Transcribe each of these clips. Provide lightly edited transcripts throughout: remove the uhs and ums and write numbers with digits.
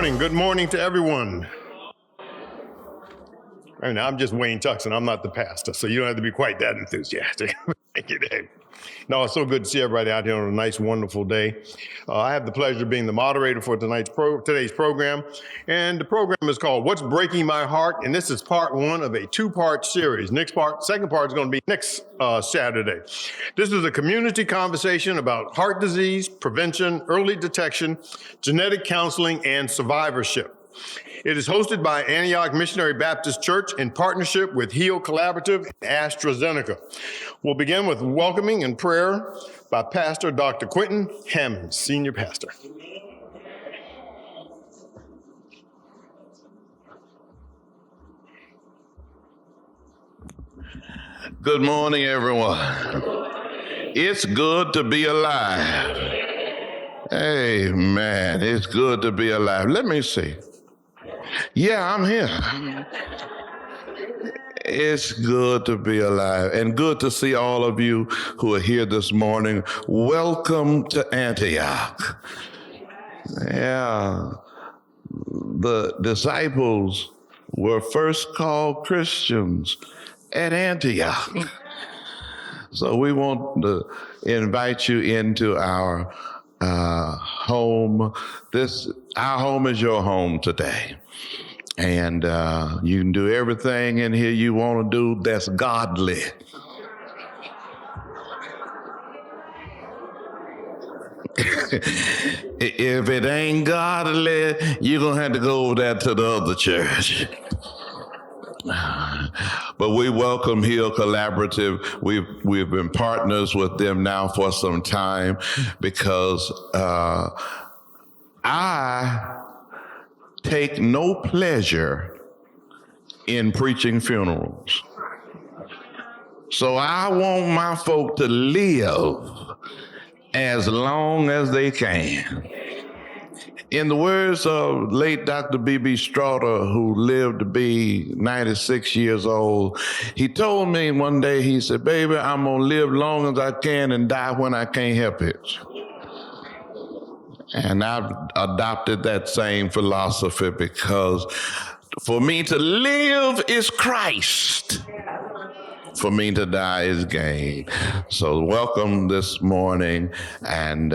morning. Good morning to everyone. I mean, I'm just Wayne Tuxon. I'm not the pastor, so you don't have to be quite that enthusiastic. Thank you, Dave. No, it's so good to see everybody out here on a nice, wonderful day. I have the pleasure of being the moderator for today's program, and the program is called What's Breaking My Heart, and this is part one of a two-part series. Second part is going to be next Saturday. This is a community conversation about heart disease, prevention, early detection, genetic counseling, and survivorship. It is hosted by Antioch Missionary Baptist Church in partnership with HEAL Collaborative and AstraZeneca. We'll begin with welcoming and prayer by Pastor Dr. Quentin Hammond, Senior Pastor. Good morning, everyone. It's good to be alive. Amen. It's good to be alive. Let me see. Yeah, I'm here. It's good to be alive and good to see all of you who are here this morning. Welcome to Antioch. Yeah, the disciples were first called Christians at Antioch. So we want to invite you into our home. Our home is your home today. And you can do everything in here you want to do that's godly. If it ain't godly, you're going to have to go over there to the other church. But we welcome HEAL Collaborative. We've been partners with them now for some time because I take no pleasure in preaching funerals. So I want my folk to live as long as they can. In the words of late Dr. B.B. Straughter, who lived to be 96 years old, he told me one day, he said, "Baby, I'm going to live long as I can and die when I can't help it." And I've adopted that same philosophy because for me to live is Christ. For me to die is gain. So welcome this morning, and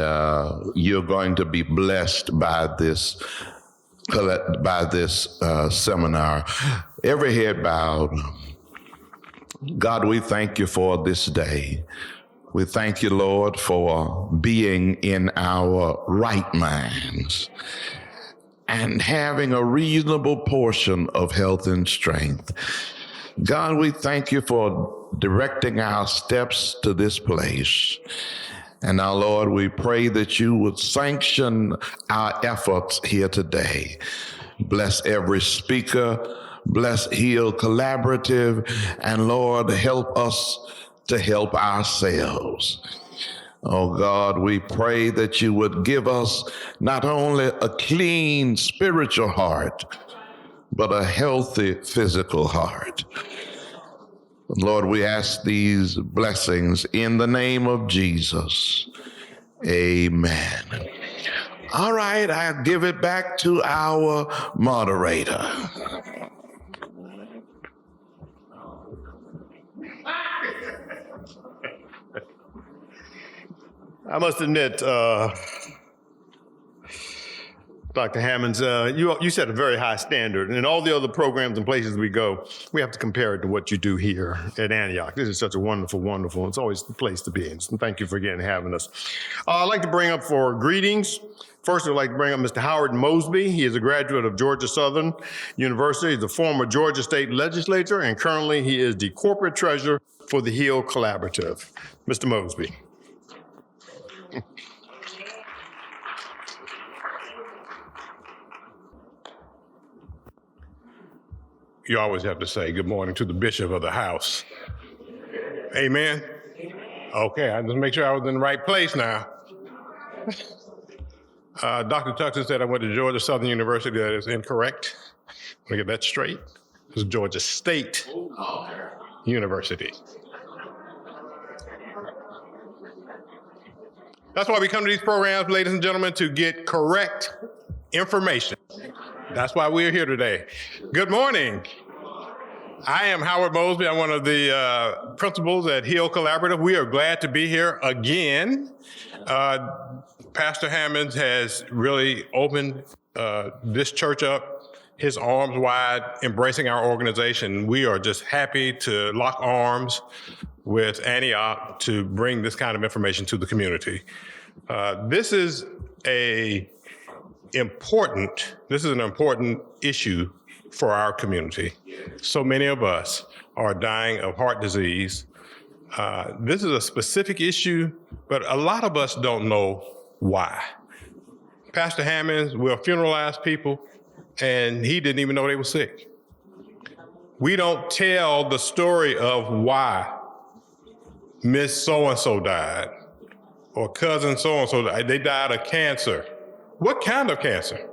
you're going to be blessed by this seminar. Every head bowed. God, we thank you for this day. We thank you, Lord, for being in our right minds and having a reasonable portion of health and strength. God, we thank you for directing our steps to this place. And now, Lord, we pray that you would sanction our efforts here today. Bless every speaker, bless HEAL Collaborative, and Lord, help us to help ourselves. Oh God, we pray that you would give us not only a clean spiritual heart, but a healthy physical heart. Lord, we ask these blessings in the name of Jesus. Amen. All right, I'll give it back to our moderator. I must admit, Dr. Hammonds, you set a very high standard, and in all the other programs and places we go, we have to compare it to what you do here at Antioch. This is such a wonderful, wonderful, it's always the place to be in. So thank you for again having us. I'd like to bring up for greetings. First, I'd like to bring up Mr. Howard Mosby. He is a graduate of Georgia Southern University. He's a former Georgia State legislator, and currently he is the corporate treasurer for the HEAL Collaborative. Mr. Mosby. You always have to say good morning to the bishop of the house. Amen? Okay, I just make sure I was in the right place now. Dr. Tuxon said I went to Georgia Southern University. That is incorrect. Let me get that straight. It's Georgia State University. That's why we come to these programs, ladies and gentlemen, to get correct information That's why we're here today. Good morning. I am Howard Mosby. I'm one of the principals at Hill Collaborative. We are glad to be here again. Pastor Hammonds has really opened this church up, his arms wide, embracing our organization. We are just happy to lock arms with Antioch to bring this kind of information to the community. This is an important issue for our community. So many of us are dying of heart disease. This is a specific issue, but a lot of us don't know why. Pastor Hammonds will funeralize people, and he didn't even know they were sick. We don't tell the story of why Miss So-and-so died, or cousin so-and-so died. They died of cancer. What kind of cancer?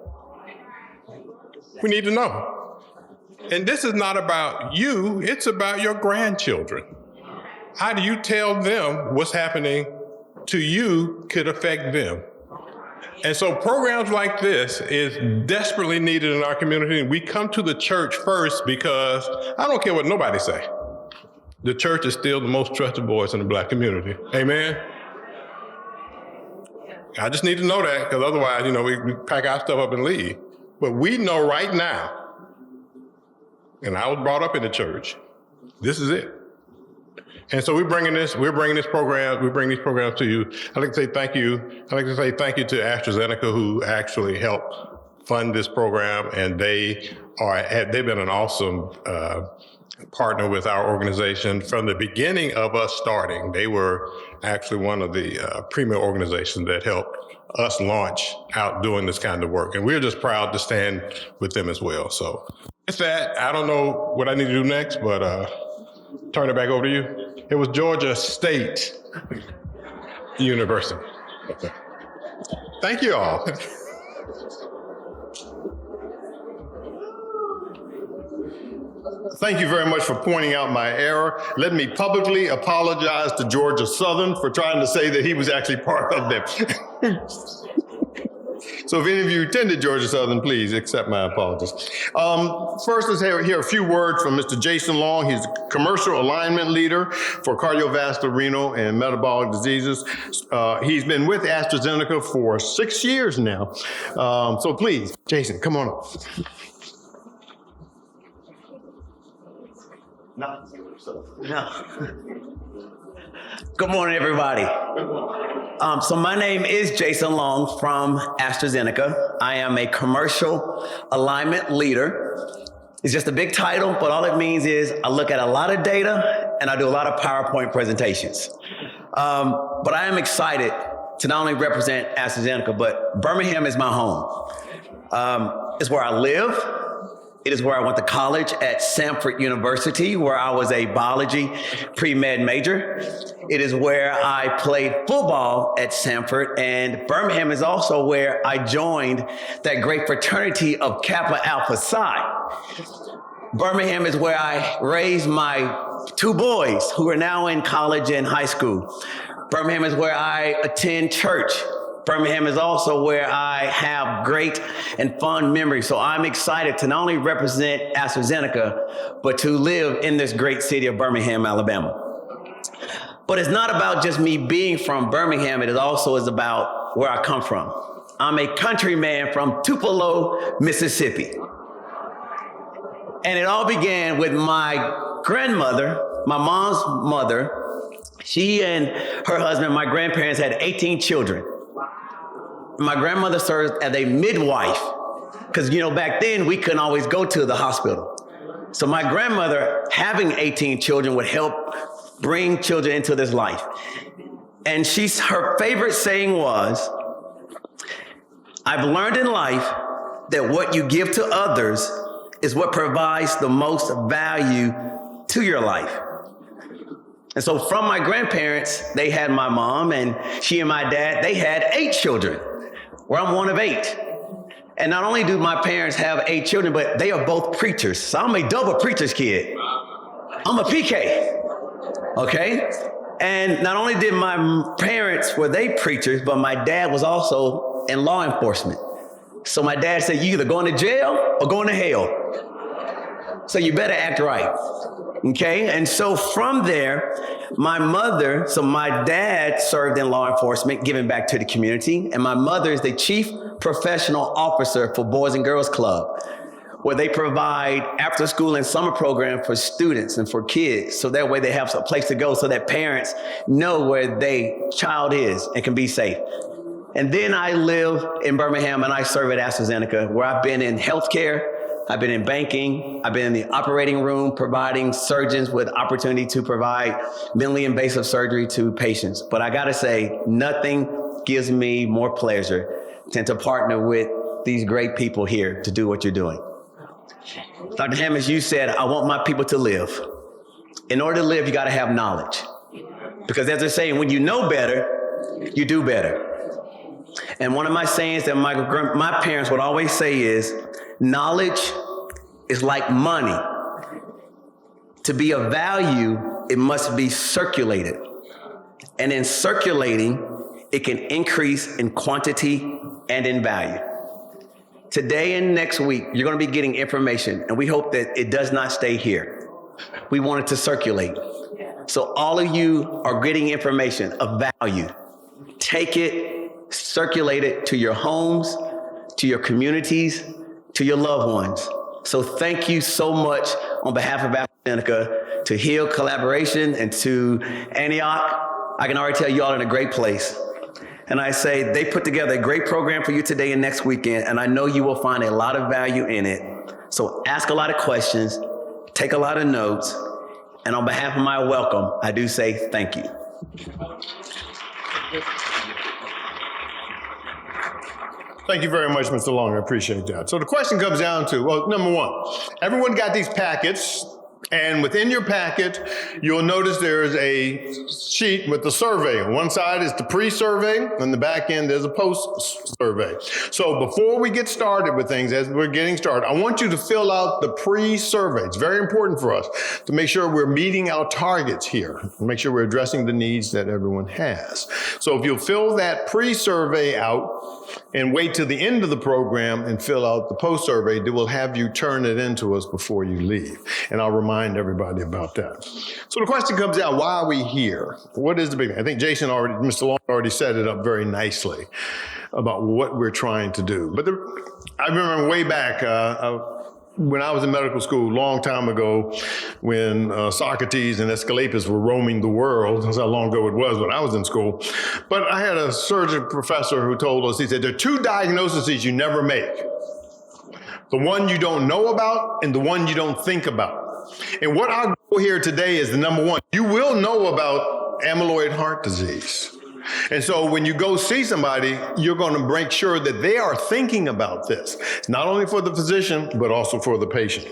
We need to know. And this is not about you, it's about your grandchildren. How do you tell them what's happening to you could affect them? And so programs like this is desperately needed in our community. And we come to the church first because I don't care what nobody say. The church is still the most trusted voice in the Black community. Amen? I just need to know that, because otherwise, we pack our stuff up and leave. But we know right now, and I was brought up in the church, this is it. And so we're bringing these programs to you. I'd like to say thank you. I'd like to say thank you to AstraZeneca, who actually helped fund this program, and they've been an awesome partner with our organization from the beginning of us starting. They were actually one of the premier organizations that helped us launch out doing this kind of work. And we're just proud to stand with them as well. So with that, I don't know what I need to do next, but turn it back over to you. It was Georgia State University. Okay. Thank you all. Thank you very much for pointing out my error. Let me publicly apologize to Georgia Southern for trying to say that he was actually part of them. So if any of you attended Georgia Southern, please accept my apologies. First, let's hear a few words from Mr. Jason Long. He's the commercial alignment leader for cardiovascular, renal, and metabolic diseases. He's been with AstraZeneca for 6 years now. So please, Jason, come on up. No. Good morning, everybody. So my name is Jason Long from AstraZeneca. I am a commercial alignment leader. It's just a big title, but all it means is I look at a lot of data and I do a lot of PowerPoint presentations. But I am excited to not only represent AstraZeneca, but Birmingham is my home. It's where I live. It is where I went to college at Samford University, where I was a biology pre-med major. It is where I played football at Samford, and Birmingham is also where I joined that great fraternity of Kappa Alpha Psi. Birmingham is where I raised my 2 boys who are now in college and high school. Birmingham is where I attend church. Birmingham is also where I have great and fond memories. So I'm excited to not only represent AstraZeneca, but to live in this great city of Birmingham, Alabama. But it's not about just me being from Birmingham. It also is about where I come from. I'm a countryman from Tupelo, Mississippi. And it all began with my grandmother, my mom's mother. She and her husband, my grandparents, had 18 children. My grandmother served as a midwife because, back then we couldn't always go to the hospital. So my grandmother, having 18 children, would help bring children into this life. And her favorite saying was, I've learned in life that what you give to others is what provides the most value to your life. And so from my grandparents, they had my mom, and she and my dad, they had 8 children, where I'm one of 8. And not only do my parents have 8 children, but they are both preachers. So I'm a double preacher's kid. I'm a PK, okay? And not only did my parents, were they preachers, but my dad was also in law enforcement. So my dad said, you either going to jail or going to hell. So you better act right. Okay? And so from there, my dad served in law enforcement, giving back to the community. And my mother is the chief professional officer for Boys and Girls Club, where they provide after school and summer program for students and for kids. So that way they have a place to go so that parents know where their child is and can be safe. And then I live in Birmingham and I serve at AstraZeneca, where I've been in healthcare, I've been in banking, I've been in the operating room providing surgeons with opportunity to provide minimally invasive surgery to patients. But I gotta say, nothing gives me more pleasure than to partner with these great people here to do what you're doing. Dr. Hammonds, you said, I want my people to live. In order to live, you gotta have knowledge. Because as they're saying, when you know better, you do better. And one of my sayings that my parents would always say is, knowledge is like money. To be of value, it must be circulated. And in circulating, it can increase in quantity and in value. Today and next week, you're going to be getting information, and we hope that it does not stay here. We want it to circulate. So all of you are getting information of value. Take it, circulate it to your homes, to your communities, to your loved ones. So thank you so much on behalf of AstraZeneca, to Heal Collaboration, and to Antioch. I can already tell you all in a great place. And I say they put together a great program for you today and next weekend, and I know you will find a lot of value in it. So ask a lot of questions, take a lot of notes, and on behalf of my welcome, I do say thank you. Thank you very much, Mr. Long. I appreciate that. So the question comes down to, well, number one, everyone got these packets, and within your packet, you'll notice there is a sheet with the survey. On one side is the pre-survey, and the back end there's a post-survey. So before we get started with things, as we're getting started, I want you to fill out the pre-survey. It's very important for us to make sure we're meeting our targets here, make sure we're addressing the needs that everyone has. So if you'll fill that pre-survey out and wait till the end of the program and fill out the post-survey, then we'll have you turn it into us before you leave. And I'll remind everybody about that. So the question comes out, why are we here? What is the big thing? I think Mr. Long already set it up very nicely about what we're trying to do. But I remember way back, when I was in medical school a long time ago, when Socrates and Asclepius were roaming the world, that's how long ago it was when I was in school. But I had a surgeon professor who told us, he said, there are two diagnoses you never make. The one you don't know about and the one you don't think about. And what I'll go here today is the number one. You will know about amyloid heart disease. And so when you go see somebody, you're going to make sure that they are thinking about this, not only for the physician, but also for the patient.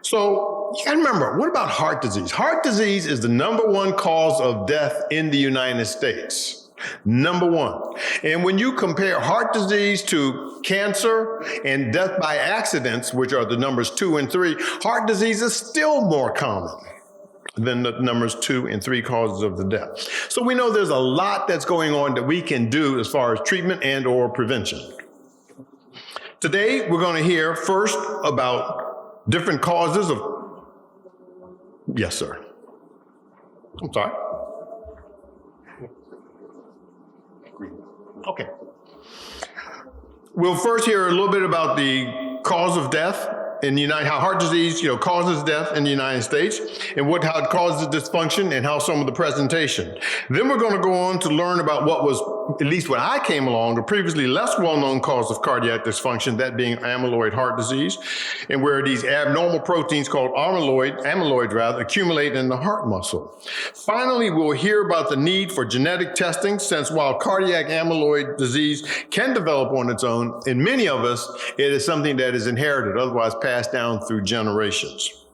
So you got to remember, what about heart disease? Heart disease is the number one cause of death in the United States. Number one. And when you compare heart disease to cancer and death by accidents, which are the numbers 2 and 3, heart disease is still more common than the numbers 2 and 3 causes of the death. So we know there's a lot that's going on that we can do as far as treatment and or prevention. Today, we're going to hear first about different causes of, yes, sir. I'm sorry. Okay. We'll first hear a little bit about the cause of death in the how heart disease, causes death in the United States, and how it causes dysfunction, and how some of the presentation. Then we're going to go on to learn about what was, at least when I came along, a previously less well-known cause of cardiac dysfunction, that being amyloid heart disease, and where these abnormal proteins called amyloid accumulate in the heart muscle. Finally, we'll hear about the need for genetic testing, since while cardiac amyloid disease can develop on its own, in many of us, it is something that is inherited, otherwise passed down through generations.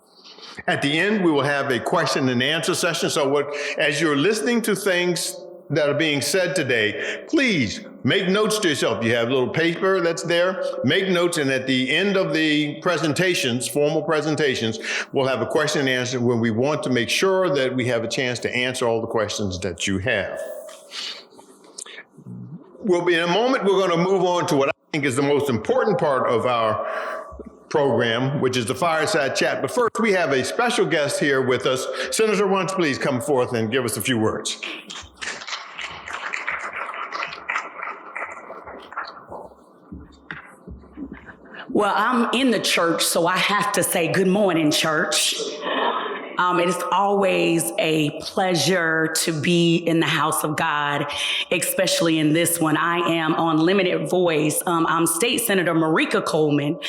At the end, we will have a question and answer session. So as you're listening to things that are being said today, please make notes to yourself. You have a little paper that's there, make notes, and at the end of the presentations, formal presentations, we'll have a question and answer when we want to make sure that we have a chance to answer all the questions that you have. In a moment, we're going to move on to what I think is the most important part of our program, which is the fireside chat. But first, we have a special guest here with us. Senator, why don't you please come forth and give us a few words. Well, I'm in the church, so I have to say good morning, church. It is always a pleasure to be in the house of God, especially in this one. I am on limited voice. I'm State Senator Marika Coleman,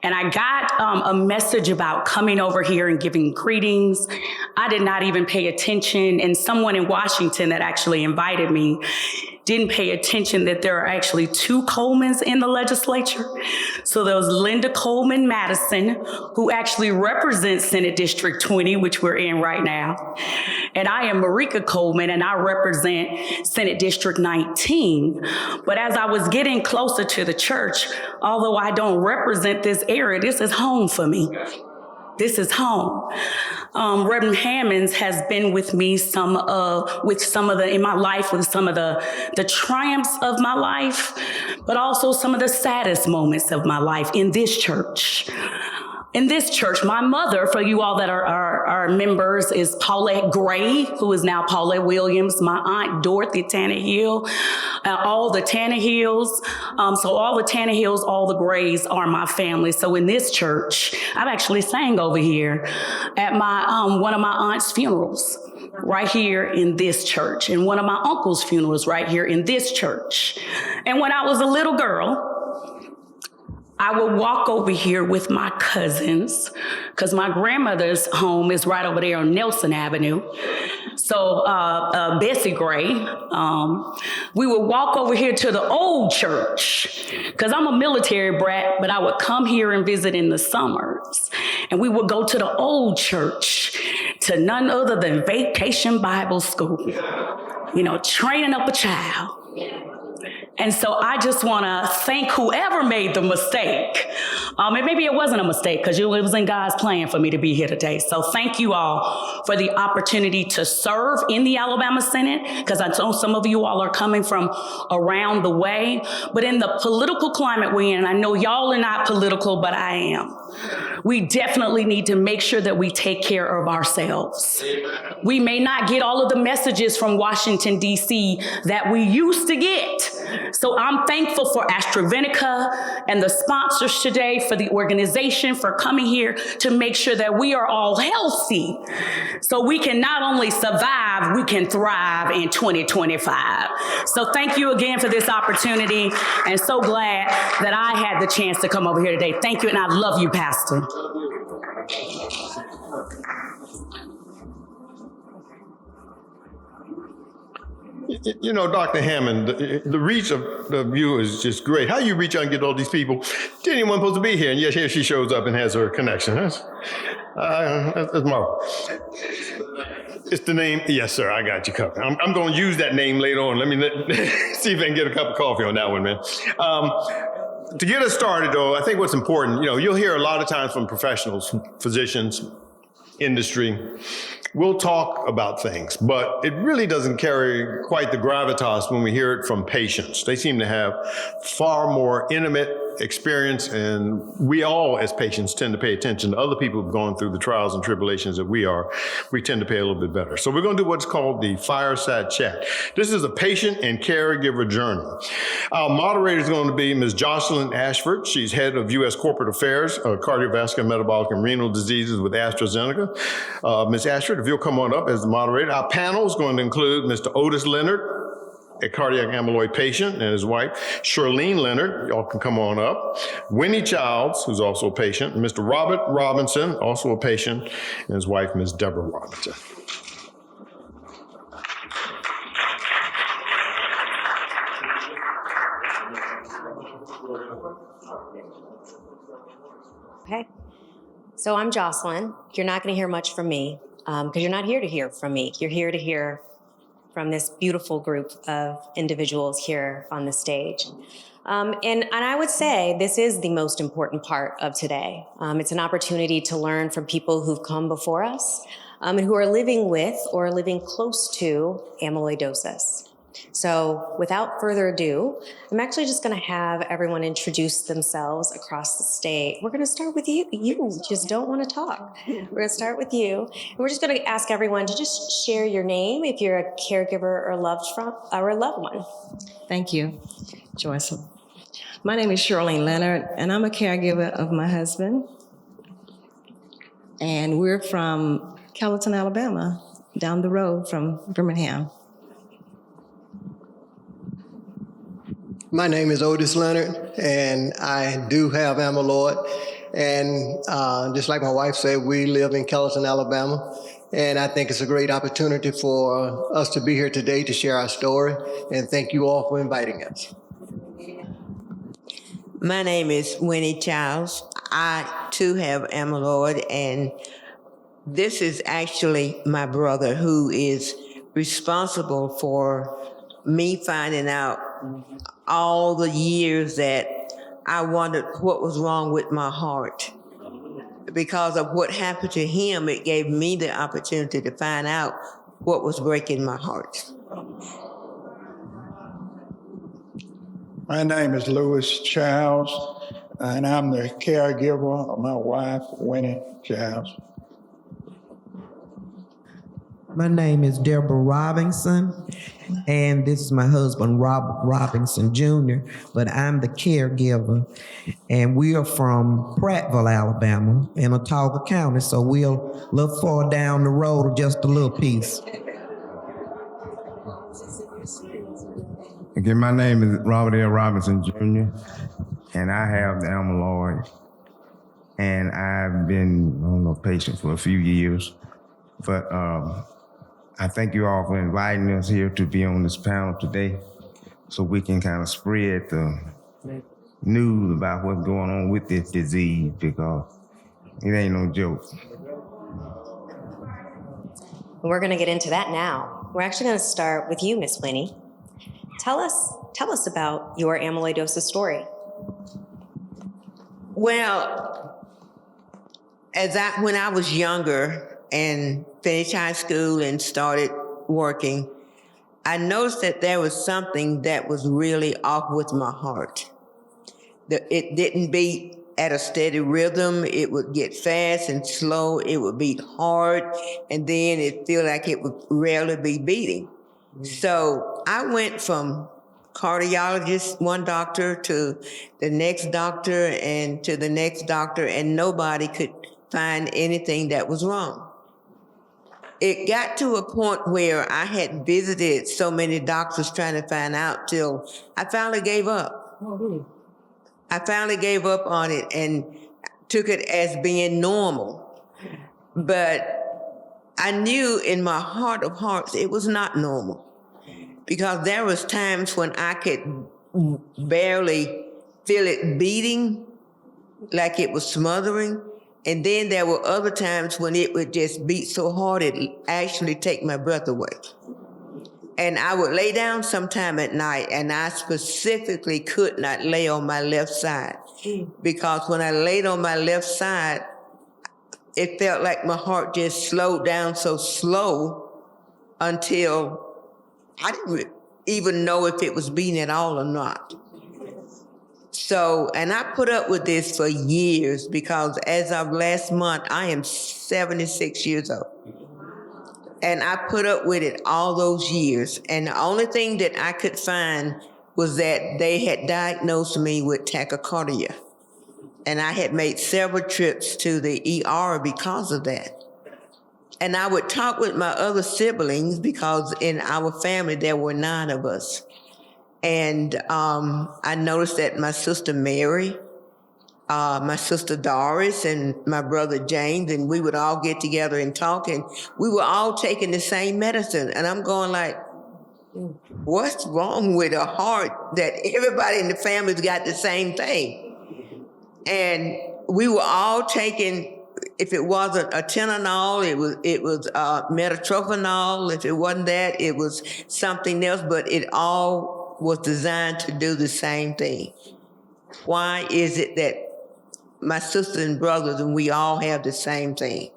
and I got a message about coming over here and giving greetings. I did not even pay attention, and someone in Washington that actually invited me didn't pay attention that there are actually two Colemans in the legislature. So there was Linda Coleman Madison, who actually represents Senate District 20, which we're in right now. And I am Marika Coleman, and I represent Senate District 19. But as I was getting closer to the church, although I don't represent this area, this is home for me. This is home. Reverend Hammonds has been with me in my life with some of the triumphs of my life, but also some of the saddest moments of my life in this church. In this church, my mother, for you all that are members, is Paulette Gray, who is now Paulette Williams, my aunt Dorothy Tannehill, all the Tannehills. So all the Tannehills, all the Grays are my family. So in this church, I've actually sang over here at my one of my aunt's funerals, right here in this church, and one of my uncle's funerals right here in this church. And when I was a little girl, I would walk over here with my cousins because my grandmother's home is right over there on Nelson Avenue. So Bessie Gray, we would walk over here to the old church because I'm a military brat, but I would come here and visit in the summers. And we would go to the old church to none other than Vacation Bible School, training up a child. And so I just want to thank whoever made the mistake. And maybe it wasn't a mistake because it was in God's plan for me to be here today. So thank you all for the opportunity to serve in the Alabama Senate, because I know some of you all are coming from around the way. But in the political climate we're in, and I know y'all are not political, but I am, we definitely need to make sure that we take care of ourselves. We may not get all of the messages from Washington, D.C. that we used to get. So I'm thankful for AstraZeneca and the sponsors today, for the organization, for coming here to make sure that we are all healthy. So we can not only survive, we can thrive in 2025. So thank you again for this opportunity, and so glad that I had the chance to come over here today. Thank you, and I love you, Pastor. Dr. Hammond, the reach of you is just great. How you reach out and get all these people? Didn't anyone supposed to be here? And yet here she shows up and has her connection. That's marvelous. It's the name. Yes, sir. I got you covered. I'm going to use that name later on. Let me see if I can get a cup of coffee on that one, man. To get us started, though, I think what's important, you'll hear a lot of times from professionals, physicians, industry, we'll talk about things, but it really doesn't carry quite the gravitas when we hear it from patients. They seem to have far more intimate experience, and we all as patients tend to pay attention to other people who've gone through the trials and tribulations that we are. We tend to pay a little bit better. So we're going to do what's called the fireside chat. This is a patient and caregiver journey. Our moderator is going to be Ms. Jocelyn Ashford. She's head of U.S. Corporate Affairs, Cardiovascular, Metabolic, and Renal Diseases with AstraZeneca. Ms. Ashford, if you'll come on up as the moderator. Our panel is going to include Mr. Otis Leonard, a cardiac amyloid patient, and his wife, Charlene Leonard. Y'all can come on up. Winnie Childs, who's also a patient, and Mr. Robert Robinson, also a patient, and his wife, Ms. Deborah Robinson. Okay. So I'm Jocelyn. You're not going to hear much from me because you're not here to hear from me. You're here to hear from this beautiful group of individuals here on the stage. And I would say this is the most important part of today. It's an opportunity to learn from people who've come before us and who are living with or living close to amyloidosis. So without further ado, I'm actually just going to have everyone introduce themselves across the state. We're going to start with you. You just don't want to talk. We're going to start with you. And we're just going to ask everyone to just share your name if you're a caregiver or a loved one. Thank you, Joyce. My name is Shirley Leonard, and I'm a caregiver of my husband. And we're from Kellerton, Alabama, down the road from Birmingham. My name is Otis Leonard, and I do have amyloid. And just like my wife said, we live in Kellerton, Alabama. And I think it's a great opportunity for us to be here today to share our story. And thank you all for inviting us. My name is Winnie Childs. I too have amyloid, and this is actually my brother who is responsible for me finding out all the years that I wondered what was wrong with my heart. Because of what happened to him, it gave me the opportunity to find out what was breaking my heart. My name is Louis Childs, and I'm the caregiver of my wife, Winnie Childs. My name is Deborah Robinson, and this is my husband, Robert Robinson Jr., but I'm the caregiver. And we are from Prattville, Alabama, in Autauga County, so we'll look far down the road, just a little piece. Again, my name is Robert L. Robinson Jr., and I have the amyloid. And I've been a patient for a few years. But I thank you all for inviting us here to be on this panel today so we can kind of spread the news about what's going on with this disease, because it ain't no joke. We're going to get into that now. We're actually going to start with you, Miss Winnie. Tell us about your amyloidosis story. Well, when I was younger and finished high school and started working, I noticed that there was something that was really off with my heart. It didn't beat at a steady rhythm. It would get fast and slow. It would beat hard, and then it feel like it would rarely be beating. So I went from cardiologist, one doctor, to the next doctor and to the next doctor, and nobody could find anything that was wrong. It got to a point where I had visited so many doctors trying to find out till I finally gave up. I finally gave up on it and took it as being normal. But I knew in my heart of hearts it was not normal, because there was times when I could barely feel it beating, like it was smothering. And then there were other times when it would just beat so hard it actually take my breath away. And I would lay down sometime at night, and I specifically could not lay on my left side, because when I laid on my left side, it felt like my heart just slowed down so slow until I didn't even know if it was beating at all or not. So, and I put up with this for years, because as of last month, I am 76 years old. And I put up with it all those years. And the only thing that I could find was that they had diagnosed me with tachycardia. And I had made several trips to the ER because of that. And I would talk with my other siblings, because in our family, there were 9 of us. And I noticed that my sister Mary, my sister Doris, and my brother James, and we would all get together and talk, and we were all taking the same medicine. And I'm going like, what's wrong with a heart that everybody in the family's got the same thing? And we were all taking, if it wasn't a Tylenol, it was metotrophanol. If it wasn't that, it was something else, but it all was designed to do the same thing. Why is it that my sister and brothers and we all have the same thing?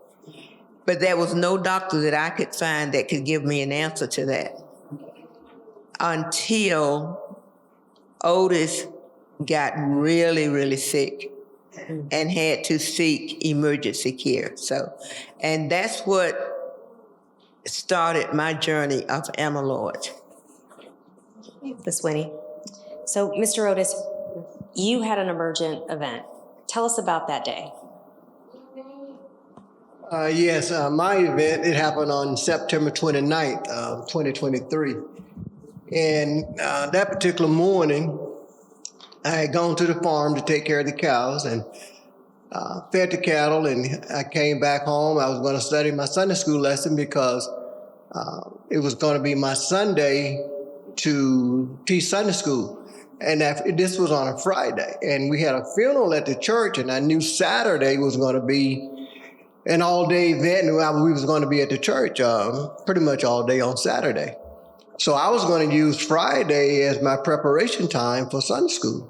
But there was no doctor that I could find that could give me an answer to that. until Otis got really, really sick and had to seek emergency care. So, and that's what started my journey of amyloid. Miss Winnie. So, Mr. Otis, you had an emergent event. Tell us about that day. Yes, my event, it happened on September 29th, 2023. And that particular morning, I had gone to the farm to take care of the cows and fed the cattle, and I came back home. I was going to study my Sunday school lesson because it was going to be my Sunday to teach Sunday school. And this was on a Friday, and we had a funeral at the church, and I knew Saturday was going to be an all-day event, and we was going to be at the church pretty much all day on Saturday. So I was going to use Friday as my preparation time for Sunday school.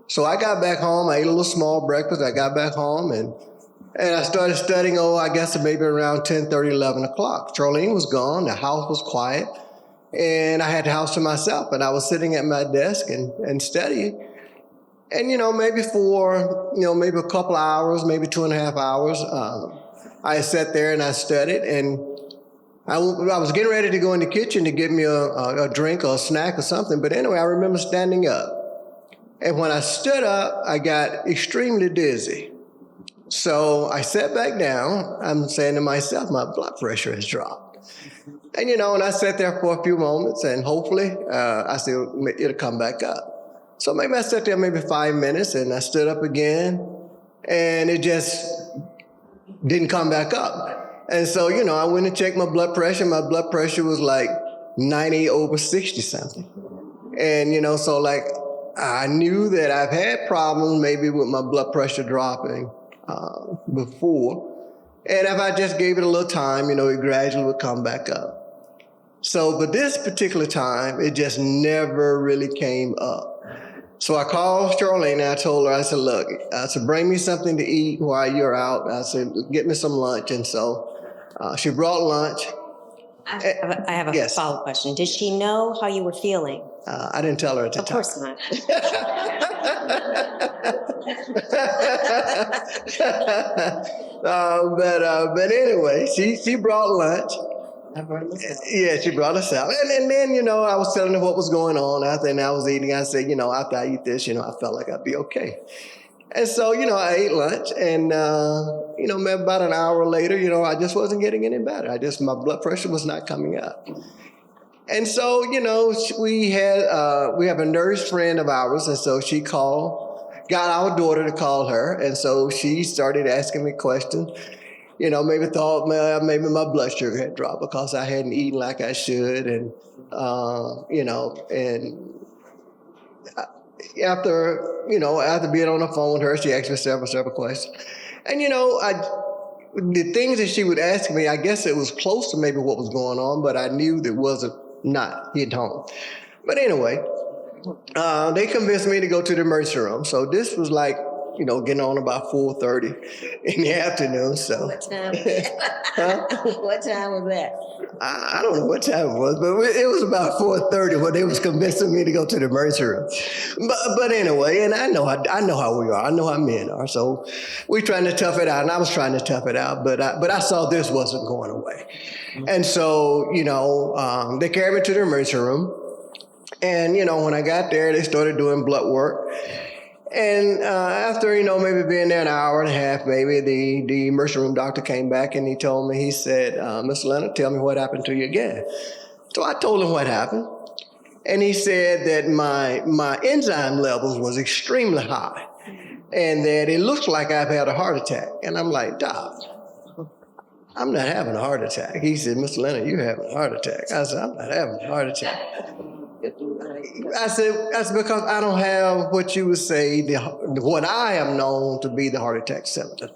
So I got back home, I ate a little small breakfast, I got back home, and I started studying, I guess maybe around 10:30, 11 o'clock. Charlene was gone, the house was quiet, and I had the house to myself, and I was sitting at my desk and studying. And, maybe for, maybe a couple hours, maybe 2.5 hours, I sat there and I studied, and I was getting ready to go in the kitchen to get me a drink or a snack or something. But anyway, I remember standing up. And when I stood up, I got extremely dizzy. So I sat back down. I'm saying to myself, my blood pressure has dropped. And, and I sat there for a few moments, and hopefully I said it'll come back up. So maybe I sat there maybe 5 minutes, and I stood up again, and it just didn't come back up. And so, I went and checked my blood pressure. My blood pressure was like 90/60 something. And, so like I knew that I've had problems maybe with my blood pressure dropping before. And if I just gave it a little time, it gradually would come back up. So, but this particular time, it just never really came up. So I called Charlene and I told her, I said, look, bring me something to eat while you're out. I said, get me some lunch. And so she brought lunch. I have a follow-up question. Did she know how you were feeling? I didn't tell her at the time. Of course not. But anyway, she brought lunch. Yeah, she brought us out. And then, I was telling her what was going on after, and I was eating. I said, after I eat this, I felt like I'd be okay. And so, I ate lunch, and, maybe about an hour later, I just wasn't getting any better. My blood pressure was not coming up. And so, we have a nurse friend of ours, and so she got our daughter to call her, and so she started asking me questions. Maybe thought maybe my blood sugar had dropped because I hadn't eaten like I should, and and after being on the phone with her, she asked me several questions, and the things that she would ask me, I guess it was close to maybe what was going on, but I knew that wasn't not hit home. But anyway, they convinced me to go to the emergency room. So this was like, getting on about 4:30 in the afternoon. So What time? Huh? What time was that? I don't know what time it was, but it was about 4:30 when they was convincing me to go to the emergency room. But anyway, and I know how we are. I know how men are. So we trying to tough it out, and I was trying to tough it out, but I saw this wasn't going away. And so, they carried me to the emergency room. And, when I got there, they started doing blood work. And after, maybe being there an hour and a half, maybe the emergency room doctor came back and he told me, he said, Mr. Leonard, tell me what happened to you again. So I told him what happened. And he said that my enzyme levels was extremely high and that it looks like I've had a heart attack. And I'm like, Doc, I'm not having a heart attack. He said, Mr. Leonard, you're having a heart attack. I said, I'm not having a heart attack. I said, that's because I don't have what you would say, what I am known to be the heart attack symptom.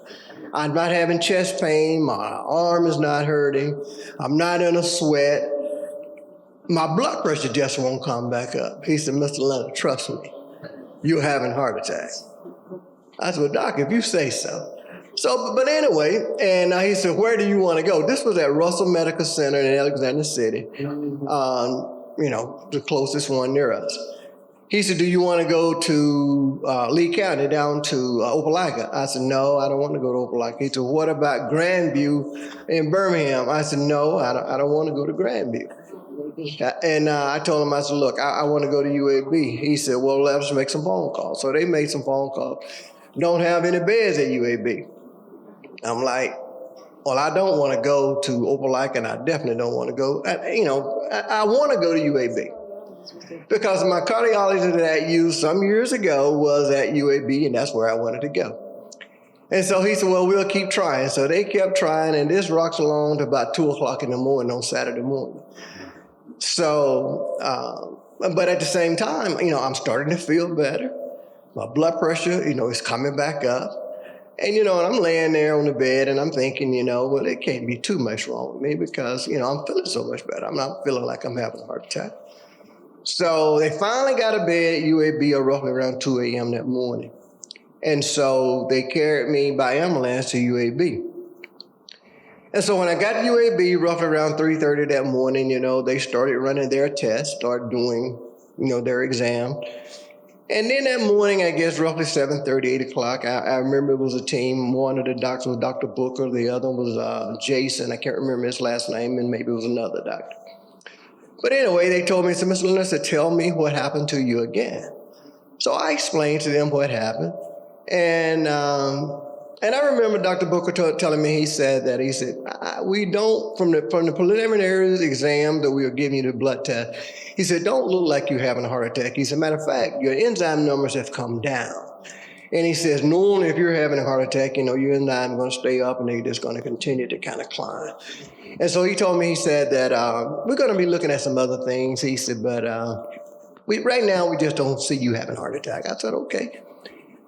I'm not having chest pain. My arm is not hurting. I'm not in a sweat. My blood pressure just won't come back up. He said, Mr. Leonard, trust me, you're having a heart attack. I said, well, Doc, if you say so. So, but anyway, and he said, where do you want to go? This was at Russell Medical Center in Alexander City. the closest one near us. He said, do you want to go to Lee County, down to Opelika? I said, no, I don't want to go to Opelika. He said, what about Grandview in Birmingham? I said, no, I don't want to go to Grandview. And I told him, I said, look, I want to go to UAB. He said, well, let us make some phone calls. So they made some phone calls. Don't have any beds at UAB. I'm like, well, I don't want to go to Opelika, and I definitely don't want to go. I want to go to UAB. Because my cardiologist that I used some years ago was at UAB, and that's where I wanted to go. And so he said, well, we'll keep trying. So they kept trying, and this rocks along to about 2 o'clock in the morning on Saturday morning. So, but at the same time, I'm starting to feel better. My blood pressure, is coming back up. And, and I'm laying there on the bed, and I'm thinking, well, it can't be too much wrong with me because, I'm feeling so much better. I'm not feeling like I'm having a heart attack. So they finally got a bed at UAB roughly around 2 a.m. that morning. And so they carried me by ambulance to UAB. And so when I got to UAB roughly around 3:30 that morning, they started running their tests, started doing, their exam. And then that morning, I guess roughly 7:30, 8 o'clock, I remember it was a team. One of the doctors was Dr. Booker. The other was Jason. I can't remember his last name, and maybe it was another doctor. But anyway, they told me, so Mr. Leonard said, tell me what happened to you again. So I explained to them what happened. And I remember Dr. Booker telling me, he said, we don't, from the preliminary exam that we were giving you the blood test, he said, don't look like you're having a heart attack. He said, matter of fact, your enzyme numbers have come down. And he says, normally if you're having a heart attack, your enzyme is going to stay up and they're just going to continue to kind of climb. And so he told me, he said that we're going to be looking at some other things. He said, but right now we just don't see you having a heart attack. I said, okay.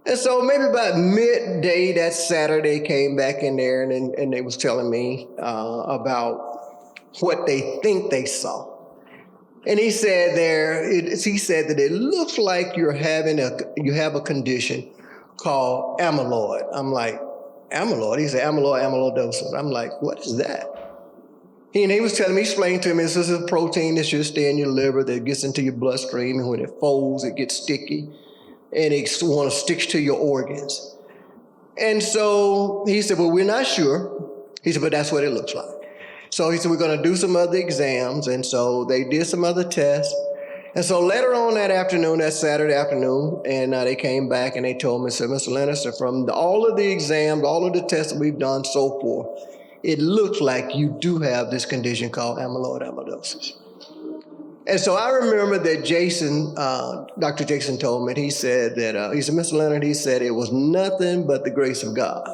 And so maybe about midday that Saturday came back in there and they was telling me about what they think they saw. And he said that it looks like you have a condition called amyloid. I'm like, amyloid? He said amyloidosis. I'm like, what is that? And he was telling me, explained to me, this is a protein that should stay in your liver that gets into your bloodstream, and when it folds, it gets sticky, and it sticks to your organs. And so he said, well, we're not sure. He said, but that's what it looks like. So he said, we're going to do some other exams. And so they did some other tests. And so later on that Saturday afternoon, and they came back and they told me, said, Mr. Leonard, from all of the exams, all of the tests that we've done so forth, it looks like you do have this condition called amyloid amyloidosis. And so I remember that Jason, Dr. Jason told me, he said, Mr. Leonard, he said, it was nothing but the grace of God.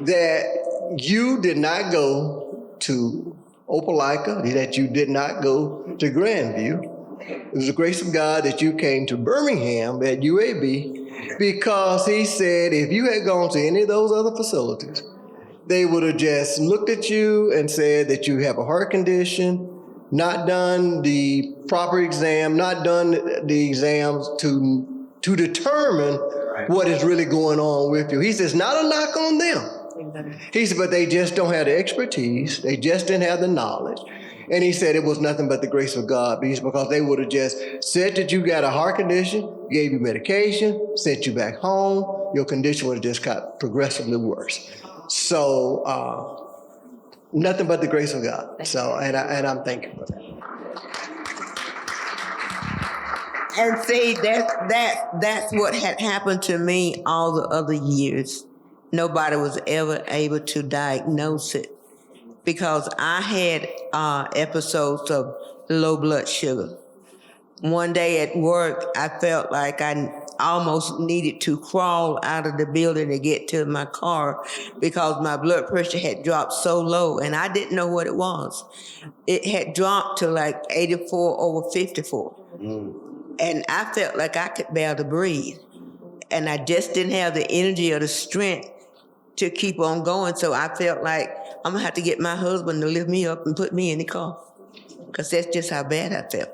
That you did not go to Opelika, that you did not go to Grandview. It was the grace of God that you came to Birmingham at UAB, because he said if you had gone to any of those other facilities, they would have just looked at you and said that you have a heart condition, not done the proper exam, not done the exams to determine what is really going on with you. He says, not a knock on them. He said, but they just don't have the expertise. They just didn't have the knowledge. And he said it was nothing but the grace of God, because they would have just said that you got a heart condition, gave you medication, sent you back home. Your condition would have just got progressively worse. So nothing but the grace of God. So, and I'm thankful for that. And see, that's what had happened to me all the other years. Nobody was ever able to diagnose it, because I had episodes of low blood sugar. One day at work, I felt like I almost needed to crawl out of the building to get to my car because my blood pressure had dropped so low, and I didn't know what it was. It had dropped to like 84/54. And I felt like I could barely breathe. And I just didn't have the energy or the strength to keep on going. So I felt like I'm gonna have to get my husband to lift me up and put me in the car, because that's just how bad I felt.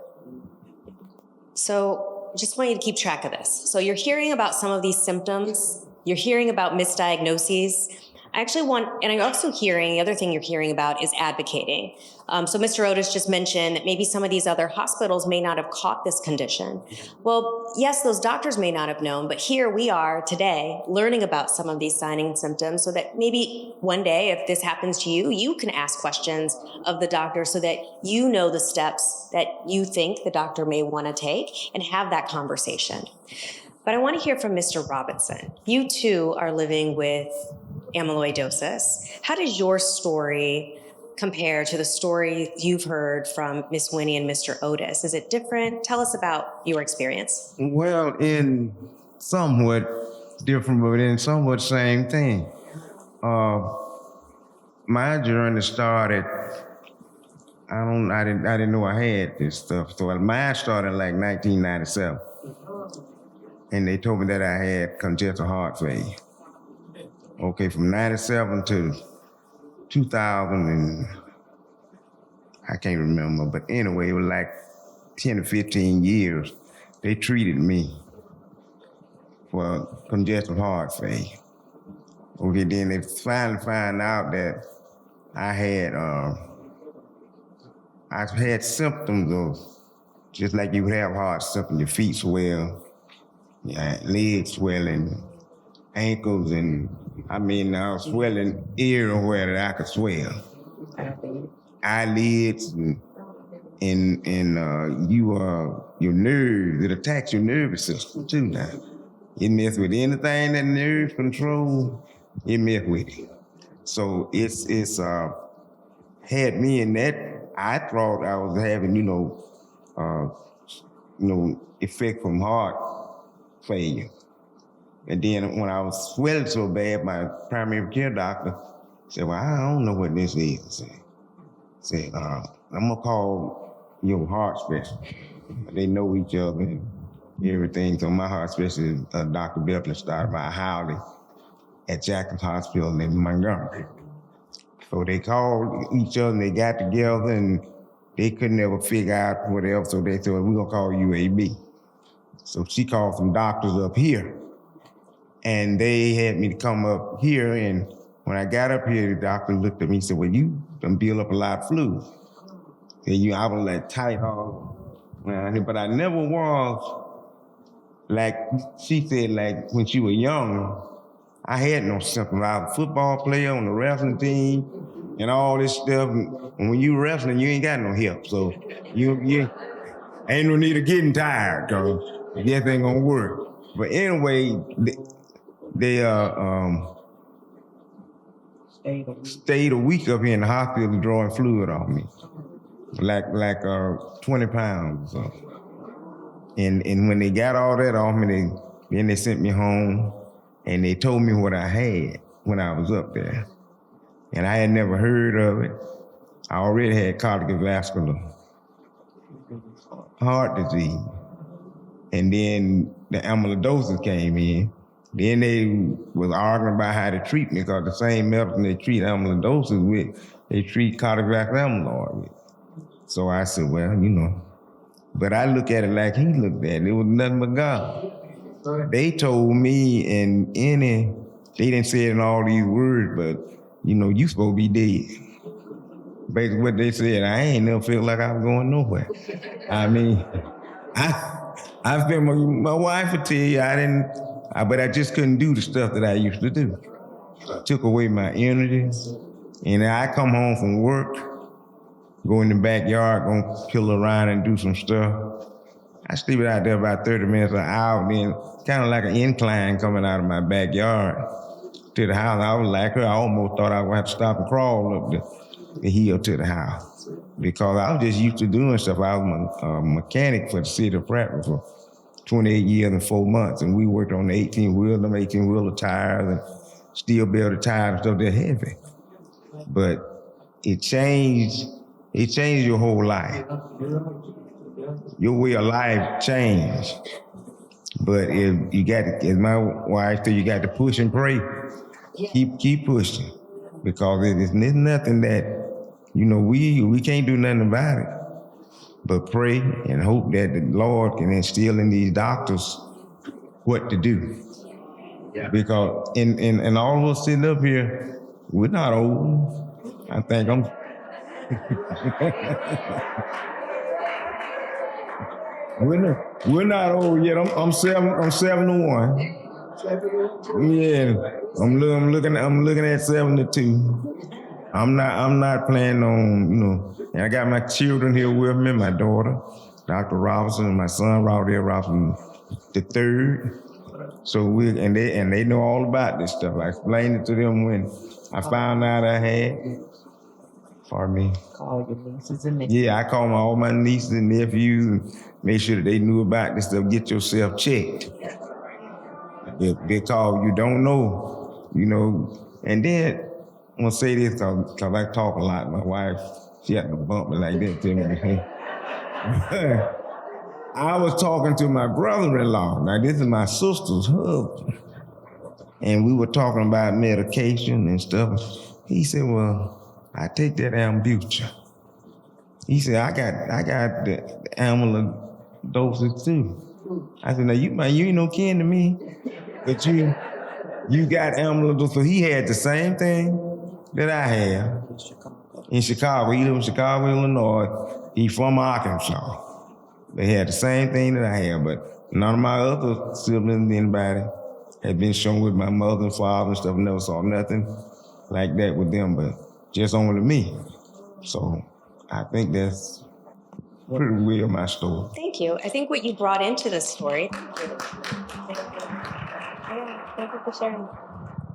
So just want you to keep track of this. So you're hearing about some of these symptoms. You're hearing about misdiagnoses. I actually want, and I'm also hearing, the other thing you're hearing about is advocating. So Mr. Otis just mentioned that maybe some of these other hospitals may not have caught this condition. Well, yes, those doctors may not have known, but here we are today learning about some of these signs and symptoms so that maybe one day, if this happens to you, you can ask questions of the doctor so that you know the steps that you think the doctor may want to take and have that conversation. But I want to hear from Mr. Robinson. You too are living with amyloidosis. How does your story compare to the story you've heard from Miss Winnie and Mr. Otis? Is it different? Tell us about your experience. Well, in somewhat different, but in somewhat same thing. My journey started, I didn't know I had this stuff. So mine started like 1997. And they told me that I had congestive heart failure. Okay, from 97 to 2000 and I can't remember, but anyway, it was like 10 or 15 years, they treated me for congestive heart failure. Okay, then they finally found out that I had symptoms of, just like you would have heart symptoms, your feet swell, your legs swelling, ankles, and swelling everywhere that I could swell. Eyelids and your nerves, it attacks your nervous system too now. It messes with anything that nerves control, it messes with it. So it's had me in that. I thought I was having, effect from heart failure. And then when I was swelling so bad, my primary care doctor said, well, I don't know what this is. Said, I'm gonna call your heart specialist. They know each other and everything. So my heart specialist, Dr. Beverly, started by Howley at Jackson Hospital in Montgomery. So they called each other and they got together and they couldn't ever figure out whatever. So they said, well, we're gonna call UAB. So she called some doctors up here. And they had me to come up here, and when I got up here, the doctor looked at me and said, well, you done build up a lot of fluid. And I was like tight all around here, but I never was, like she said, like when she was young, I had no symptoms. I was a football player on the wrestling team and all this stuff. And when you wrestling, you ain't got no help. So you ain't no need of getting tired, cause this ain't gonna work. But anyway, they stayed a week up here in the hospital drawing fluid off me, like 20 pounds or something. And when they got all that off me, then they sent me home and they told me what I had when I was up there. And I had never heard of it. I already had cardiovascular heart disease. And then the amyloidosis came in. Then they was arguing about how to treat me because the same medicine they treat amyloidosis with, they treat cardiovascular amyloid with. So I said, well, but I look at it like he looked at it. It was nothing but God. They told me they didn't say it in all these words, but you supposed to be dead. Basically what they said, I ain't never felt like I was going nowhere. I mean, I've been my wife would tell you but I just couldn't do the stuff that I used to do. It took away my energy. And I come home from work, go in the backyard, go pill around and do some stuff. I sleep out there about 30 minutes, an hour, then kind of like an incline coming out of my backyard to the house. I was like her. I almost thought I would have to stop and crawl up the hill to the house because I was just used to doing stuff. I was a mechanic for the city of Prattville for 28 years and 4 months, and we worked on the 18-wheeler tires and steel belted tires and stuff. They're heavy, but it changed your whole life. Your way of life changed. But if you got to, as my wife said, you got to push and pray. Keep pushing, because there's nothing that we can't do nothing about it. But pray and hope that the Lord can instill in these doctors what to do. Yeah. Because and all of us sitting up here, We're not old. I think I'm. We're not old yet. I'm 71. Yeah, I'm looking at 72. I'm not planning on, and I got my children here with me, my daughter, Dr. Robinson, and my son, Robert L. Robinson the third. So they know all about this stuff. I explained it to them when I found out I had. Pardon me. Call your nieces and nephews. Yeah, I call all my nieces and nephews and make sure that they knew about this stuff. Get yourself checked. Because you don't know, And then I'm gonna say this because I talk a lot. My wife, she had to bump me like that to me. I was talking to my brother-in-law. Now this is my sister's husband, and we were talking about medication and stuff. He said, "Well, I take that Ambucha." He said, "I got the amyloidosis too." I said, "Now you ain't no kin to me, but you got amyloidosis." So he had the same thing that I have in Chicago. He lives in Chicago, Illinois. He from Arkansas. They had the same thing that I have, but none of my other siblings, anybody, had been shown with my mother and father and stuff. Never saw nothing like that with them, but just only me. So I think that's pretty real, my story. Thank you. I think what you brought into this story. Thank you for sharing.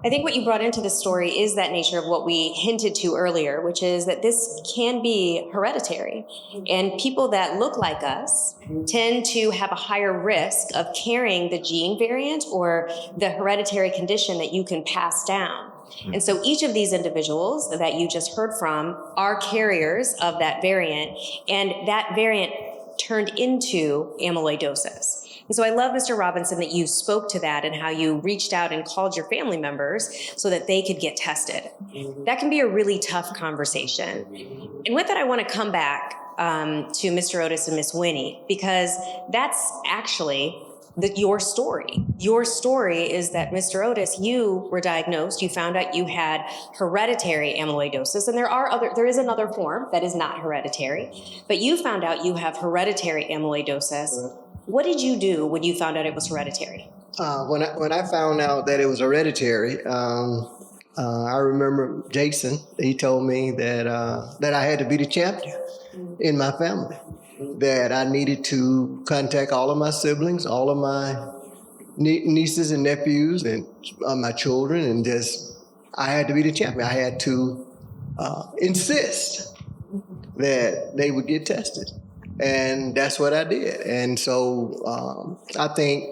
I think what you brought into this story is that nature of what we hinted to earlier, which is that this can be hereditary. And people that look like us tend to have a higher risk of carrying the gene variant or the hereditary condition that you can pass down. And so each of these individuals that you just heard from are carriers of that variant, and that variant turned into amyloidosis. And so I love, Mr. Robinson, that you spoke to that and how you reached out and called your family members so that they could get tested. That can be a really tough conversation. And with that, I want to come back to Mr. Otis and Miss Winnie, because that's actually your story. Your story is that, Mr. Otis, you were diagnosed, you found out you had hereditary amyloidosis, and there is another form that is not hereditary, but you found out you have hereditary amyloidosis. What did you do when you found out it was hereditary? When I found out that it was hereditary, I remember Jason. He told me that I had to be the champion in my family. That I needed to contact all of my siblings, all of my nieces and nephews, and my children, and I had to be the champion. I had to insist that they would get tested. And that's what I did. And so I think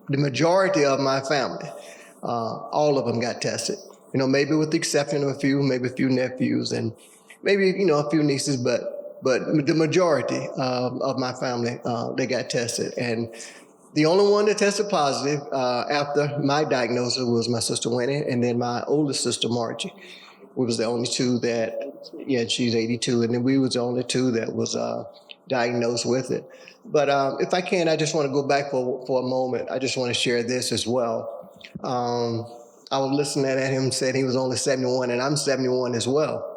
the majority of my family, all of them got tested. Maybe with the exception of maybe a few nephews and maybe, a few nieces, but the majority of my family, they got tested. And the only one that tested positive after my diagnosis was my sister Winnie, and then my oldest sister Margie. We was the only two that, she's 82, and then we was the only two that was diagnosed with it. But if I can, I just want to go back for a moment. I just want to share this as well. I was listening at him, said he was only 71, and I'm 71 as well.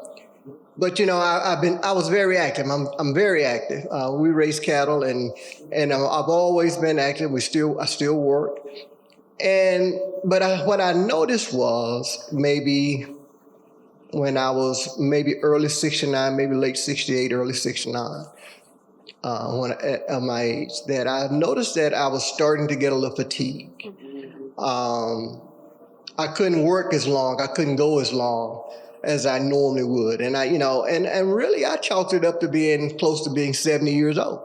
But I was very active. I'm very active. We raise cattle, and I've always been active. I still work. But what I noticed was maybe when I was maybe early 69, maybe late 68, early 69, at my age, that I noticed that I was starting to get a little fatigue. I couldn't work as long. I couldn't go as long as I normally would. And and really I chalked it up to being close to being 70 years old.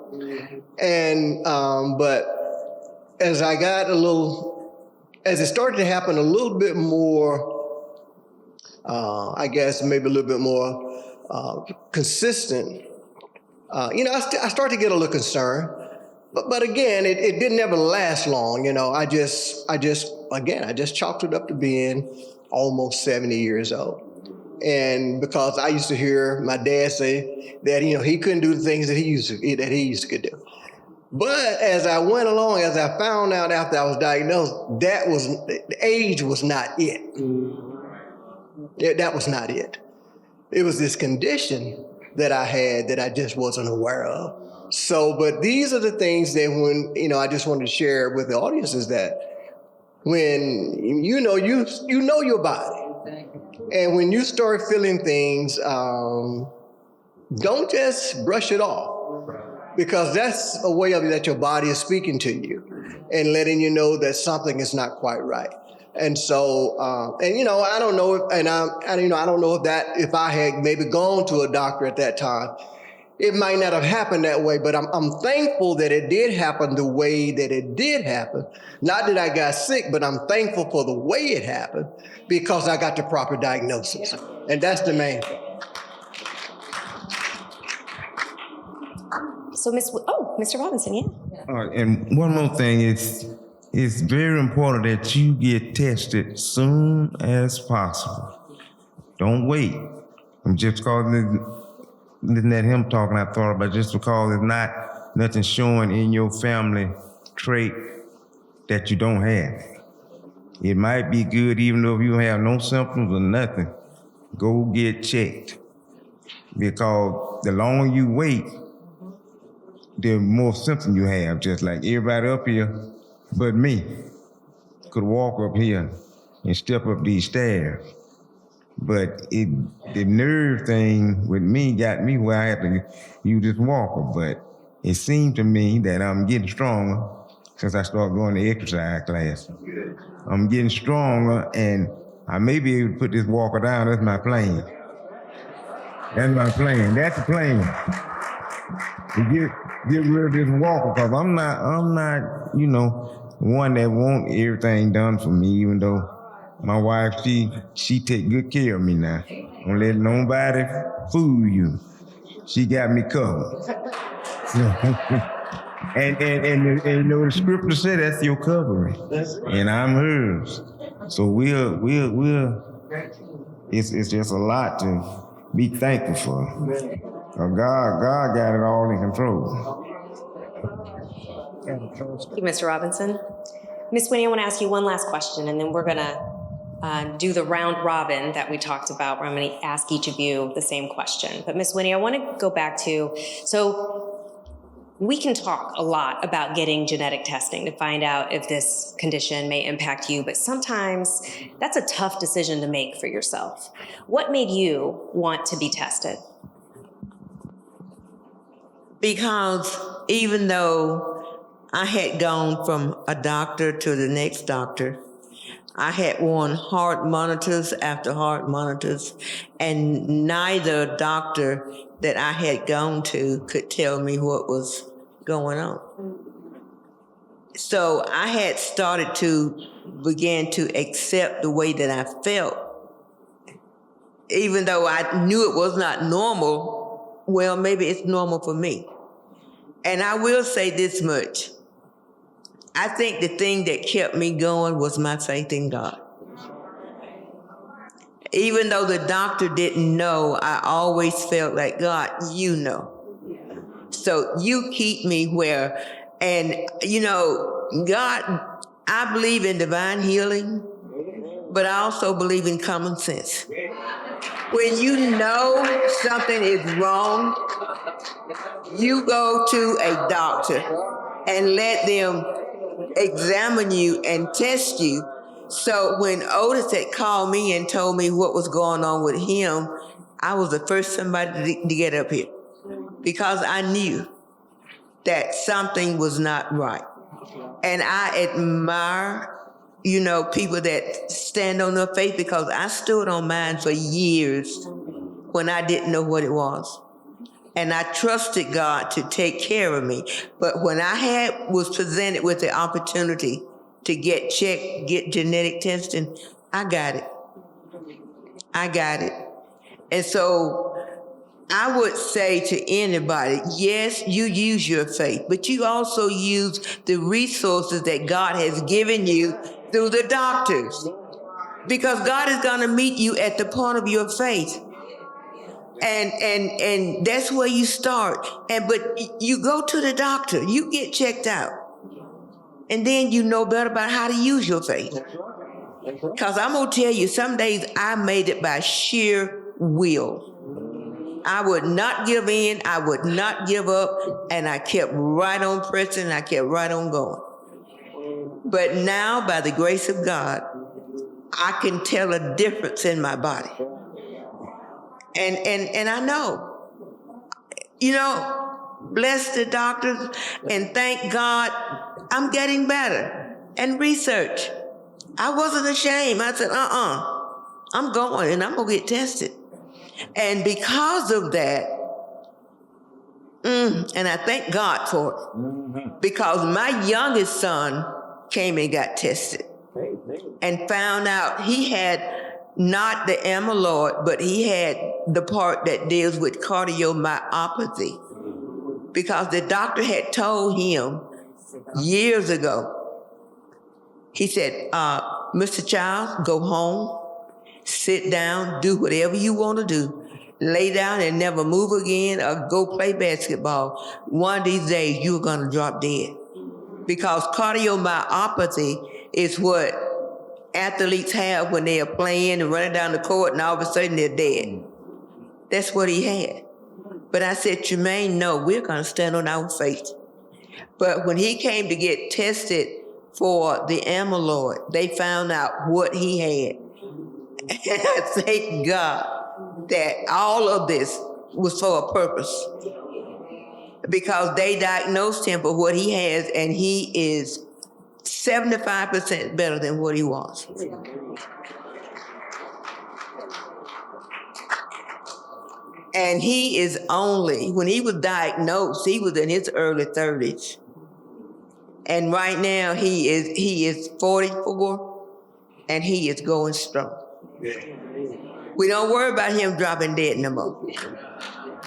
And, but as it started to happen a little bit more, I guess maybe a little bit more consistent, I started to get a little concerned. But again, it didn't ever last long. I just chalked it up to being almost 70 years old. And because I used to hear my dad say that, he couldn't do the things that he used to do. But as I went along, as I found out after I was diagnosed, the age was not it. That was not it. It was this condition that I had that I just wasn't aware of. So, but these are the things that when, I just wanted to share with the audience is that when you know your body, and when you start feeling things, don't just brush it off, because that's a way of that your body is speaking to you and letting you know that something is not quite right. And so, I don't know if, I don't know if I had maybe gone to a doctor at that time, it might not have happened that way, but I'm thankful that it did happen the way that it did happen. Not that I got sick, but I'm thankful for the way it happened because I got the proper diagnosis. And that's the main thing. So, Mr. Robinson, yeah. And one more thing, it's very important that you get tested soon as possible. Don't wait. I'm just calling looking at him talking, I thought about just because there's not nothing showing in your family trait that you don't have. It might be good even though you have no symptoms or nothing. Go get checked. Because the longer you wait, the more symptoms you have, just like everybody up here but me could walk up here and step up these stairs. But the nerve thing with me got me where I had to use this walker. But it seemed to me that I'm getting stronger since I started going to exercise class. I'm getting stronger, and I may be able to put this walker down. That's my plan. That's my plan. That's the plan. To get rid of this walker, because I'm not, one that want everything done for me, even though my wife, she take good care of me now. Don't let nobody fool you. She got me covered. and the scripture said that's your covering, and I'm hers. So it's just a lot to be thankful for. God got it all in control. Thank you, Mr. Robinson. Ms. Winnie, I want to ask you one last question, and then we're going to do the round robin that we talked about, where I'm going to ask each of you the same question. But Ms. Winnie, I want to go back to, so we can talk a lot about getting genetic testing to find out if this condition may impact you, but sometimes that's a tough decision to make for yourself. What made you want to be tested? Because even though I had gone from a doctor to the next doctor, I had worn heart monitors after heart monitors, and neither doctor that I had gone to could tell me what was going on. So I had started to begin to accept the way that I felt. Even though I knew it was not normal, well, maybe it's normal for me. And I will say this much. I think the thing that kept me going was my faith in God. Even though the doctor didn't know, I always felt like, God, you know. So you keep me where, and God, I believe in divine healing, but I also believe in common sense. When you know something is wrong, you go to a doctor and let them examine you and test you. So when Otis had called me and told me what was going on with him, I was the first somebody to get up here because I knew that something was not right. And I admire, people that stand on their faith, because I stood on mine for years when I didn't know what it was. And I trusted God to take care of me. But when I was presented with the opportunity to get checked, get genetic testing, I got it. And so I would say to anybody, yes, you use your faith, but you also use the resources that God has given you through the doctors. Because God is going to meet you at the point of your faith. And that's where you start. But you go to the doctor, you get checked out, and then you know better about how to use your faith. Because I'm going to tell you, some days I made it by sheer will. I would not give in. I would not give up. And I kept right on pressing. I kept right on going. But now, by the grace of God, I can tell a difference in my body. And I know, bless the doctors and thank God I'm getting better. And research. I wasn't ashamed. I said, I'm going and I'm going to get tested. And because of that, and I thank God for it, because my youngest son came and got tested and found out he had not the amyloid, but he had the part that deals with cardiomyopathy, because the doctor had told him years ago, he said, Mr. Childs, go home, sit down, do whatever you want to do. Lay down and never move again or go play basketball. One of these days, you're going to drop dead. Because cardiomyopathy is what athletes have when they are playing and running down the court and all of a sudden they're dead. That's what he had. But I said, Jermaine, no, we're going to stand on our faith. But when he came to get tested for the amyloid, they found out what he had. And I thank God that all of this was for a purpose, because they diagnosed him for what he has, and he is 75% better than what he was. And he is only, when he was diagnosed, he was in his early 30s. And right now he is 44 and he is going strong. We don't worry about him dropping dead no more.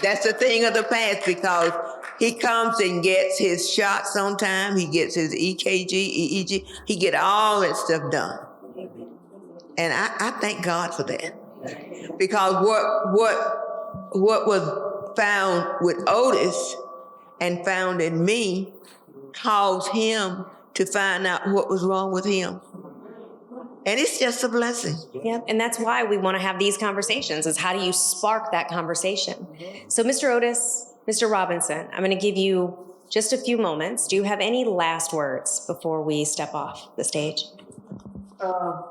That's the thing of the past, because he comes and gets his shots on time. He gets his EKG, EEG. He get all that stuff done. And I thank God for that. Because what was found with Otis and found in me caused him to find out what was wrong with him. And it's just a blessing. Yeah, and that's why we want to have these conversations, is how do you spark that conversation? So Mr. Otis, Mr. Robinson, I'm going to give you just a few moments. Do you have any last words before we step off the stage? I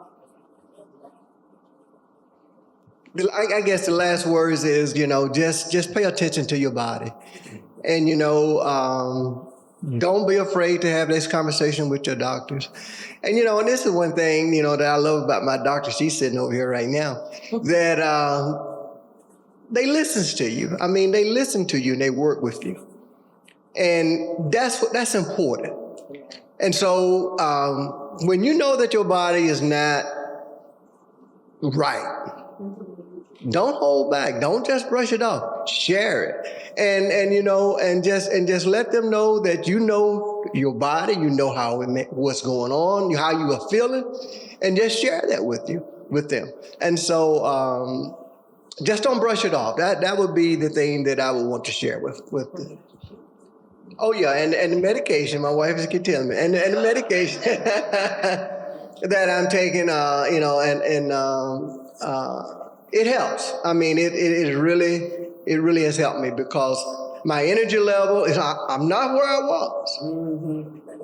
guess the last words is, just pay attention to your body. And, don't be afraid to have this conversation with your doctors. And, and this is one thing, that I love about my doctor. She's sitting over here right now, that they listen to you. I mean, they listen to you and they work with you. And that's important. And so when you know that your body is not right, don't hold back. Don't just brush it off. Share it. And just let them know that you know your body, you know what's going on, how you are feeling, and just share that with them. And so just don't brush it off. That would be the thing that I would want to share with them. Oh yeah, and the medication, my wife is telling me, and the medication that I'm taking, it helps. I mean, it really has helped me, because my energy level is, I'm not where I was,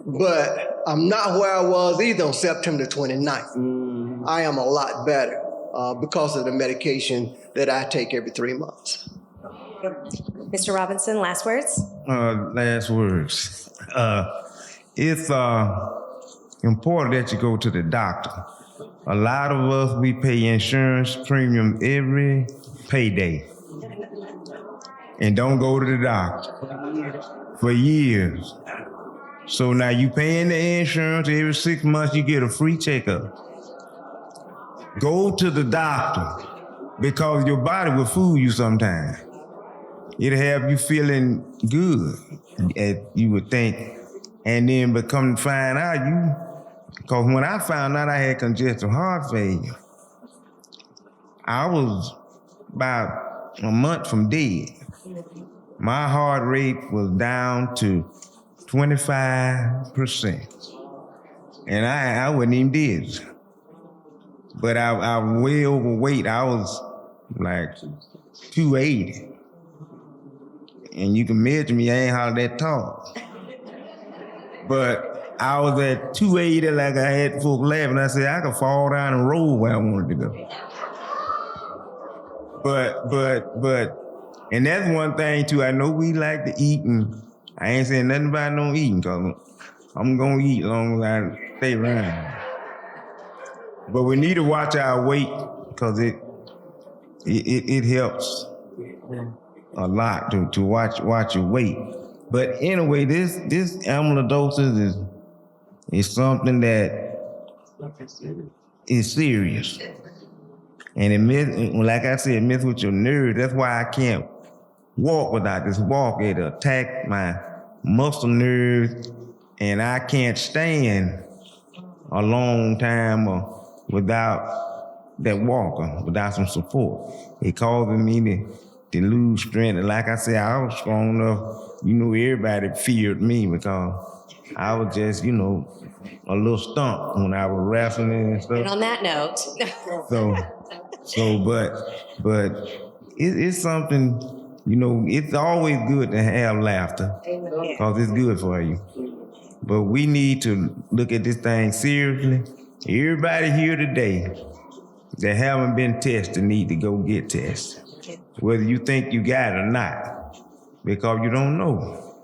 but I'm not where I was either on September 29th. I am a lot better because of the medication that I take every 3 months. Mr. Robinson, last words? Last words. It's important that you go to the doctor. A lot of us, we pay insurance premium every payday and don't go to the doctor for years. So now you paying the insurance, every 6 months you get a free checkup. Go to the doctor, because your body will fool you sometimes. It'll have you feeling good, as you would think, and then but come to find out because when I found out I had congestive heart failure, I was about a month from dead. My heart rate was down to 25%. And I wasn't even dead. but I was way overweight. I was like 280. And you can measure me, I ain't hardly that tall. But I was at 280, like I had folk laughing. I said, I could fall down the road where I wanted to go. But, and that's one thing too, I know we like to eat, and I ain't saying nothing about no eating, cause I'm gonna eat as long as I stay around. But we need to watch our weight, cause it helps a lot to watch your weight. But anyway, this amyloidosis is something that is serious. And it like I said, it messes with your nerves. That's why I can't walk without this walk. It attack my muscle nerves, and I can't stand a long time without that walker, without some support. It causes me to lose strength. And like I said, I was strong enough, everybody feared me because I was just, a little stump when I was wrestling and stuff. And on that note. But it's something, it's always good to have laughter because it's good for you. But we need to look at this thing seriously. Everybody here today that haven't been tested need to go get tested, whether you think you got it or not, because you don't know.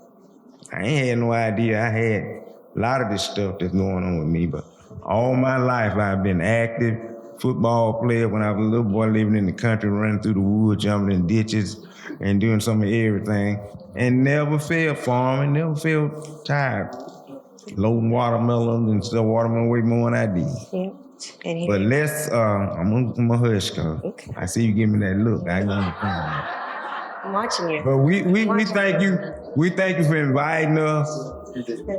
I ain't had no idea I had a lot of this stuff that's going on with me, but all my life I've been active, football player when I was a little boy living in the country, running through the woods, jumping in ditches, and doing some of everything, and never felt farming, never felt tired. Loading watermelons and stuff, watermelon weigh more than I did. Yeah. But I'm gonna hush, cause okay. I see you give me that look. I understand. I'm watching you. But we thank you. We thank you for inviting us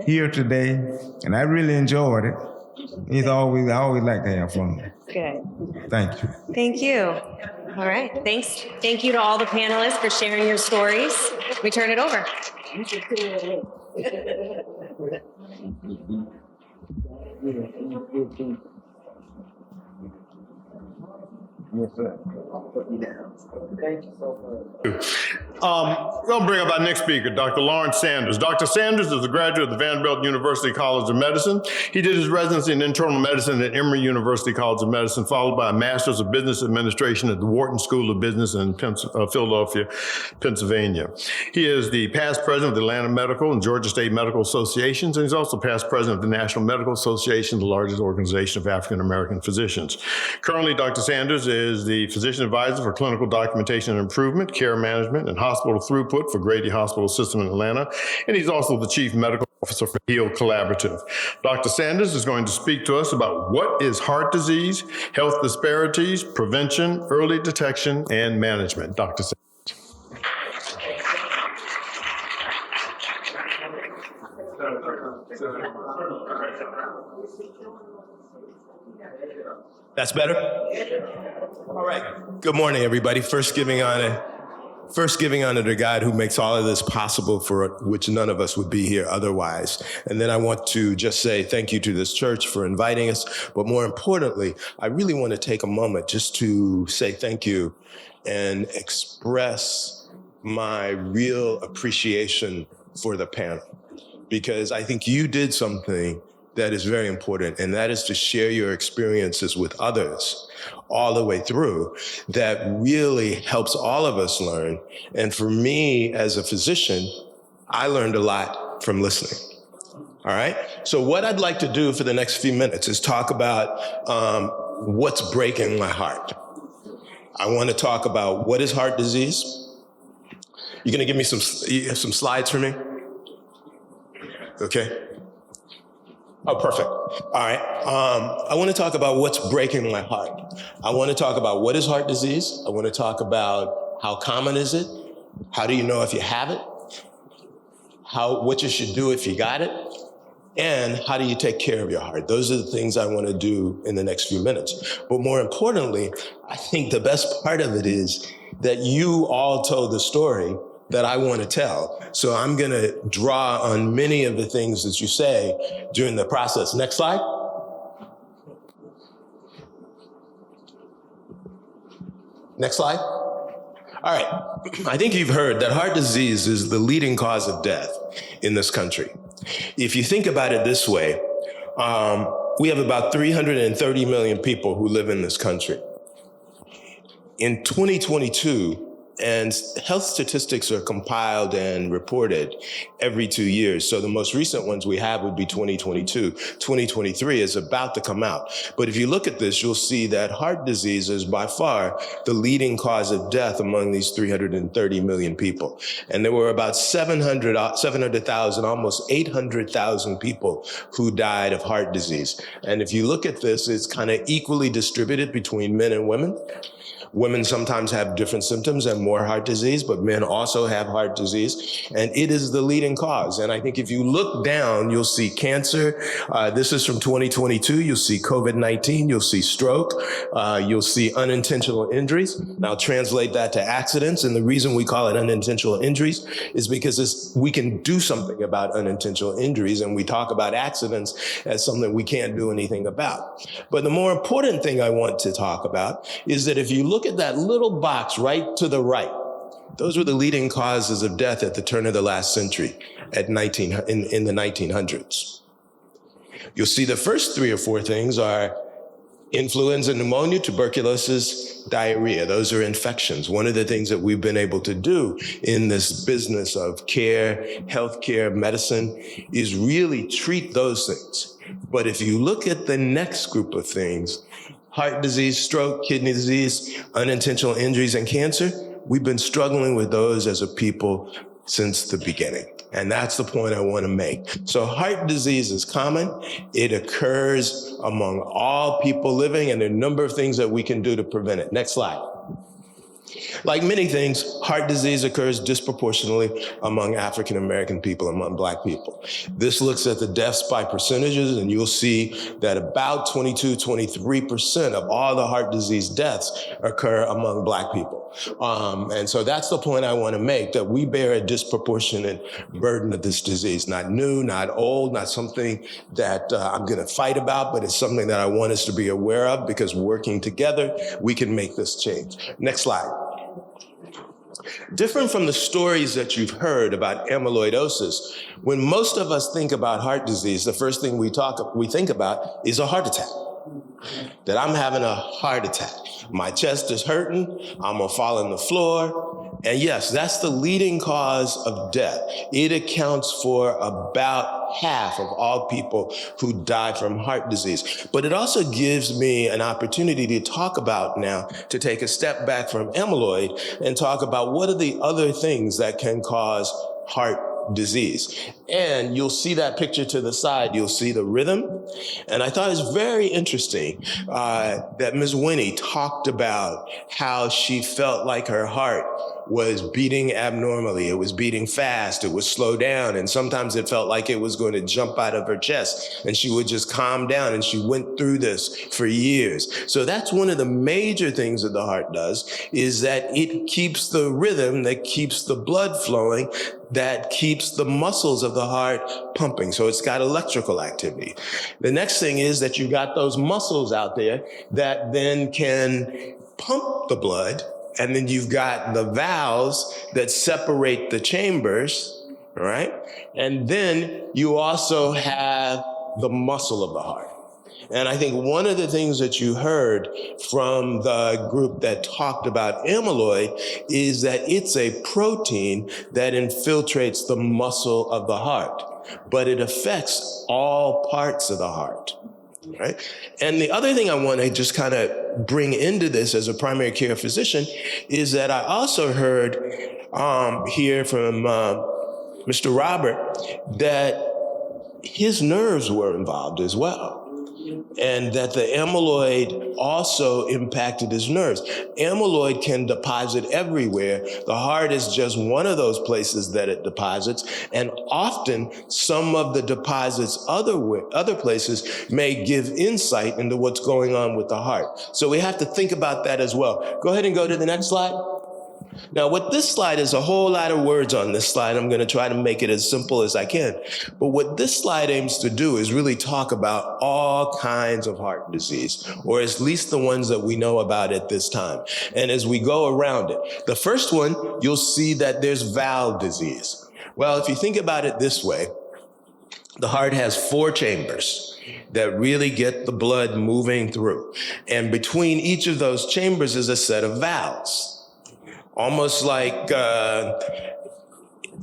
here today, and I really enjoyed it. I always like to have fun. Good. Thank you. Thank you. All right. Thanks. Thank you to all the panelists for sharing your stories. We turn it over. Yes, sir. Thank you so much. We're going to bring up our next speaker, Dr. Lawrence Sanders. Dr. Sanders is a graduate of the Vanderbilt University College of Medicine. He did his residency in internal medicine at Emory University College of Medicine, followed by a master's of business administration at the Wharton School of Business in Philadelphia, Pennsylvania. He is the past president of the Atlanta Medical and Georgia State Medical Associations, and he's also past president of the National Medical Association, the largest organization of African American physicians. Currently, Dr. Sanders is the physician advisor for clinical documentation and improvement, care management, and hospital throughput for Grady Hospital System in Atlanta, and he's also the chief medical officer for HEAL Collaborative. Dr. Sanders is going to speak to us about what is heart disease, health disparities, prevention, early detection, and management. Dr. Sanders. That's better? All right. Good morning, everybody. First giving honor to God who makes all of this possible, for which none of us would be here otherwise. And then I want to just say thank you to this church for inviting us. But more importantly, I really want to take a moment just to say thank you and express my real appreciation for the panel, because I think you did something that is very important, and that is to share your experiences with others all the way through. That really helps all of us learn. And for me, as a physician, I learned a lot from listening. All right? So what I'd like to do for the next few minutes is talk about what's breaking my heart. I want to talk about what is heart disease. You're going to give me some slides for me? Okay. Oh, perfect. All right. I want to talk about what's breaking my heart. I want to talk about what is heart disease. I want to talk about how common is it? How do you know if you have it? What you should do if you got it? And how do you take care of your heart? Those are the things I want to do in the next few minutes. But more importantly, I think the best part of it is that you all told the story that I want to tell. So I'm going to draw on many of the things that you say during the process. Next slide. Next slide. All right. I think you've heard that heart disease is the leading cause of death in this country. If you think about it this way, we have about 330 million people who live in this country. In 2022, and health statistics are compiled and reported every 2 years. So the most recent ones we have would be 2022. 2023 is about to come out. But if you look at this, you'll see that heart disease is by far the leading cause of death among these 330 million people. And there were about 700,000, almost 800,000 people who died of heart disease. And if you look at this, it's kind of equally distributed between men and women. Women sometimes have different symptoms and more heart disease, but men also have heart disease, and it is the leading cause. And I think if you look down, you'll see cancer. This is from 2022. You'll see COVID-19. You'll see stroke. You'll see unintentional injuries. Now translate that to accidents. And the reason we call it unintentional injuries is because we can do something about unintentional injuries, and we talk about accidents as something we can't do anything about. But the more important thing I want to talk about is that if you look at that little box right to the right, those were the leading causes of death at the turn of the last century in the 1900s. You'll see the first 3 or 4 things are influenza, pneumonia, tuberculosis, diarrhea. Those are infections. One of the things that we've been able to do in this business of care, healthcare, medicine, is really treat those things. But if you look at the next group of things, heart disease, stroke, kidney disease, unintentional injuries, and cancer, we've been struggling with those as a people since the beginning. And that's the point I want to make. So heart disease is common. It occurs among all people living, and there are a number of things that we can do to prevent it. Next slide. Like many things, heart disease occurs disproportionately among African American people, among Black people. This looks at the deaths by percentages, and you'll see that about 23% of all the heart disease deaths occur among Black people. And so that's the point I want to make, that we bear a disproportionate burden of this disease. Not new, not old, not something that I'm going to fight about, but it's something that I want us to be aware of, because working together, we can make this change. Next slide. Different from the stories that you've heard about amyloidosis, when most of us think about heart disease, the first thing we think about is a heart attack. That I'm having a heart attack. My chest is hurting. I'm gonna fall on the floor. And yes, that's the leading cause of death. It accounts for about half of all people who die from heart disease. But it also gives me an opportunity to talk about now, to take a step back from amyloid and talk about what are the other things that can cause heart disease. And you'll see that picture to the side. You'll see the rhythm. And I thought it was very interesting that Ms. Winnie talked about how she felt like her heart was beating abnormally. It was beating fast. It would slow down. And sometimes it felt like it was going to jump out of her chest. And she would just calm down. And she went through this for years. So that's one of the major things that the heart does, is that it keeps the rhythm, that keeps the blood flowing, that keeps the muscles of the heart pumping. So it's got electrical activity. The next thing is that you got those muscles out there that then can pump the blood. And then you've got the valves that separate the chambers, right? And then you also have the muscle of the heart. And I think one of the things that you heard from the group that talked about amyloid is that it's a protein that infiltrates the muscle of the heart, but it affects all parts of the heart. Right? And the other thing I want to just kind of bring into this as a primary care physician is that I also heard here from Mr. Robert that his nerves were involved as well, and that the amyloid also impacted his nerves. Amyloid can deposit everywhere. The heart is just one of those places that it deposits, and often some of the deposits other places may give insight into what's going on with the heart. So we have to think about that as well. Go ahead and go to the next slide. Now, what this slide is, a whole lot of words on this slide. I'm going to try to make it as simple as I can. But what this slide aims to do is really talk about all kinds of heart disease, or at least the ones that we know about at this time. And as we go around it, the first one, you'll see that there's valve disease. Well, if you think about it this way, the heart has 4 chambers that really get the blood moving through. And between each of those chambers is a set of valves. Almost like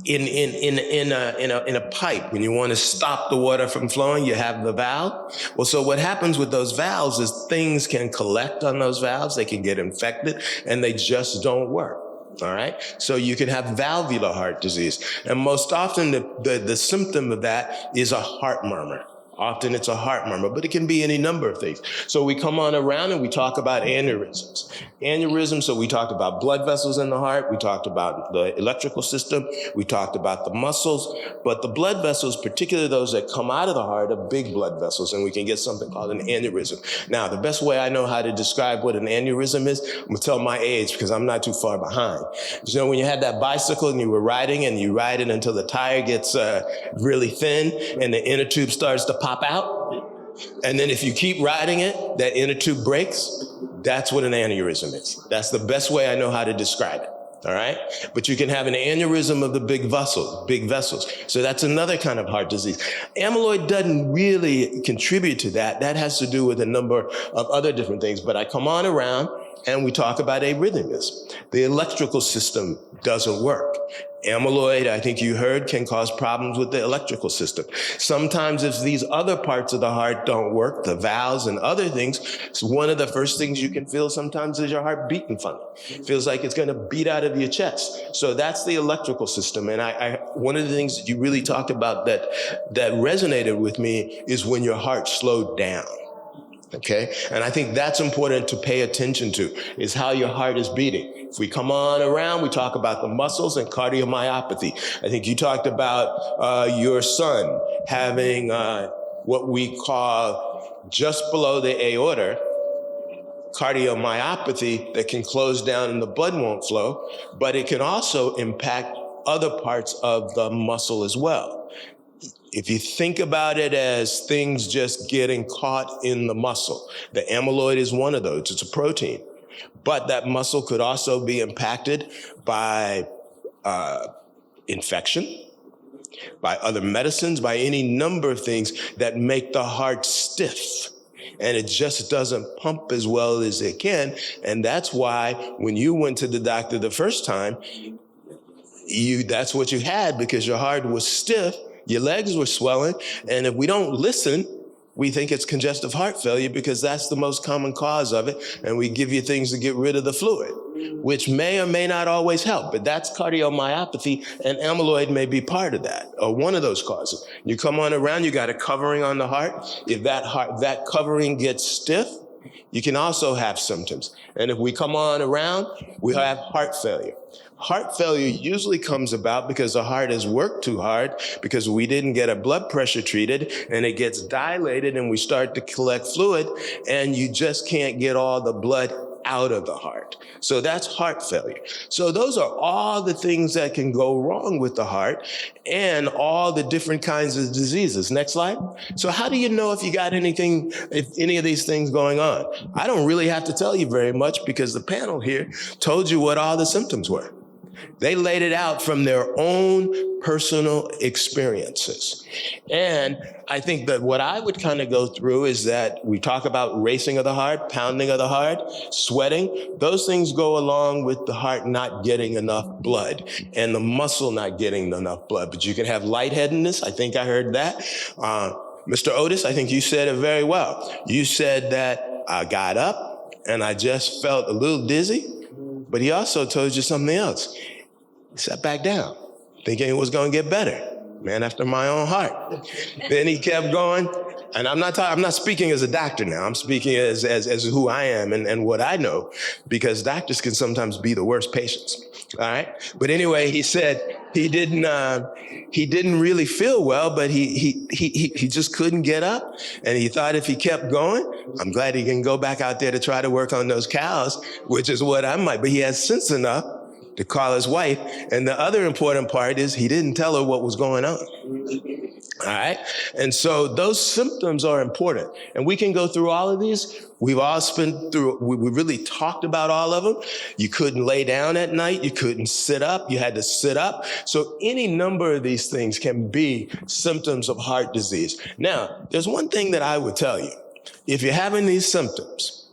in a pipe, when you want to stop the water from flowing, you have the valve. Well, so what happens with those valves is things can collect on those valves, they can get infected, and they just don't work. All right. So you can have valvular heart disease. And most often the symptom of that is a heart murmur. Often it's a heart murmur, but it can be any number of things. So we come on around and we talk about aneurysms. Aneurysms, so we talked about blood vessels in the heart. We talked about the electrical system. We talked about the muscles. But the blood vessels, particularly those that come out of the heart, are big blood vessels, and we can get something called an aneurysm. Now, the best way I know how to describe what an aneurysm is, I'm going to tell my age because I'm not too far behind. You know, when you had that bicycle and you were riding and you ride it until the tire gets really thin and the inner tube starts to pop out. And then if you keep riding it, that inner tube breaks. That's what an aneurysm is. That's the best way I know how to describe it. All right. But you can have an aneurysm of the big vessels. So that's another kind of heart disease. Amyloid doesn't really contribute to that. That has to do with a number of other different things. But I come on around and we talk about arrhythmias. The electrical system doesn't work. Amyloid, I think you heard, can cause problems with the electrical system. Sometimes if these other parts of the heart don't work, the valves and other things, so one of the first things you can feel sometimes is your heart beating funny. It feels like it's going to beat out of your chest. So that's the electrical system. And one of the things that you really talked about that resonated with me is when your heart slowed down. Okay. And I think that's important to pay attention to, is how your heart is beating. If we come on around, we talk about the muscles and cardiomyopathy. I think you talked about your son having what we call just below the aorta, cardiomyopathy that can close down and the blood won't flow, but it can also impact other parts of the muscle as well. If you think about it as things just getting caught in the muscle, the amyloid is one of those. It's a protein. But that muscle could also be impacted by infection, by other medicines, by any number of things that make the heart stiff. And it just doesn't pump as well as it can. And that's why when you went to the doctor the first time, that's what you had, because your heart was stiff. Your legs were swelling, and if we don't listen, we think it's congestive heart failure because that's the most common cause of it, and we give you things to get rid of the fluid, which may or may not always help, but that's cardiomyopathy, and amyloid may be part of that, or one of those causes. You come on around, you got a covering on the heart. If that covering gets stiff, you can also have symptoms. And if we come on around, we have heart failure. Heart failure usually comes about because the heart has worked too hard, because we didn't get a blood pressure treated, and it gets dilated and we start to collect fluid, and you just can't get all the blood out of the heart. So that's heart failure. So those are all the things that can go wrong with the heart and all the different kinds of diseases. Next slide. So how do you know if you got if any of these things going on? I don't really have to tell you very much because the panel here told you what all the symptoms were. They laid it out from their own personal experiences. And I think that what I would kind of go through is that we talk about racing of the heart, pounding of the heart, sweating. Those things go along with the heart not getting enough blood and the muscle not getting enough blood. But you can have lightheadedness. I think I heard that. Mr. Otis, I think you said it very well. You said that I got up and I just felt a little dizzy. But he also told you something else. He sat back down, thinking it was going to get better. Man after my own heart. Then he kept going. And I'm not speaking as a doctor now. I'm speaking as who I am and what I know, because doctors can sometimes be the worst patients. All right. But anyway, he said he didn't really feel well, but he just couldn't get up. And he thought if he kept going, I'm glad he can go back out there to try to work on those cows, which is what I might. But he has sense enough to call his wife. And the other important part is he didn't tell her what was going on. All right. And so those symptoms are important. And we can go through all of these. We've all spent through, we really talked about all of them. You couldn't lay down at night. You couldn't sit up. You had to sit up. So any number of these things can be symptoms of heart disease. Now, there's one thing that I would tell you. If you're having these symptoms,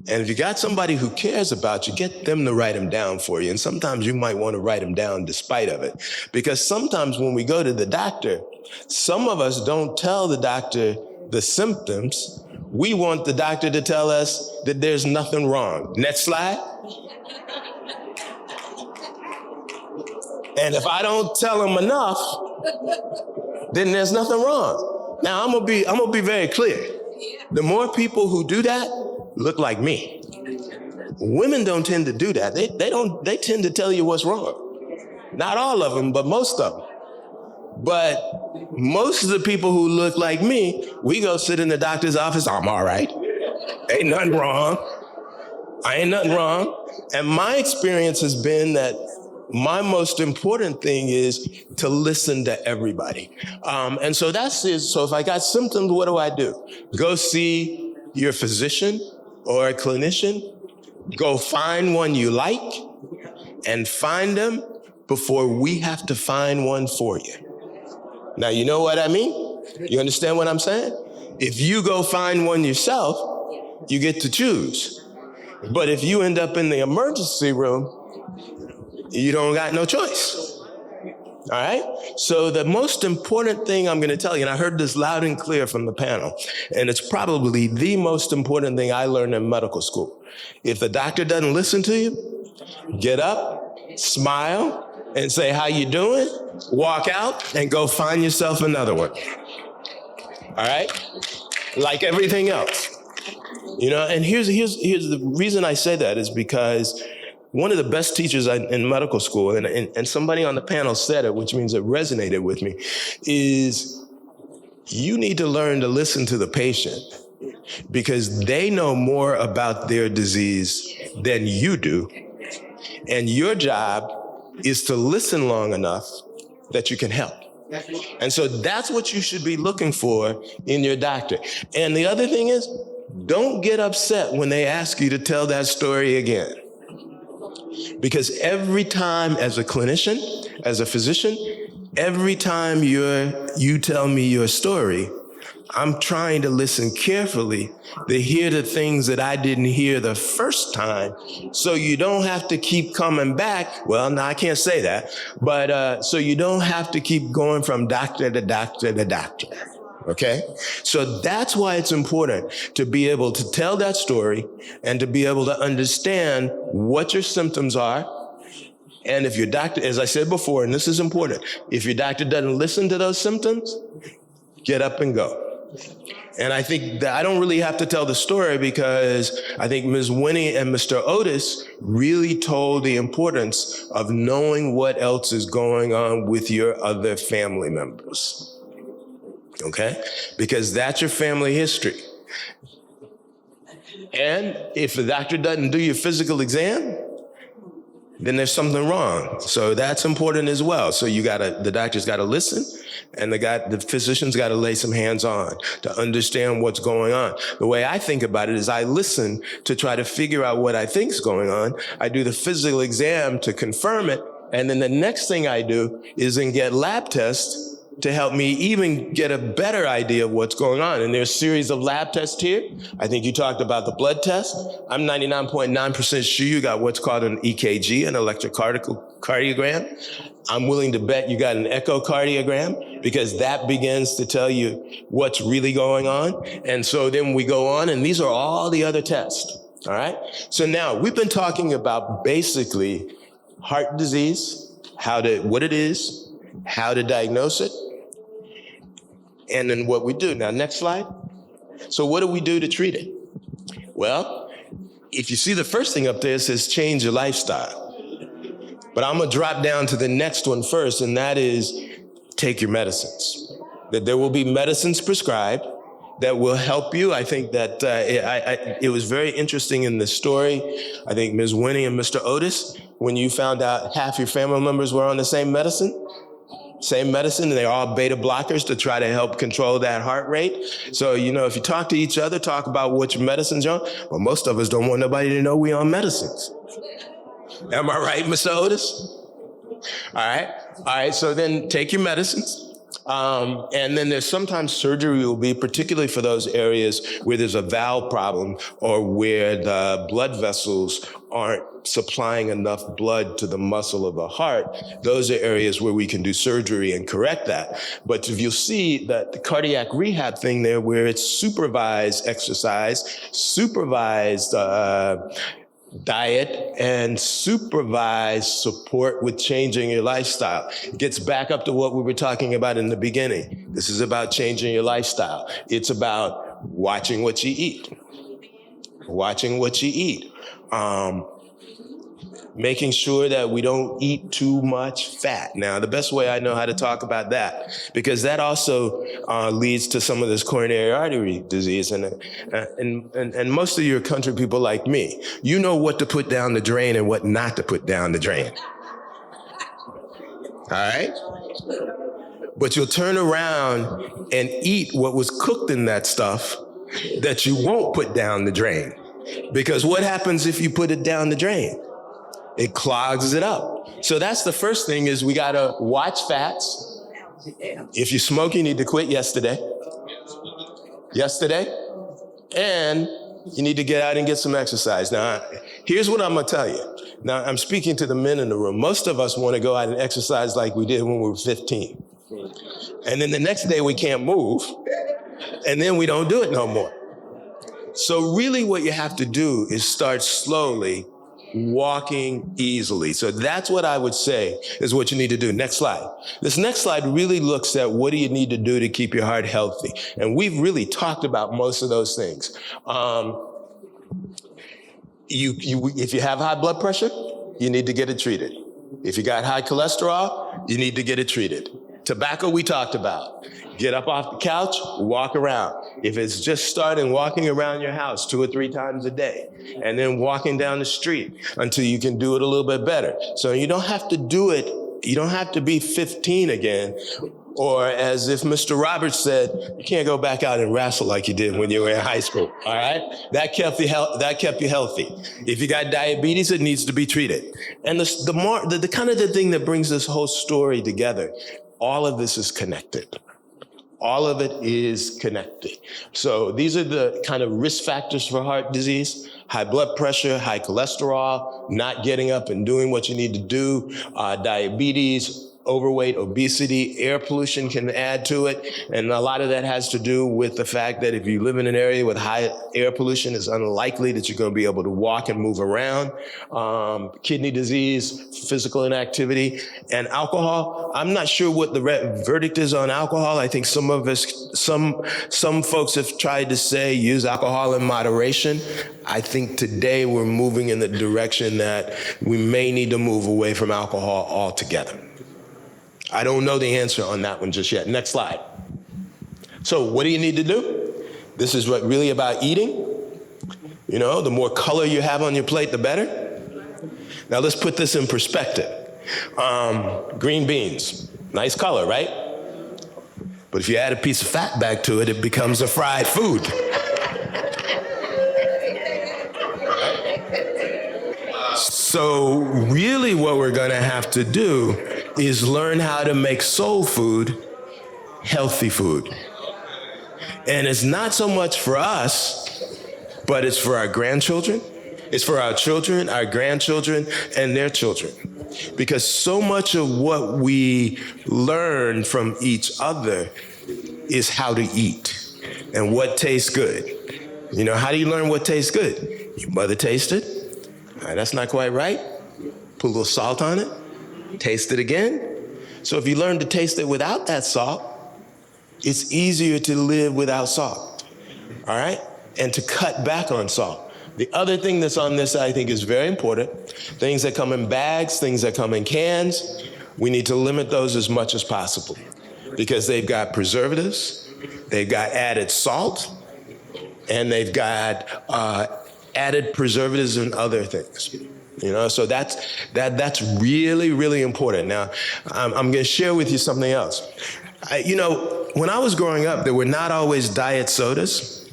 and if you got somebody who cares about you, get them to write them down for you. And sometimes you might want to write them down despite of it. Because sometimes when we go to the doctor, some of us don't tell the doctor the symptoms. We want the doctor to tell us that there's nothing wrong. Next slide. And if I don't tell them enough, then there's nothing wrong. Now, I'm gonna be very clear. The more people who do that look like me. Women don't tend to do that. They tend to tell you what's wrong. Not all of them, but most of them. But most of the people who look like me, we go sit in the doctor's office, I'm all right. Ain't nothing wrong. I ain't nothing wrong. And my experience has been that my most important thing is to listen to everybody. And so that's it. So if I got symptoms, what do? Go see your physician or a clinician. Go find one you like and find them before we have to find one for you. Now, you know what I mean? You understand what I'm saying? If you go find one yourself, you get to choose. But if you end up in the emergency room, you don't got no choice. All right? So the most important thing I'm going to tell you, and I heard this loud and clear from the panel, and it's probably the most important thing I learned in medical school. If the doctor doesn't listen to you, get up, smile, and say, how you doing? Walk out and go find yourself another one. All right? Like everything else. You know, and here's the reason I say that is because one of the best teachers in medical school, and somebody on the panel said it, which means it resonated with me, is you need to learn to listen to the patient because they know more about their disease than you do. And your job is to listen long enough that you can help. And so that's what you should be looking for in your doctor. And the other thing is, don't get upset when they ask you to tell that story again. Because every time as a clinician, as a physician, every time you tell me your story, I'm trying to listen carefully to hear the things that I didn't hear the first time, so you don't have to keep coming back. Well, no, I can't say that, but so you don't have to keep going from doctor to doctor to doctor. Okay? So that's why it's important to be able to tell that story and to be able to understand what your symptoms are. And if your doctor, as I said before, and this is important, if your doctor doesn't listen to those symptoms, get up and go. And I think that I don't really have to tell the story because I think Ms. Winnie and Mr. Otis really told the importance of knowing what else is going on with your other family members. Okay? Because that's your family history. And if the doctor doesn't do your physical exam, then there's something wrong. So that's important as well. So the doctor's got to listen, and the physician's got to lay some hands on to understand what's going on. The way I think about it is I listen to try to figure out what I think's going on. I do the physical exam to confirm it, and then the next thing I do is then get lab tests to help me even get a better idea of what's going on. And there's a series of lab tests here. I think you talked about the blood test. I'm 99.9% sure you got what's called an EKG, an electrocardiogram. I'm willing to bet you got an echocardiogram because that begins to tell you what's really going on. And so then we go on, and these are all the other tests. All right? So now we've been talking about basically heart disease, what it is, how to diagnose it, and then what we do. Now, next slide. So what do we do to treat it? Well, if you see the first thing up there, it says change your lifestyle. But I'm going to drop down to the next one first, and that is take your medicines. That there will be medicines prescribed that will help you. I think that it was very interesting in this story. I think Ms. Winnie and Mr. Otis, when you found out half your family members were on the same medicine, and they're all beta blockers to try to help control that heart rate. So, if you talk to each other, talk about what your medicines are. Well, most of us don't want nobody to know we on medicines. Am I right, Mr. Otis? All right, so then take your medicines. And then there's sometimes surgery will be, particularly for those areas where there's a valve problem or where the blood vessels aren't supplying enough blood to the muscle of the heart. Those are areas where we can do surgery and correct that. But if you'll see that the cardiac rehab thing there, where it's supervised exercise, supervised diet, and supervised support with changing your lifestyle. It gets back up to what we were talking about in the beginning. This is about changing your lifestyle. It's about watching what you eat. Making sure that we don't eat too much fat. Now, the best way I know how to talk about that, because that also leads to some of this coronary artery disease. And most of your country people like me, you know what to put down the drain and what not to put down the drain. All right? But you'll turn around and eat what was cooked in that stuff that you won't put down the drain. Because what happens if you put it down the drain? It clogs it up. So that's the first thing, is we gotta watch fats. If you smoke, you need to quit yesterday. And you need to get out and get some exercise. Now, here's what I'm gonna tell you. Now, I'm speaking to the men in the room. Most of us wanna go out and exercise like we did when we were 15. And then the next day we can't move, and then we don't do it no more. So really what you have to do is start slowly, walking easily. So that's what I would say is what you need to do. Next slide. This next slide really looks at what do you need to do to keep your heart healthy. And we've really talked about most of those things. If you have high blood pressure, you need to get it treated. If you got high cholesterol, you need to get it treated. Tobacco, we talked about. Get up off the couch, walk around. If it's just starting walking around your house 2 or 3 times a day, and then walking down the street until you can do it a little bit better. So you don't have to do it, you don't have to be 15 again, or as if Mr. Roberts said, you can't go back out and wrestle like you did when you were in high school, all right? That kept you healthy. If you got diabetes, it needs to be treated. And the kind of the thing that brings this whole story together, all of this is connected. All of it is connected. So these are the kind of risk factors for heart disease: high blood pressure, high cholesterol, not getting up and doing what you need to do, diabetes, overweight, obesity, air pollution can add to it. And a lot of that has to do with the fact that if you live in an area with high air pollution, it's unlikely that you're going to be able to walk and move around. Kidney disease, physical inactivity, and alcohol. I'm not sure what the verdict is on alcohol. I think some folks have tried to say use alcohol in moderation. I think today we're moving in the direction that we may need to move away from alcohol altogether. I don't know the answer on that one just yet. Next slide. So what do you need to do? This is what really about eating. You know, the more color you have on your plate, the better. Now let's put this in perspective. Green beans, nice color, right? But if you add a piece of fat back to it, it becomes a fried food. So really what we're gonna have to do is learn how to make soul food healthy food. And it's not so much for us, but it's for our grandchildren. It's for our children, our grandchildren, and their children. Because so much of what we learn from each other is how to eat and what tastes good. You know, how do you learn what tastes good? Your mother tasted. That's not quite right. Put a little salt on it. Taste it again. So if you learn to taste it without that salt, it's easier to live without salt. All right? And to cut back on salt. The other thing that's on this I think is very important, things that come in bags, things that come in cans, we need to limit those as much as possible because they've got preservatives, they've got added salt, and they've got added preservatives and other things. So that's really, really important. Now, I'm going to share with you something else. When I was growing up, there were not always diet sodas,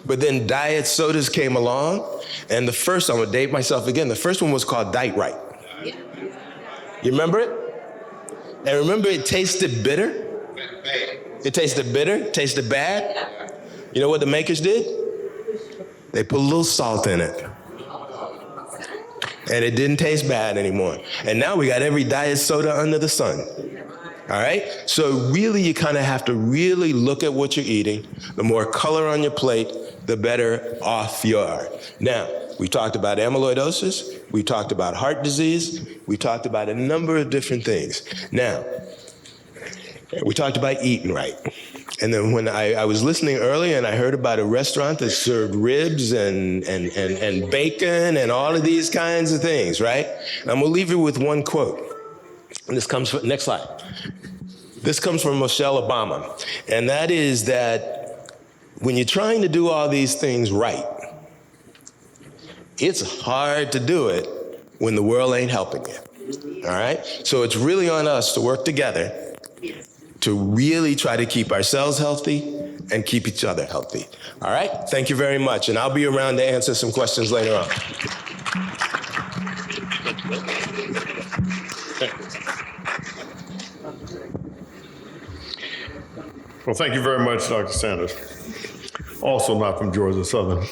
but then diet sodas came along, and the first, I'm going to date myself again, the first one was called Diet Right. You remember it? And remember, it tasted bitter? It tasted bitter, tasted bad. You know what the makers did? They put a little salt in it. And it didn't taste bad anymore. And now we got every diet soda under the sun. All right? So really, you kind of have to really look at what you're eating. The more color on your plate, the better off you are. Now, we talked about amyloidosis. We talked about heart disease. We talked about a number of different things. Now, we talked about eating right. And then when I was listening earlier and I heard about a restaurant that served ribs and bacon and all of these kinds of things, right? And I'm going to leave you with one quote. And this comes from, next slide. This comes from Michelle Obama. And that is that when you're trying to do all these things right, it's hard to do it when the world ain't helping you. All right? So it's really on us to work together to really try to keep ourselves healthy and keep each other healthy. All right? Thank you very much. And I'll be around to answer some questions later on. Well, thank you very much, Dr. Sanders. Also not from Georgia Southern.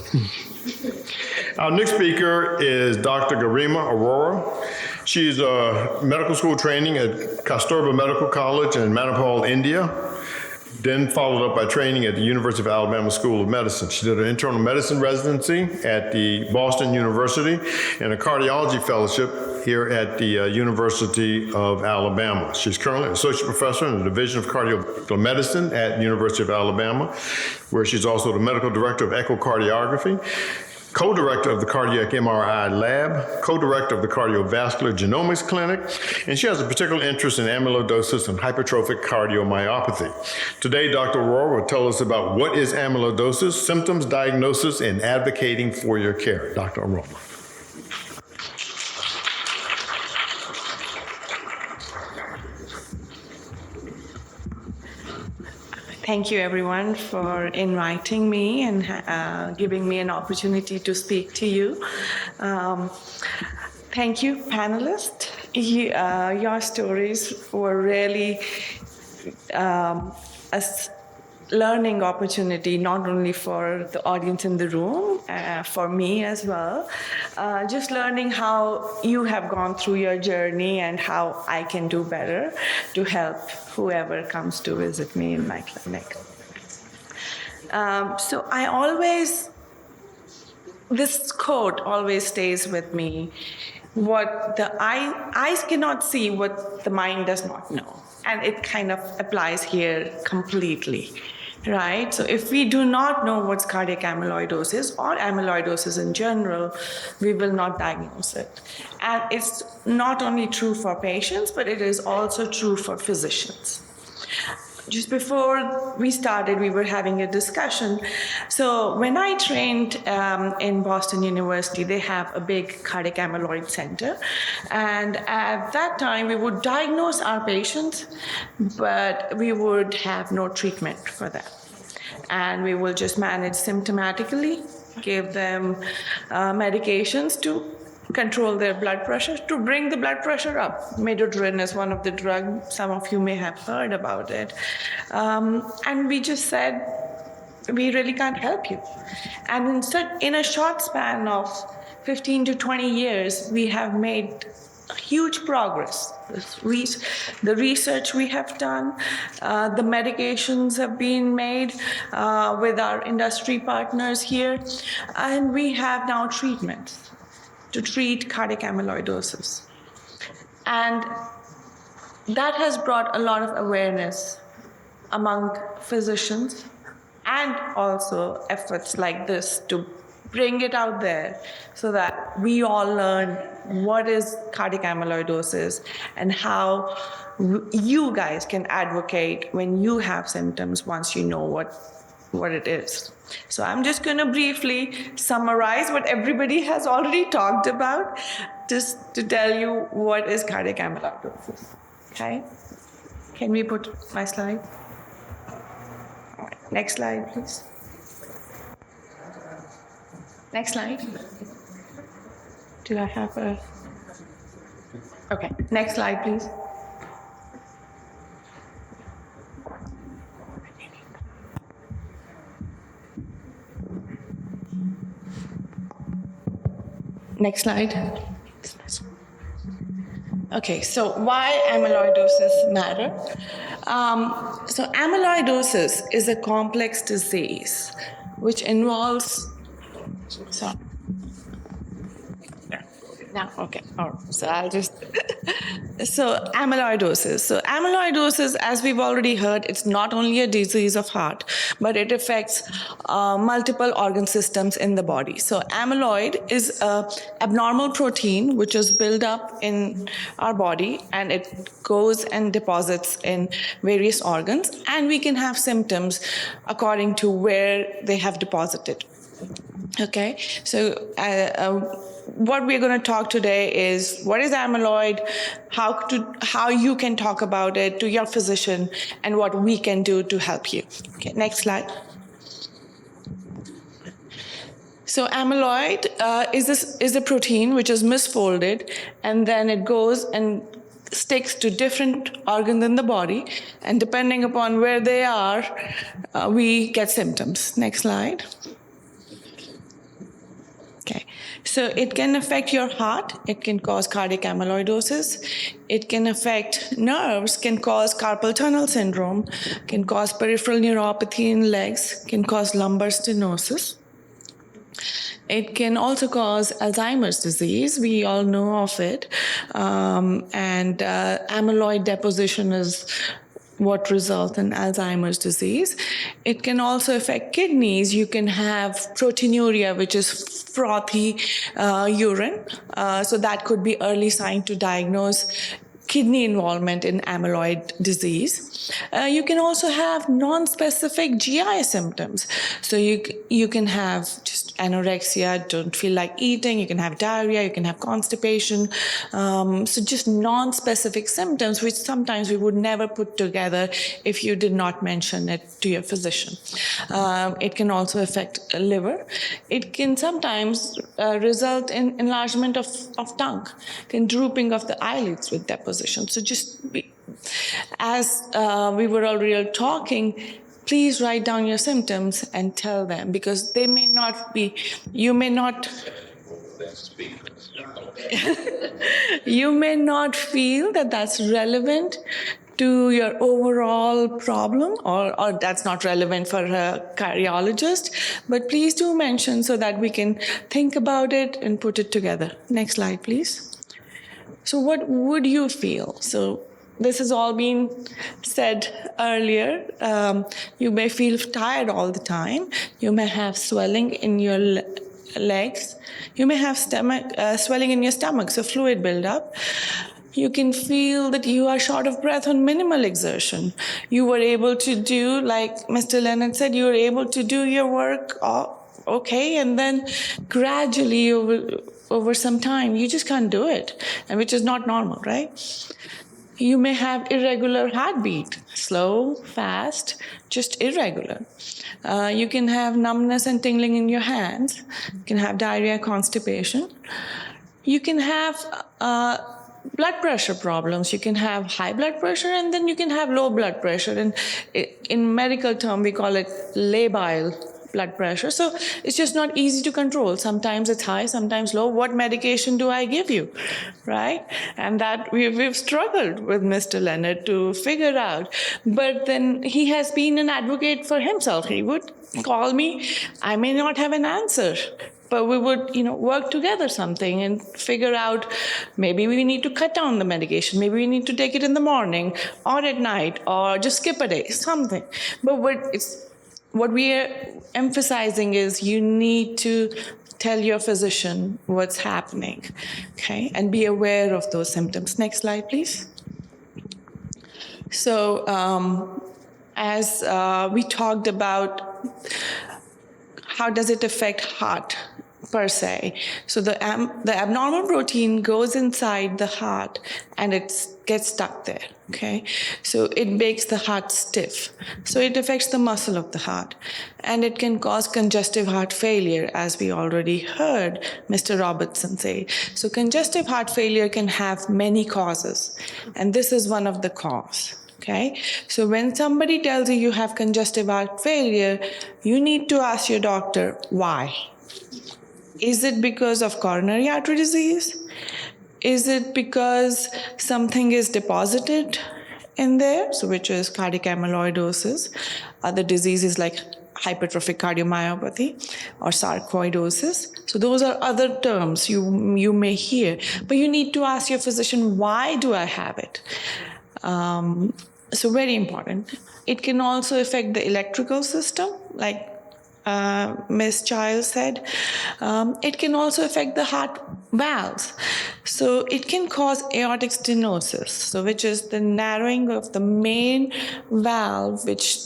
Our next speaker is Dr. Garima Arora. She's medical school training at Kasturba Medical College in Manipal, India, then followed up by training at the University of Alabama School of Medicine. She did an internal medicine residency at the Boston University and a cardiology fellowship here at the University of Alabama. She's currently an associate professor in the Division of Cardiovascular Medicine at the University of Alabama, where she's also the medical director of echocardiography, co-director of the Cardiac MRI Lab, co-director of the Cardiovascular Genomics Clinic, and she has a particular interest in amyloidosis and hypertrophic cardiomyopathy. Today, Dr. Arora will tell us about what is amyloidosis, symptoms, diagnosis, and advocating for your care. Dr. Arora. Thank you, everyone, for inviting me and giving me an opportunity to speak to you. Thank you, panelists. Your stories were really a learning opportunity, not only for the audience in the room, for me as well. Just learning how you have gone through your journey and how I can do better to help whoever comes to visit me in my clinic. So this quote always stays with me. What the eyes cannot see, what the mind does not know. And it kind of applies here completely. Right? So if we do not know what's cardiac amyloidosis or amyloidosis in general, we will not diagnose it. And it's not only true for patients, but it is also true for physicians. Just before we started, we were having a discussion. So when I trained in Boston University, they have a big cardiac amyloid center. And at that time, we would diagnose our patients, but we would have no treatment for them. And we will just manage symptomatically, give them medications to control their blood pressure, to bring the blood pressure up. Midodrine is one of the drugs, some of you may have heard about it. And we just said, we really can't help you. And in a short span of 15 to 20 years, we have made huge progress. The research we have done, the medications have been made with our industry partners here, and we have now treatments to treat cardiac amyloidosis. And that has brought a lot of awareness among physicians and also efforts like this to bring it out there so that we all learn what is cardiac amyloidosis and how you guys can advocate when you have symptoms once you know what it is. So I'm just going to briefly summarize what everybody has already talked about, just to tell you what is cardiac amyloidosis. Okay? Can we put my slide? All right. Next slide, please. Next slide. Do I have a... Okay, next slide, please. Next slide. Okay, so why amyloidosis matter? So amyloidosis is a complex disease which involves, sorry. No, okay. All right. So I'll just. So amyloidosis. So amyloidosis, as we've already heard, it's not only a disease of heart, but it affects multiple organ systems in the body. So amyloid is an abnormal protein which is built up in our body, and it goes and deposits in various organs, and we can have symptoms according to where they have deposited. Okay, so what we're going to talk today is what is amyloid, how you can talk about it to your physician, and what we can do to help you. Okay, next slide. So amyloid is a protein which is misfolded, and then it goes and sticks to different organs in the body, and depending upon where they are, we get symptoms. Next slide. Okay, so it can affect your heart. It can cause cardiac amyloidosis. It can affect nerves, can cause carpal tunnel syndrome, can cause peripheral neuropathy in legs, can cause lumbar stenosis. It can also cause Alzheimer's disease. We all know of it. And amyloid deposition is what results in Alzheimer's disease. It can also affect kidneys. You can have proteinuria, which is frothy urine. So that could be early sign to diagnose kidney involvement in amyloid disease. You can also have non-specific GI symptoms. So you can have just anorexia, don't feel like eating, you can have diarrhea, you can have constipation. So just non-specific symptoms, which sometimes we would never put together if you did not mention it to your physician. It can also affect liver. It can sometimes result in enlargement of tongue, can drooping of the eyelids with deposition. So just as we were already talking, please write down your symptoms and tell them, because they may not be, you may not feel that that's relevant to your overall problem, or that's not relevant for a cardiologist, but please do mention so that we can think about it and put it together. Next slide, please. So what would you feel? So this has all been said earlier. You may feel tired all the time. You may have swelling in your legs. You may have swelling in your stomach, so fluid buildup. You can feel that you are short of breath on minimal exertion. You were able to do, like Mr. Leonard said, you were able to do your work okay, and then gradually over some time, you just can't do it, and which is not normal, right? You may have irregular heartbeat, slow, fast, just irregular. You can have numbness and tingling in your hands. You can have diarrhea, constipation. You can have blood pressure problems. You can have high blood pressure, and then you can have low blood pressure. And in medical term, we call it labile blood pressure. So it's just not easy to control. Sometimes it's high, sometimes low. What medication do I give you, right? And that we've struggled with Mr. Leonard to figure out. But then he has been an advocate for himself. He would call me. I may not have an answer, but we would, work together something and figure out maybe we need to cut down the medication. Maybe we need to take it in the morning or at night or just skip a day, something. But what we are emphasizing is you need to tell your physician what's happening, okay? And be aware of those symptoms. Next slide, please. So as we talked about, how does it affect heart per se? So the abnormal protein goes inside the heart and it gets stuck there, okay? So it makes the heart stiff. So it affects the muscle of the heart, and it can cause congestive heart failure, as we already heard Mr. Robertson say. So congestive heart failure can have many causes, and this is one of the causes. Okay, so when somebody tells you you have congestive heart failure, you need to ask your doctor why. Is it because of coronary artery disease? Is it because something is deposited in there, so which is cardiac amyloidosis? Other diseases like hypertrophic cardiomyopathy or sarcoidosis. So those are other terms you may hear, but you need to ask your physician, why do I have it? So very important. It can also affect the electrical system, like Ms. Child said. It can also affect the heart valves. So it can cause aortic stenosis, so which is the narrowing of the main valve, which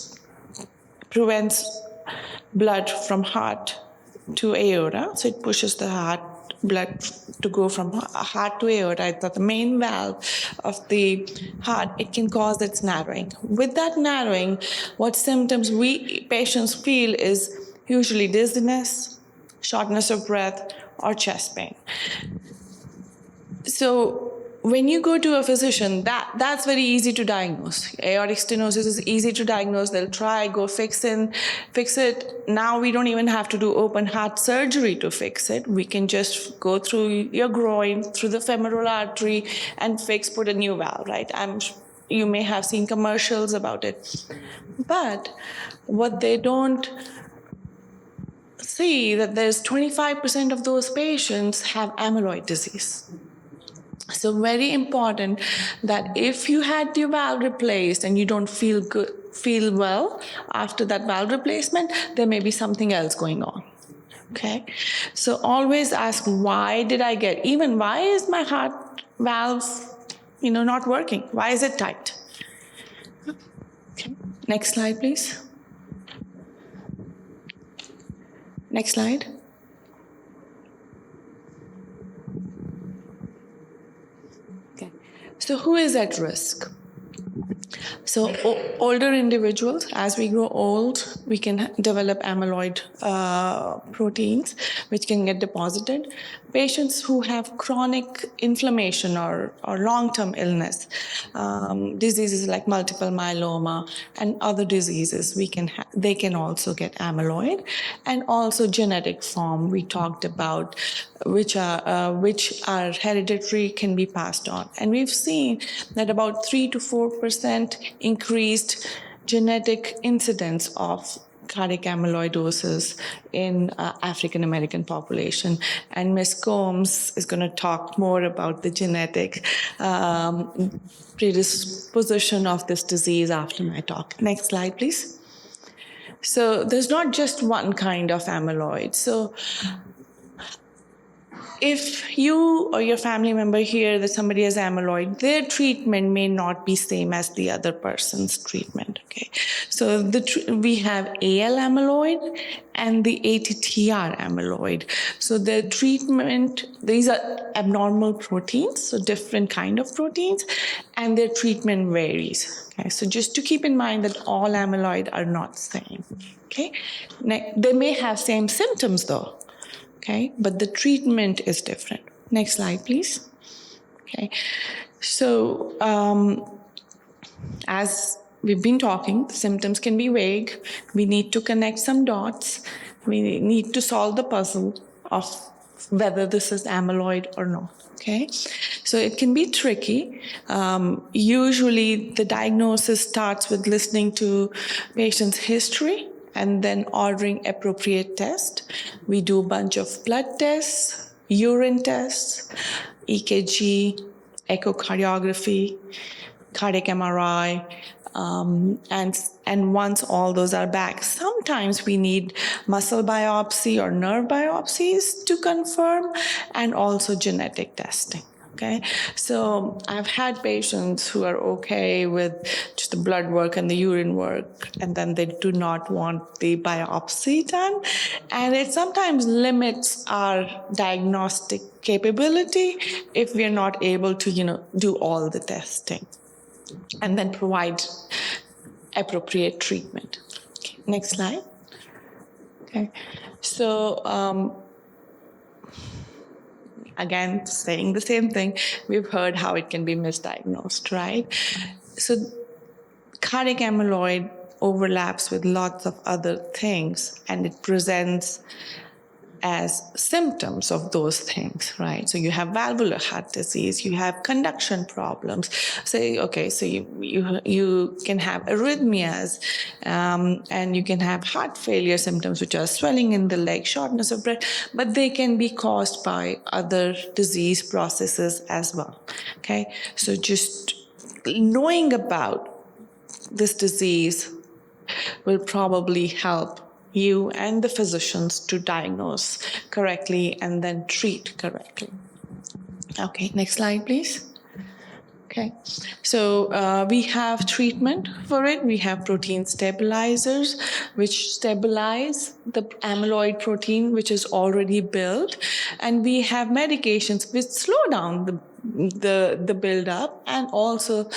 prevents blood from heart to aorta. So it pushes the heart blood to go from heart to aorta. It's the main valve of the heart. It can cause its narrowing. With that narrowing, what symptoms we patients feel is usually dizziness, shortness of breath, or chest pain. So when you go to a physician, that's very easy to diagnose. Aortic stenosis is easy to diagnose. They'll try, go fix it. Now we don't even have to do open heart surgery to fix it. We can just go through your groin, through the femoral artery, and put a new valve, right? You may have seen commercials about it. But what they don't see, that there's 25% of those patients have amyloid disease. So very important that if you had your valve replaced and you don't feel well after that valve replacement, there may be something else going on. Okay, so always ask, why is my heart valve, not working? Why is it tight? Okay. Next slide, please. Next slide. So who is at risk? So older individuals, as we grow old, we can develop amyloid proteins, which can get deposited. Patients who have chronic inflammation or long-term illness, diseases like multiple myeloma and other diseases, they can also get amyloid. And also genetic form we talked about, which are hereditary, can be passed on. And we've seen that about 3 to 4% increased genetic incidence of cardiac amyloidosis in African American population. And Ms. Combs is going to talk more about the genetic predisposition of this disease after my talk. Next slide, please. So there's not just one kind of amyloid. So if you or your family member hear that somebody has amyloid, their treatment may not be same as the other person's treatment. Okay, so we have AL amyloid and the ATTR amyloid. So the treatment, these are abnormal proteins, so different kind of proteins, and their treatment varies. Okay, so just to keep in mind that all amyloid are not the same. Okay, they may have same symptoms though. Okay, but the treatment is different. Next slide, please. Okay, so as we've been talking, the symptoms can be vague. We need to connect some dots. We need to solve the puzzle of whether this is amyloid or not. Okay, so it can be tricky. Usually the diagnosis starts with listening to patient's history and then ordering appropriate tests. We do a bunch of blood tests, urine tests, EKG, echocardiography, cardiac MRI, And once all those are back, sometimes we need muscle biopsy or nerve biopsies to confirm, and also genetic testing. Okay, so I've had patients who are okay with just the blood work and the urine work, and then they do not want the biopsy done. And it sometimes limits our diagnostic capability if we're not able to, do all the testing and then provide appropriate treatment. Okay, next slide. Okay, so again, saying the same thing, we've heard how it can be misdiagnosed, right? So cardiac amyloid overlaps with lots of other things, and it presents as symptoms of those things, right? So you have valvular heart disease, you have conduction problems. So you can have arrhythmias, and you can have heart failure symptoms, which are swelling in the leg, shortness of breath, but they can be caused by other disease processes as well. Okay, so just knowing about this disease will probably help you and the physicians to diagnose correctly and then treat correctly. Okay, next slide, please. Okay, so we have treatment for it. We have protein stabilizers, which stabilize the amyloid protein, which is already built. And we have medications which slow down the buildup, and also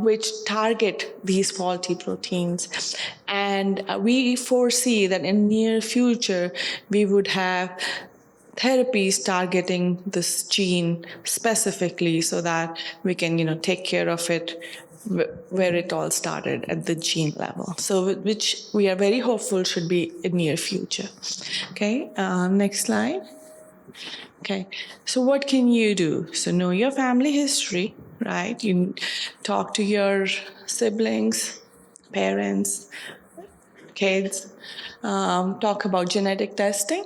which target these faulty proteins. And we foresee that in near future, we would have therapies targeting this gene specifically so that we can, take care of it where it all started at the gene level. So which we are very hopeful should be in near future. Okay, next slide. Okay, so what can you do? So know your family history, right? You talk to your siblings, parents, kids, talk about genetic testing.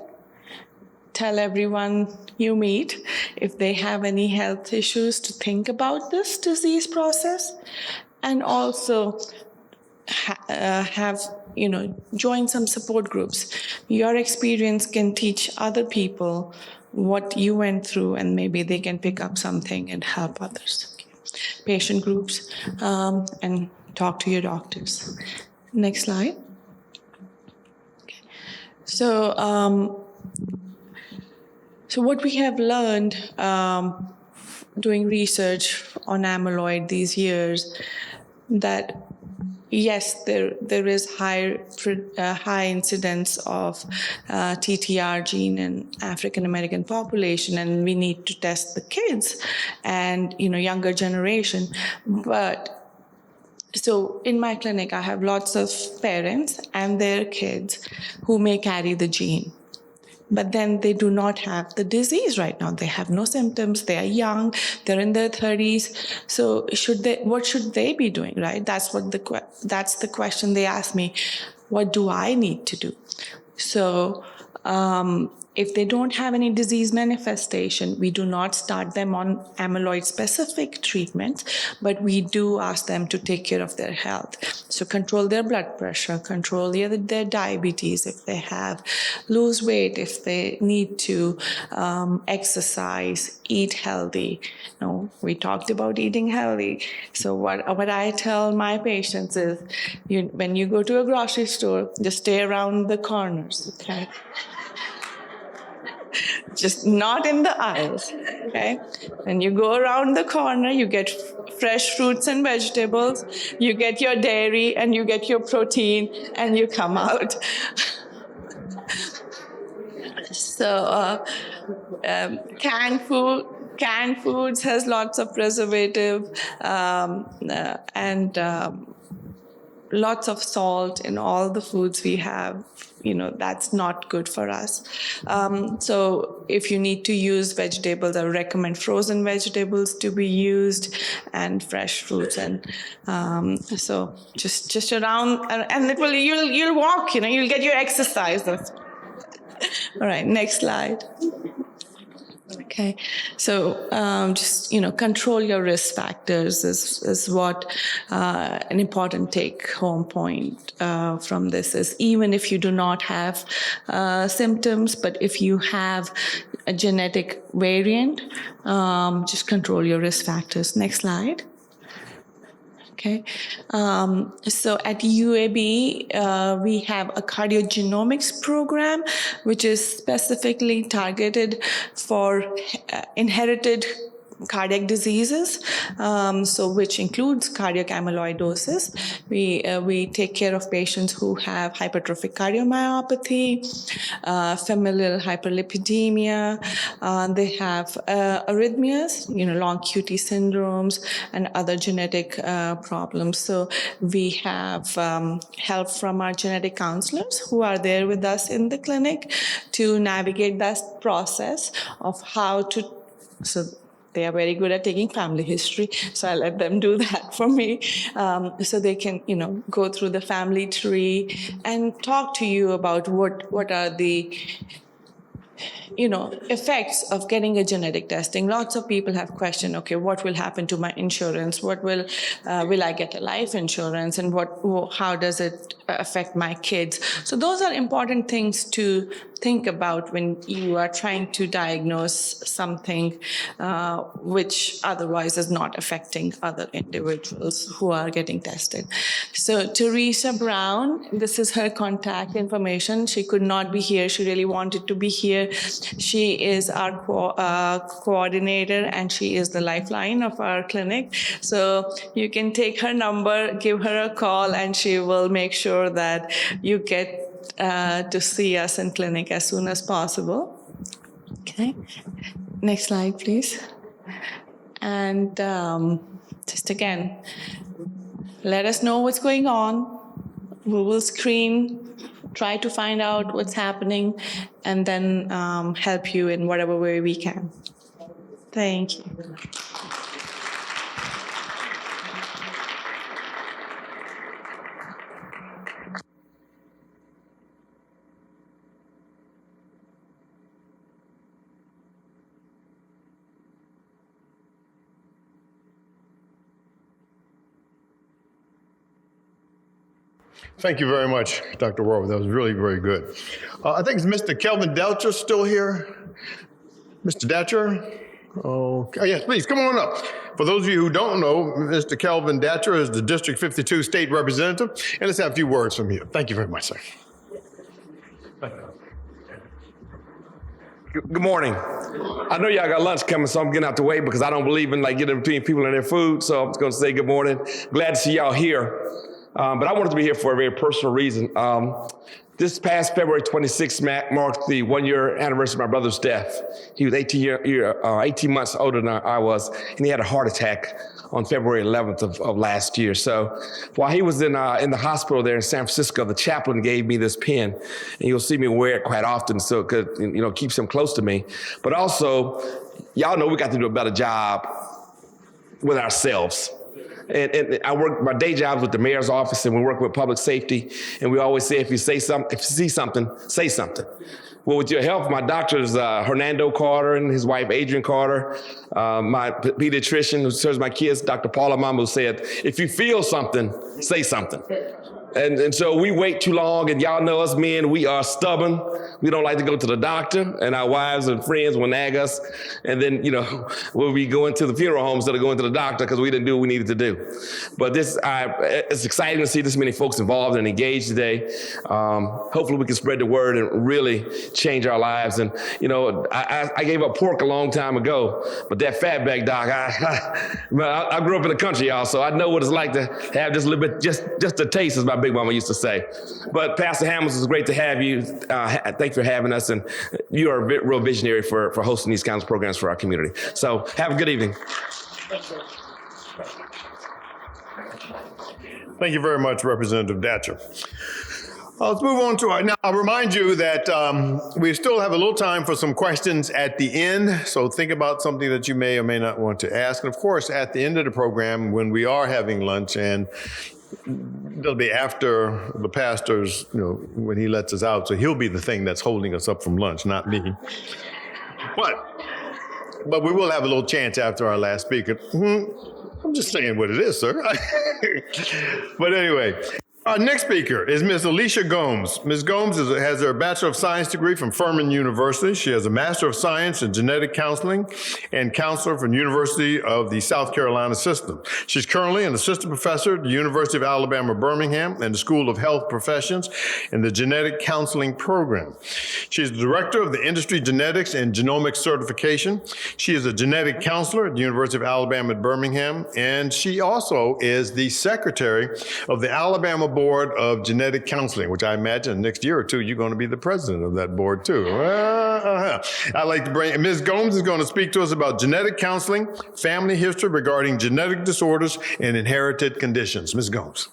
Tell everyone you meet if they have any health issues to think about this disease process, and also join some support groups. Your experience can teach other people what you went through, and maybe they can pick up something and help others. Okay. Patient groups, and talk to your doctors. Next slide. Okay. So what we have learned doing research on amyloid these years, that yes, there is high incidence of TTR gene in African American population, and we need to test the kids and younger generation. But so in my clinic, I have lots of parents and their kids who may carry the gene, but then they do not have the disease right now. They have no symptoms. They are young. They're in their 30s. So what should they be doing, right? That's the question they ask me. What do I need to do? So if they don't have any disease manifestation, we do not start them on amyloid-specific treatments, but we do ask them to take care of their health. So control their blood pressure, control their diabetes if they have, lose weight if they need to, exercise, eat healthy. We talked about eating healthy. So what I tell my patients is, when you go to a grocery store, just stay around the corners, okay? Just not in the aisles, okay? When you go around the corner, you get fresh fruits and vegetables, you get your dairy, and you get your protein, and you come out. So canned foods has lots of preservative and lots of salt in all the foods we have. That's not good for us. So if you need to use vegetables, I recommend frozen vegetables to be used and fresh fruits. And so just around, and you'll walk, you'll get your exercise. All right, next slide. Okay, so just control your risk factors is what an important take-home point from this is. Even if you do not have symptoms, but if you have a genetic variant, just control your risk factors. Next slide. Okay, so at UAB, we have a cardiogenomics program, which is specifically targeted for inherited cardiac diseases, so which includes cardiac amyloidosis. We take care of patients who have hypertrophic cardiomyopathy, familial hyperlipidemia. They have arrhythmias, long QT syndromes, and other genetic problems. So we have help from our genetic counselors who are there with us in the clinic to navigate that process of how to. So they are very good at taking family history, so I let them do that for me. So they can, go through the family tree and talk to you about what are the effects of getting a genetic testing. Lots of people have questioned, okay, what will happen to my insurance? What will I get a life insurance? And how does it affect my kids? So those are important things to think about when you are trying to diagnose something which otherwise is not affecting other individuals who are getting tested. So Teresa Brown, this is her contact information. She could not be here. She really wanted to be here. She is our coordinator, and she is the lifeline of our clinic. So you can take her number, give her a call, and she will make sure that you get to see us in clinic as soon as possible. Okay. Next slide, please. And just again, let us know what's going on. We will screen, try to find out what's happening, and then help you in whatever way we can. Thank you. Thank you very much, Dr. Warwick. That was really very good. I think it's Mr. Kelvin Delcher still here. Mr. Datcher? Oh, yes, please, come on up. For those of you who don't know, Mr. Kelvin Datcher is the District 52 State Representative, and let's have a few words from you. Thank you very much, sir. Good morning. I know y'all got lunch coming, so I'm getting out the way because I don't believe in getting between people and their food, so I'm just going to say good morning. Glad to see y'all here. But I wanted to be here for a very personal reason. This past February 26th marked the 1-year anniversary of my brother's death. He was 18 months older than I was, and he had a heart attack on February 11th of last year. So while he was in the hospital there in San Francisco, the chaplain gave me this pen, and you'll see me wear it quite often, so it keeps him close to me. But also, y'all know we got to do a better job with ourselves. And I work, my day job is with the mayor's office, and we work with public safety. And we always say, if you see something, say something. Well, with your help, my doctors, Hernando Carter and his wife, Adrian Carter, my pediatrician who serves my kids, Dr. Paula Mambu, said, if you feel something, say something. And so we wait too long, and y'all know us men, we are stubborn. We don't like to go to the doctor, and our wives and friends will nag us. And then, we'll be going to the funeral home instead of going to the doctor because we didn't do what we needed to do. But it's exciting to see this many folks involved and engaged today. Hopefully we can spread the word and really change our lives. And, I gave up pork a long time ago, but that fatback, doc, I grew up in the country, y'all, so I know what it's like to have just a little bit, just a taste, as my big mama used to say. But Pastor Hamilton, it's great to have you. Thanks for having us, and you are a real visionary for hosting these kinds of programs for our community. So have a good evening. Thank you very much, Representative Datcher. Let's move on to now. I'll remind you that we still have a little time for some questions at the end. So think about something that you may or may not want to ask. And of course, at the end of the program, when we are having lunch, and it'll be after the pastor's, when he lets us out. So he'll be the thing that's holding us up from lunch, not me. But but we will have a little chance after our last speaker. I'm just saying what it is, sir. But anyway, our next speaker is Ms. Alicia Gomes. Ms. Gomes has her Bachelor of Science degree from Furman University. She has a Master of Science in Genetic Counseling and Counselor from the University of the South Carolina System. She's currently an assistant professor at the University of Alabama, Birmingham, and the School of Health Professions in the Genetic Counseling Program. She's the Director of the Industry Genetics and Genomics Certification. She is a genetic counselor at the University of Alabama at Birmingham, and she also is the Secretary of the Alabama Board of Genetic Counseling, which I imagine next year or two, you're going to be the president of that board too. I'd like to bring, Ms. Gomes is going to speak to us about genetic counseling, family history regarding genetic disorders and inherited conditions. Ms. Gomes.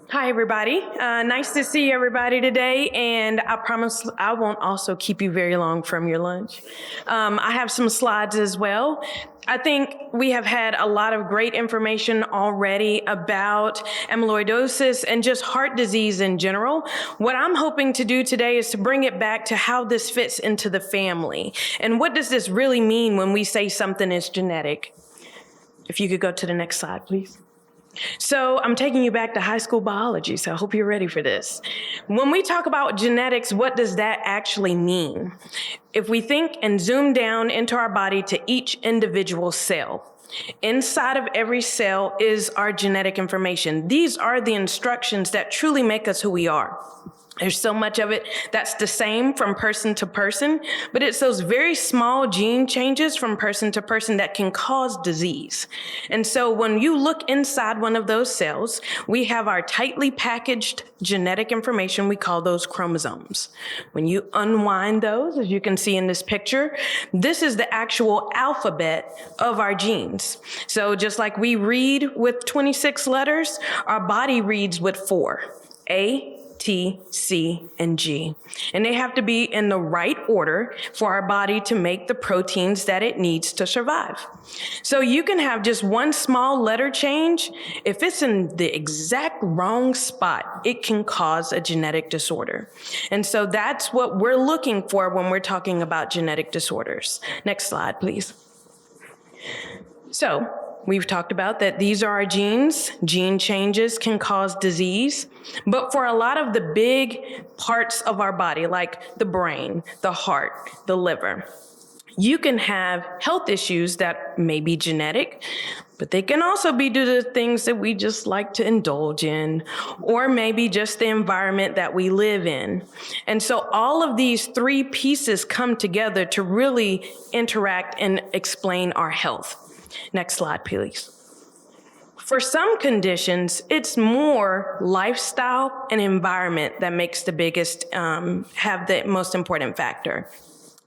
Hi, everybody. Nice to see everybody today, and I promise I won't also keep you very long from your lunch. I have some slides as well. I think we have had a lot of great information already about amyloidosis and just heart disease in general. What I'm hoping to do today is to bring it back to how this fits into the family. And what does this really mean when we say something is genetic? If you could go to the next slide, please. So I'm taking you back to high school biology, so I hope you're ready for this. When we talk about genetics, what does that actually mean? If we think and zoom down into our body to each individual cell, inside of every cell is our genetic information. These are the instructions that truly make us who we are. There's so much of it that's the same from person to person, but it's those very small gene changes from person to person that can cause disease. And so when you look inside one of those cells, we have our tightly packaged genetic information. We call those chromosomes. When you unwind those, as you can see in this picture, this is the actual alphabet of our genes. So just like we read with 26 letters, our body reads with 4, A, T, C, and G. And they have to be in the right order for our body to make the proteins that it needs to survive. So you can have just one small letter change. If it's in the exact wrong spot, it can cause a genetic disorder. And so that's what we're looking for when we're talking about genetic disorders. Next slide, please. So we've talked about that these are our genes. Gene changes can cause disease. But for a lot of the big parts of our body, like the brain, the heart, the liver, you can have health issues that may be genetic, but they can also be due to things that we just like to indulge in, or maybe just the environment that we live in. And so all of these three pieces come together to really interact and explain our health. Next slide, please. For some conditions, it's more lifestyle and environment that makes the biggest, have the most important factor.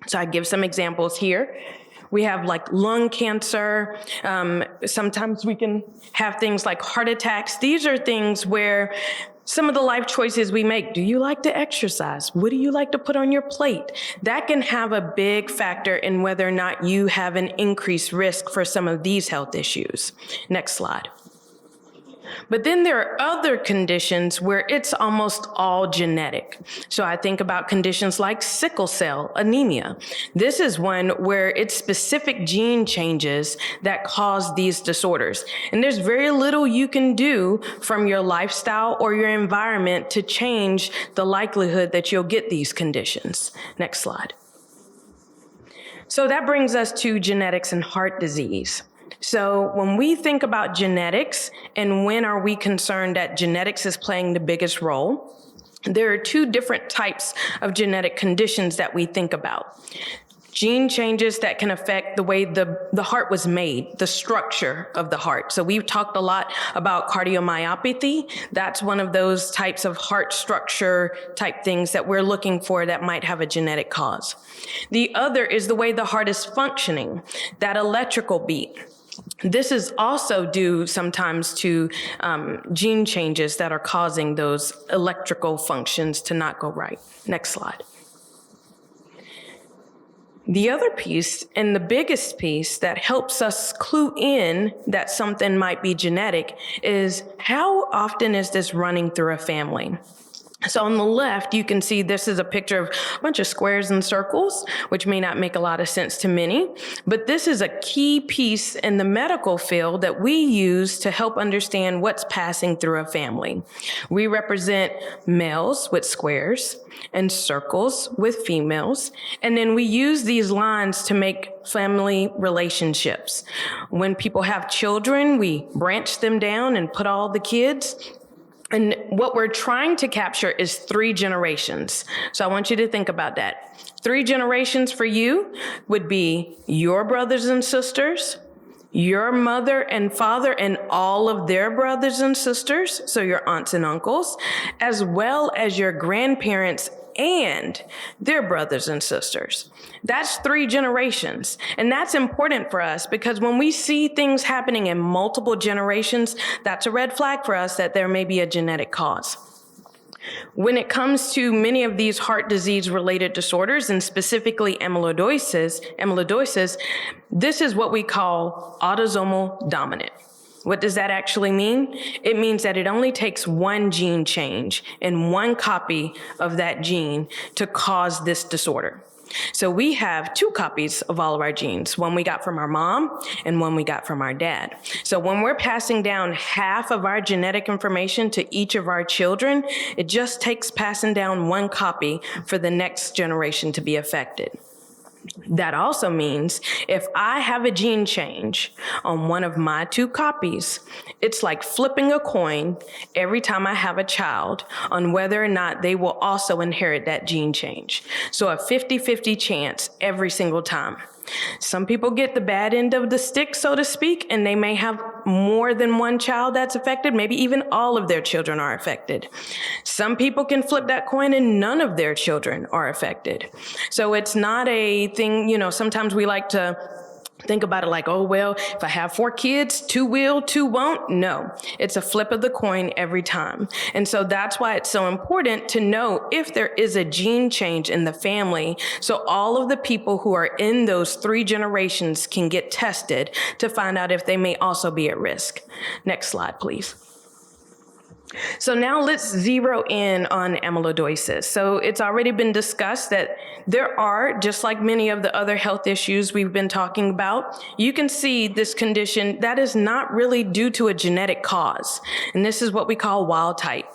So I give some examples here. We have like lung cancer. Sometimes we can have things like heart attacks. These are things where some of the life choices we make. Do you like to exercise? What do you like to put on your plate? That can have a big factor in whether or not you have an increased risk for some of these health issues. Next slide. But then there are other conditions where it's almost all genetic. So I think about conditions like sickle cell anemia. This is one where it's specific gene changes that cause these disorders. And there's very little you can do from your lifestyle or your environment to change the likelihood that you'll get these conditions. Next slide. So that brings us to genetics and heart disease. So when we think about genetics and when are we concerned that genetics is playing the biggest role, there are two different types of genetic conditions that we think about. Gene changes that can affect the way the heart was made, the structure of the heart. So we've talked a lot about cardiomyopathy. That's one of those types of heart structure type things that we're looking for that might have a genetic cause. The other is the way the heart is functioning, that electrical beat. This is also due sometimes to gene changes that are causing those electrical functions to not go right. Next slide. The other piece, and the biggest piece that helps us clue in that something might be genetic, is how often is this running through a family? So on the left, you can see this is a picture of a bunch of squares and circles, which may not make a lot of sense to many, but this is a key piece in the medical field that we use to help understand what's passing through a family. We represent males with squares and circles with females, and then we use these lines to make family relationships. When people have children, we branch them down and put all the kids. And what we're trying to capture is 3 generations. So I want you to think about that. 3 generations for you would be your brothers and sisters, your mother and father and all of their brothers and sisters, so your aunts and uncles, as well as your grandparents and their brothers and sisters. That's 3 generations. And that's important for us because when we see things happening in multiple generations, that's a red flag for us that there may be a genetic cause. When it comes to many of these heart disease related disorders, and specifically amyloidosis, this is what we call autosomal dominant. What does that actually mean? It means that it only takes 1 gene change and 1 copy of that gene to cause this disorder. So we have 2 copies of all of our genes, one we got from our mom and one we got from our dad. So when we're passing down half of our genetic information to each of our children, it just takes passing down 1 copy for the next generation to be affected. That also means if I have a gene change on one of my 2 copies, it's like flipping a coin every time I have a child on whether or not they will also inherit that gene change. So a 50-50 chance every single time. Some people get the bad end of the stick, so to speak, and they may have more than 1 child that's affected. Maybe even all of their children are affected. Some people can flip that coin and none of their children are affected. So it's not a thing, sometimes we like to think about it like, oh, well, if I have 4 kids, 2 will, 2 won't. No, it's a flip of the coin every time. And so that's why it's so important to know if there is a gene change in the family. So all of the people who are in those 3 generations can get tested to find out if they may also be at risk. Next slide, please. So now let's zero in on amyloidosis. So it's already been discussed that there are, just like many of the other health issues we've been talking about, you can see this condition that is not really due to a genetic cause. And this is what we call wild type.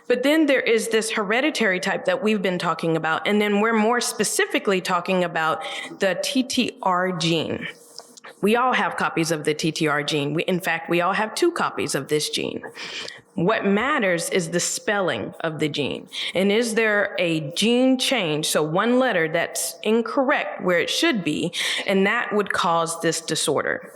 But then there is this hereditary type that we've been talking about. And then we're more specifically talking about the TTR gene. We all have copies of the TTR gene. In fact, we all have 2 copies of this gene. What matters is the spelling of the gene. And is there a gene change, so 1 letter that's incorrect where it should be, and that would cause this disorder.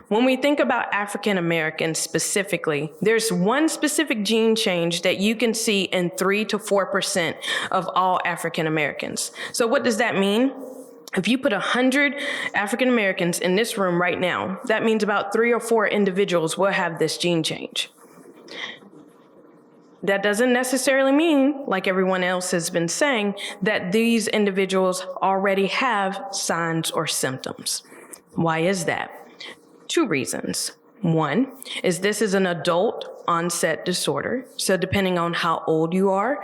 When we think about African Americans specifically, there's 1 specific gene change that you can see in 3 to 4% of all African Americans. So what does that mean? If you put 100 African Americans in this room right now, that means about 3 or 4 individuals will have this gene change. That doesn't necessarily mean, like everyone else has been saying, that these individuals already have signs or symptoms. Why is that? 2 reasons. 1 is this is an adult onset disorder. So depending on how old you are,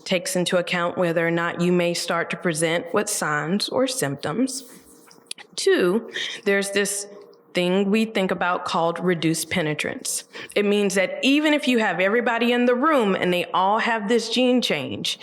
takes into account whether or not you may start to present with signs or symptoms. 2, there's this thing we think about called reduced penetrance. It means that even if you have everybody in the room and they all have this gene change,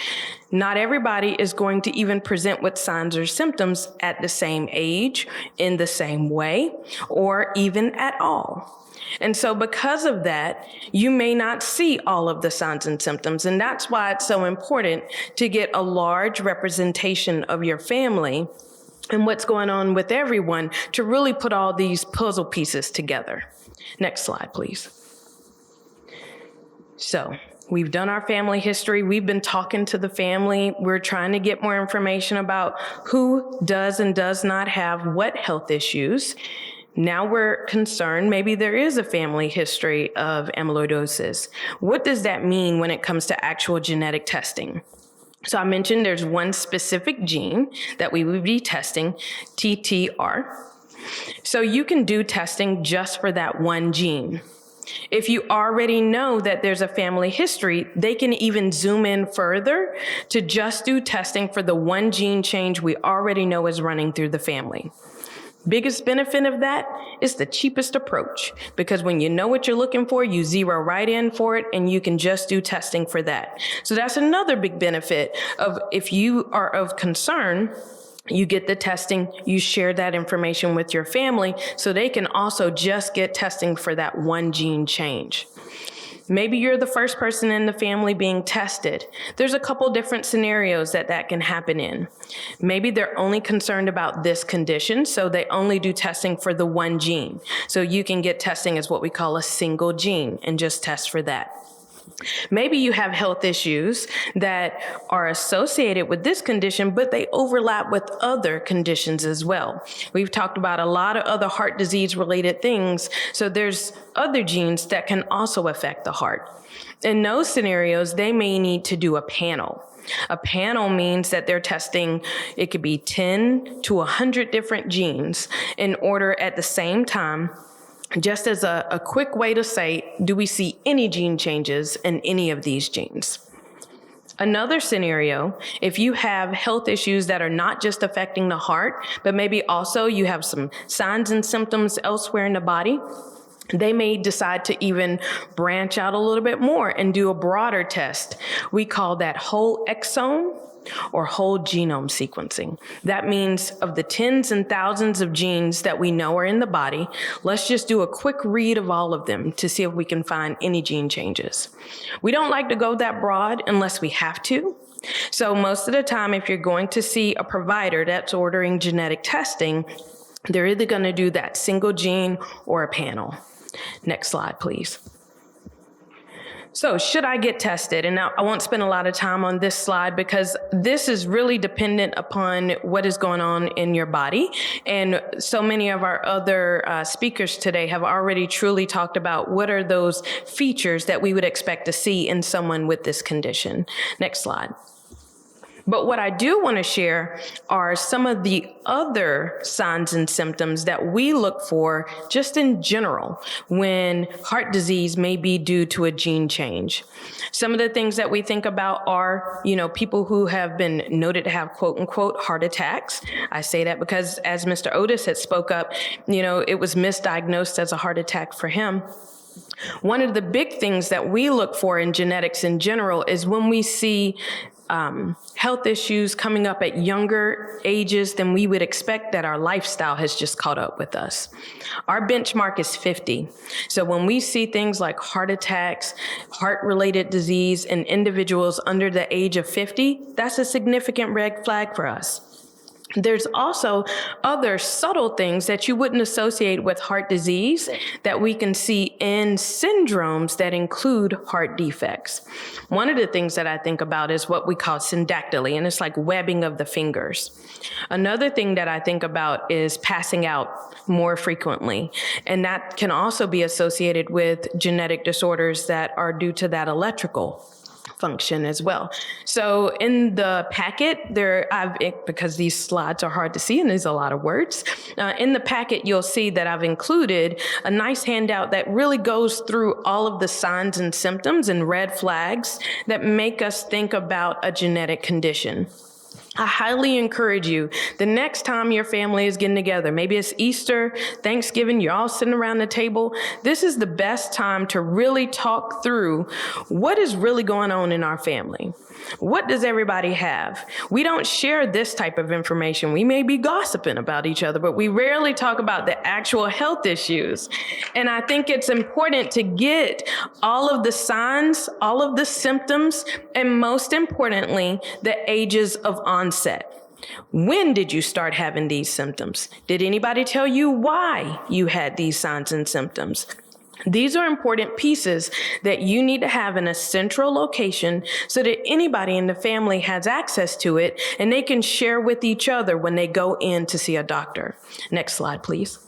not everybody is going to even present with signs or symptoms at the same age, in the same way, or even at all. And so because of that, you may not see all of the signs and symptoms. And that's why it's so important to get a large representation of your family and what's going on with everyone to really put all these puzzle pieces together. Next slide, please. So we've done our family history. We've been talking to the family. We're trying to get more information about who does and does not have what health issues. Now we're concerned maybe there is a family history of amyloidosis. What does that mean when it comes to actual genetic testing? So I mentioned there's 1 specific gene that we would be testing, TTR. So you can do testing just for that 1 gene. If you already know that there's a family history, they can even zoom in further to just do testing for the one gene change we already know is running through the family. Biggest benefit of that is the cheapest approach, because when you know what you're looking for, you zero right in for it and you can just do testing for that. So that's another big benefit of if you are of concern, you get the testing, you share that information with your family so they can also just get testing for that one gene change. Maybe you're the first person in the family being tested. There's a couple different scenarios that can happen in. Maybe they're only concerned about this condition, so they only do testing for the one gene. So you can get testing as what we call a single gene and just test for that. Maybe you have health issues that are associated with this condition, but they overlap with other conditions as well. We've talked about a lot of other heart disease related things, so there's other genes that can also affect the heart. In those scenarios, they may need to do a panel. A panel means that they're testing, it could be 10 to 100 different genes in order at the same time, just as a quick way to say, do we see any gene changes in any of these genes? Another scenario, if you have health issues that are not just affecting the heart, but maybe also you have some signs and symptoms elsewhere in the body, they may decide to even branch out a little bit more and do a broader test. We call that whole exome or whole genome sequencing. That means of the tens and thousands of genes that we know are in the body, let's just do a quick read of all of them to see if we can find any gene changes. We don't like to go that broad unless we have to. So most of the time, if you're going to see a provider that's ordering genetic testing, they're either going to do that single gene or a panel. Next slide, please. So should I get tested? And now I won't spend a lot of time on this slide because this is really dependent upon what is going on in your body. And so many of our other speakers today have already truly talked about what are those features that we would expect to see in someone with this condition. Next slide. But what I do want to share are some of the other signs and symptoms that we look for just in general when heart disease may be due to a gene change. Some of the things that we think about are, people who have been noted to have quote unquote heart attacks. I say that because as Mr. Otis had spoke up, it was misdiagnosed as a heart attack for him. One of the big things that we look for in genetics in general is when we see health issues coming up at younger ages than we would expect, that our lifestyle has just caught up with us. Our benchmark is 50. So when we see things like heart attacks, heart-related disease in individuals under the age of 50, that's a significant red flag for us. There's also other subtle things that you wouldn't associate with heart disease that we can see in syndromes that include heart defects. One of the things that I think about is what we call syndactyly, and it's like webbing of the fingers. Another thing that I think about is passing out more frequently, and that can also be associated with genetic disorders that are due to that electrical function as well. So in the packet, because these slides are hard to see and there's a lot of words, in the packet you'll see that I've included a nice handout that really goes through all of the signs and symptoms and red flags that make us think about a genetic condition. I highly encourage you, the next time your family is getting together, maybe it's Easter, Thanksgiving, you're all sitting around the table, this is the best time to really talk through what is really going on in our family. What does everybody have? We don't share this type of information. We may be gossiping about each other, but we rarely talk about the actual health issues. And I think it's important to get all of the signs, all of the symptoms, and most importantly, the ages of onset. When did you start having these symptoms? Did anybody tell you why you had these signs and symptoms? These are important pieces that you need to have in a central location so that anybody in the family has access to it and they can share with each other when they go in to see a doctor. Next slide, please.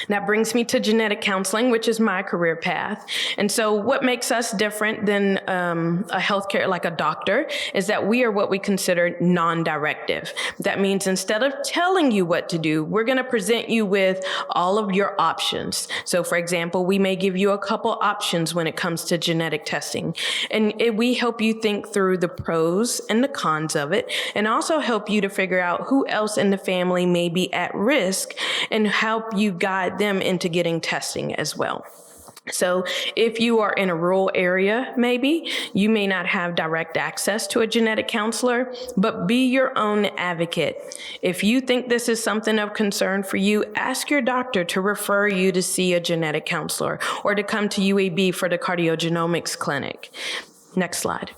That brings me to genetic counseling, which is my career path. And so what makes us different than a healthcare, like a doctor, is that we are what we consider non-directive. That means instead of telling you what to do, we're going to present you with all of your options. So for example, we may give you a couple options when it comes to genetic testing. And we help you think through the pros and the cons of it, and also help you to figure out who else in the family may be at risk and help you guide them into getting testing as well. So if you are in a rural area, maybe you may not have direct access to a genetic counselor, but be your own advocate. If you think this is something of concern for you, ask your doctor to refer you to see a genetic counselor or to come to UAB for the cardiogenomics clinic. Next slide.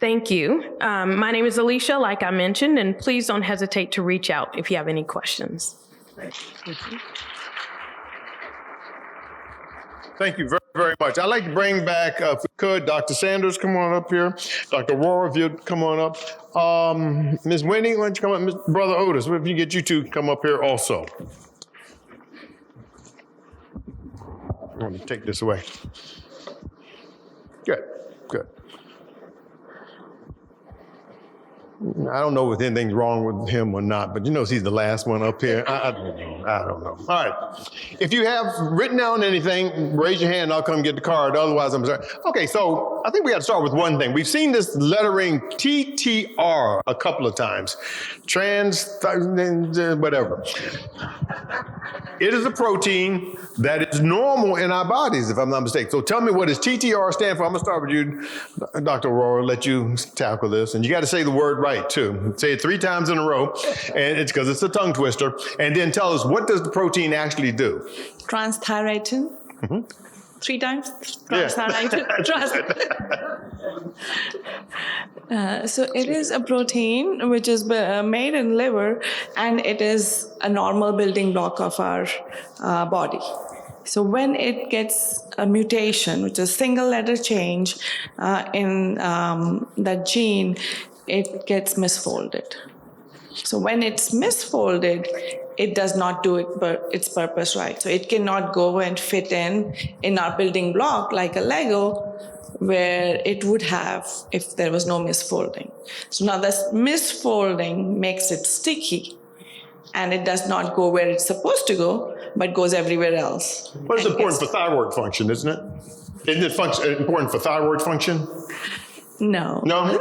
Thank you. My name is Alicia, like I mentioned, and please don't hesitate to reach out if you have any questions. Thank you very, very much. I'd like to bring back, if we could, Dr. Sanders, come on up here. Dr. Rohr, if you'd come on up. Ms. Winnie, why don't you come up? Brother Otis, if you get you two come up here also. I'm going to take this away. Good, good. I don't know if anything's wrong with him or not, but you know he's the last one up here. I don't know. All right. If you have written down anything, raise your hand and I'll come get the card. Otherwise, I'm sorry. Okay, so I think we got to start with one thing. We've seen this lettering TTR a couple of times. Whatever. It is a protein that is normal in our bodies, if I'm not mistaken. So tell me, what does TTR stand for? I'm going to start with you, Dr. Aurora, let you tackle this. And you got to say the word right, too. Say it 3 times in a row, and it's because it's a tongue twister. And then tell us, what does the protein actually do? Transthyretin. Mm-hmm. 3 times. Transthyretin. So it is a protein which is made in liver, and it is a normal building block of our body. So when it gets a mutation, which is a single letter change in that gene, it gets misfolded. So when it's misfolded, it does not do its purpose right. So it cannot go and fit in our building block like a Lego, where it would have if there was no misfolding. So now this misfolding makes it sticky, and it does not go where it's supposed to go, but goes everywhere else. Well, it's important for thyroid function, isn't it? Isn't it important for thyroid function? No. No?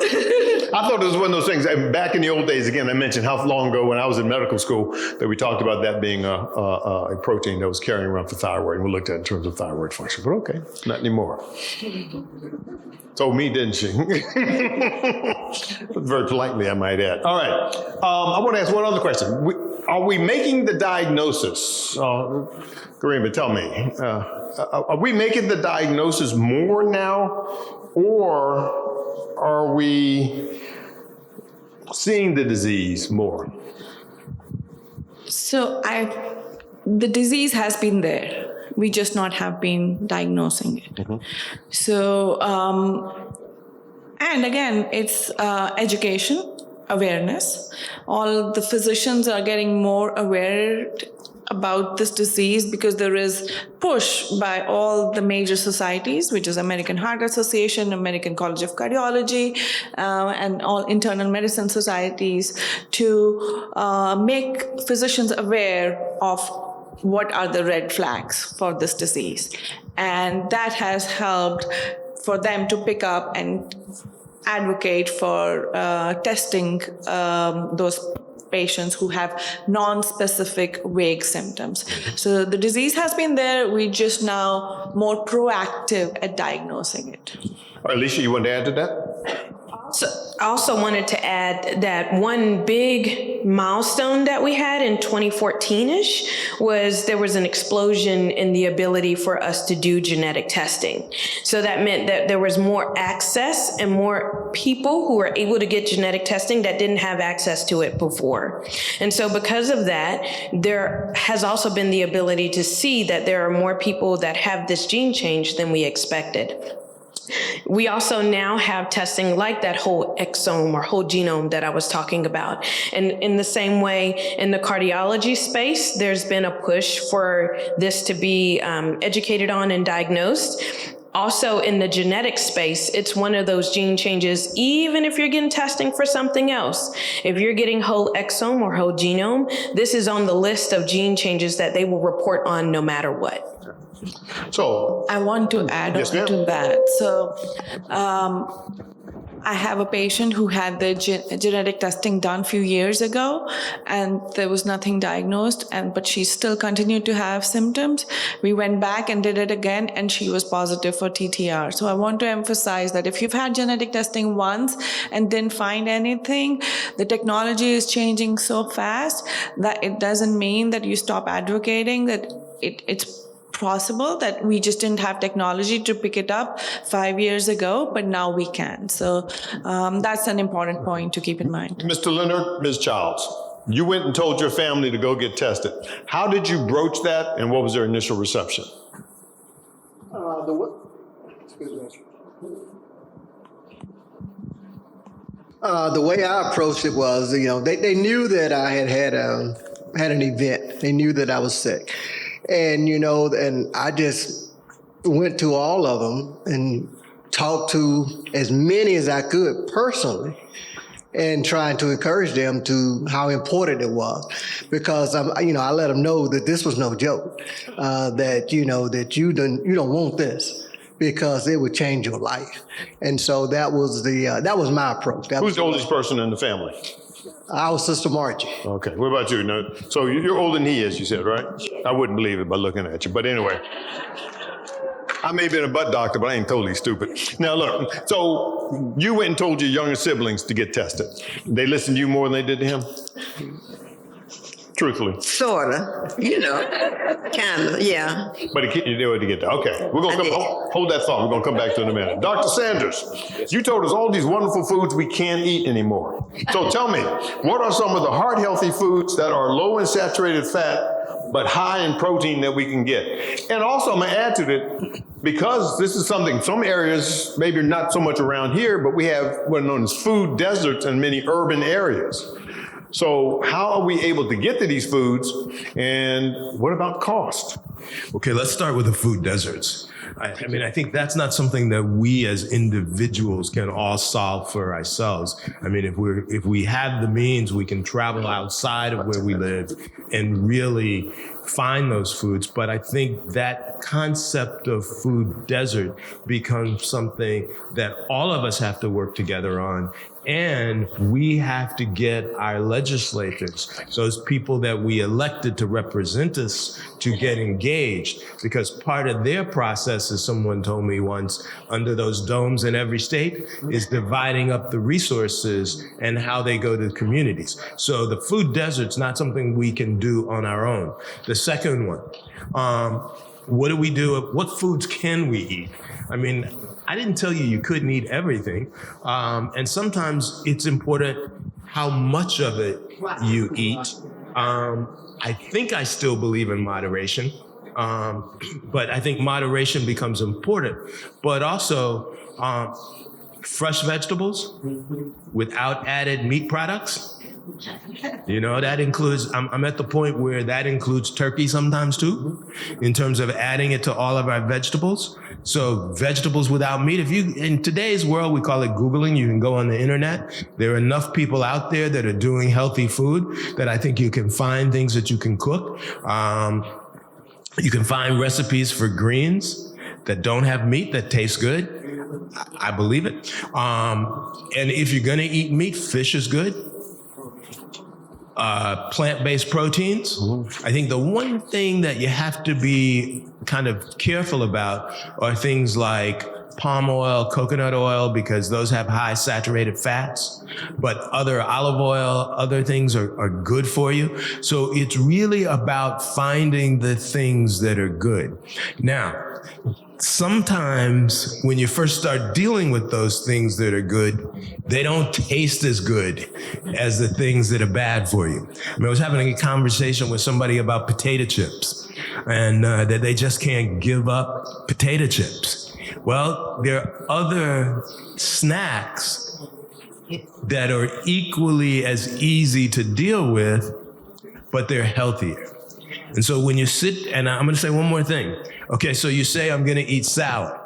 I thought it was one of those things. Back in the old days, again, I mentioned how long ago when I was in medical school that we talked about that being a protein that was carrying around for thyroid. And we looked at it in terms of thyroid function. But okay, not anymore. Told me, didn't she? Very politely, I might add. All right. I want to ask one other question. Are we making the diagnosis? Karima, tell me. Are we making the diagnosis more now, or are we seeing the disease more? So the disease has been there. We just not have been diagnosing it. Mm-hmm. So, and again, it's education, awareness. All the physicians are getting more aware about this disease because there is push by all the major societies, which is American Heart Association, American College of Cardiology, and all internal medicine societies, to make physicians aware of what are the red flags for this disease. And that has helped for them to pick up and advocate for testing those patients who have non-specific vague symptoms. So the disease has been there. We're just now more proactive at diagnosing it. All right, Alicia, you want to add to that? So I also wanted to add that one big milestone that we had in 2014-ish was there was an explosion in the ability for us to do genetic testing. So that meant that there was more access and more people who were able to get genetic testing that didn't have access to it before. And so because of that, there has also been the ability to see that there are more people that have this gene change than we expected. We also now have testing like that whole exome or whole genome that I was talking about. And in the same way, in the cardiology space, there's been a push for this to be educated on and diagnosed. Also in the genetic space, it's one of those gene changes, even if you're getting testing for something else. If you're getting whole exome or whole genome, this is on the list of gene changes that they will report on no matter what. So I want to add Yes, on ma'am. to that. So I have a patient who had the genetic testing done a few years ago, and there was nothing diagnosed, but she still continued to have symptoms. We went back and did it again, and she was positive for TTR. So I want to emphasize that if you've had genetic testing once and didn't find anything, the technology is changing so fast that it doesn't mean that you stop advocating, that it's possible that we just didn't have technology to pick it up 5 years ago, but now we can. So that's an important point to keep in mind. Mr. Leonard, Ms. Childs, you went and told your family to go get tested. How did you broach that, and what was their initial reception? The way I approached it was, they knew that I had an event. They knew that I was sick. And, and I just went to all of them and talked to as many as I could personally, and trying to encourage them to how important it was, because I let them know that this was no joke, that you don't want this, because it would change your life. And so that was my approach. Who's the oldest person in the family? Our sister Margie. Okay, what about you? No, so you're older than he is, you said, right? I wouldn't believe it by looking at you, but anyway. I may have been a butt doctor, but I ain't totally stupid. Now look, so you went and told your younger siblings to get tested. They listened to you more than they did to him? Truthfully. Sorta, kind of, yeah. But you knew it to get there. Okay, we're gonna hold that thought. We're gonna come back to it in a minute. Dr. Sanders, you told us all these wonderful foods we can't eat anymore. So tell me, what are some of the heart healthy foods that are low in saturated fat but high in protein that we can get? And also, I'm gonna add to it, because this is something, some areas, maybe not so much around here, but we have what are known as food deserts in many urban areas. So how are we able to get to these foods, and what about cost? Okay, let's start with the food deserts. I think that's not something that we as individuals can all solve for ourselves. If we have the means, we can travel outside of where we live and really find those foods. But I think that concept of food desert becomes something that all of us have to work together on. And we have to get our legislators, those people that we elected to represent us, to get engaged, because part of their process, as someone told me once, under those domes in every state, is dividing up the resources and how they go to the communities. So the food desert's not something we can do on our own. The second one, what do we do? What foods can we eat? I didn't tell you couldn't eat everything. And sometimes it's important how much of it you eat. I think I still believe in moderation, but I think moderation becomes important. But also, fresh vegetables without added meat products. That includes, I'm at the point where that includes turkey sometimes too, in terms of adding it to all of our vegetables. So vegetables without meat, in today's world, we call it Googling. You can go on the internet. There are enough people out there that are doing healthy food that I think you can find things that you can cook. You can find recipes for greens that don't have meat that taste good. I believe it. And if you're gonna eat meat, fish is good. Plant-based proteins. I think the one thing that you have to be kind of careful about are things like palm oil, coconut oil, because those have high saturated fats, but other olive oil, other things are good for you. So it's really about finding the things that are good. Now, sometimes when you first start dealing with those things that are good, they don't taste as good as the things that are bad for you. I was having a conversation with somebody about potato chips, and that they just can't give up potato chips. Well, there are other snacks that are equally as easy to deal with, but they're healthier. And so when you sit, and I'm going to say one more thing. Okay, so you say, I'm going to eat salad.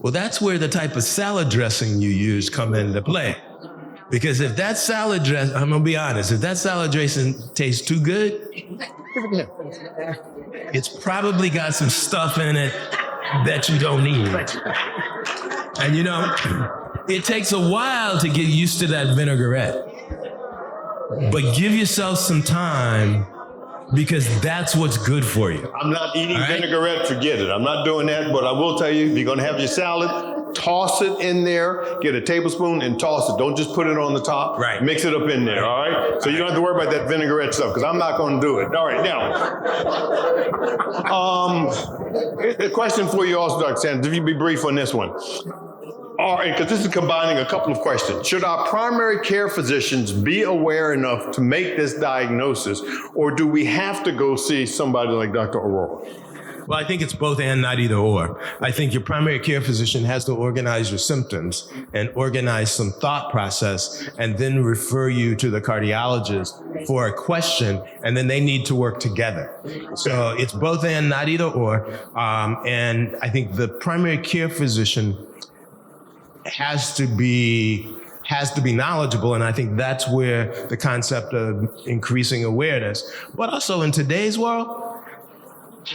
Well, that's where the type of salad dressing you use come into play. Because if that salad dress, I'm going to be honest, if that salad dressing tastes too good, it's probably got some stuff in it that you don't need. And you know, it takes a while to get used to that vinaigrette. But give yourself some time, because that's what's good for you. I'm not eating vinaigrette, forget it. I'm not doing that, but I will tell you, if you're gonna have your salad, toss it in there, get a tablespoon and toss it. Don't just put it on the top. Right. Mix it up in there, all right? So you don't have to worry about that vinaigrette stuff, because I'm not gonna do it. All right, now, a question for you also, Dr. Sanders, if you be brief on this one. All right, because this is combining a couple of questions. Should our primary care physicians be aware enough to make this diagnosis, or do we have to go see somebody like Dr. Aurora? Well, I think it's both and, not either or. I think your primary care physician has to organize your symptoms and organize some thought process, and then refer you to the cardiologist for a question, and then they need to work together. So it's both and, not either or. And I think the primary care physician has to be knowledgeable, and I think that's where the concept of increasing awareness. But also in today's world,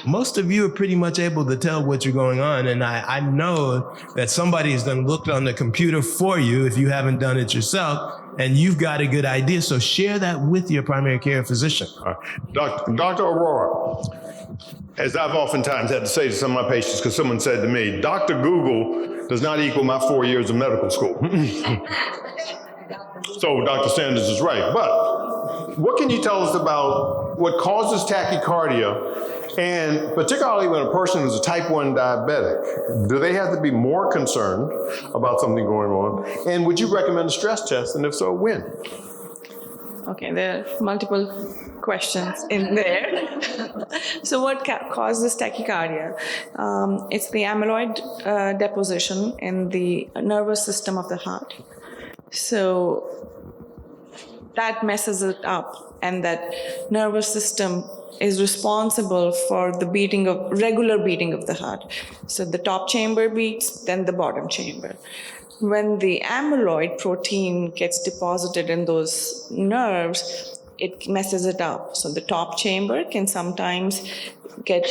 most of you are pretty much able to tell what you're going on, and I know that somebody's done looked on the computer for you if you haven't done it yourself, and you've got a good idea. So share that with your primary care physician. Dr. Aurora, as I've oftentimes had to say to some of my patients, because someone said to me, Dr. Google does not equal my 4 years of medical school. So Dr. Sanders is right. But what can you tell us about what causes tachycardia, and particularly when a person is a type 1 diabetic? Do they have to be more concerned about something going on? And would you recommend a stress test, and if so, when? Okay, there are multiple questions in there. So what causes tachycardia? It's the amyloid deposition in the nervous system of the heart. So that messes it up, and that nervous system is responsible for the regular beating of the heart. So the top chamber beats, then the bottom chamber. When the amyloid protein gets deposited in those nerves, it messes it up. So the top chamber can sometimes get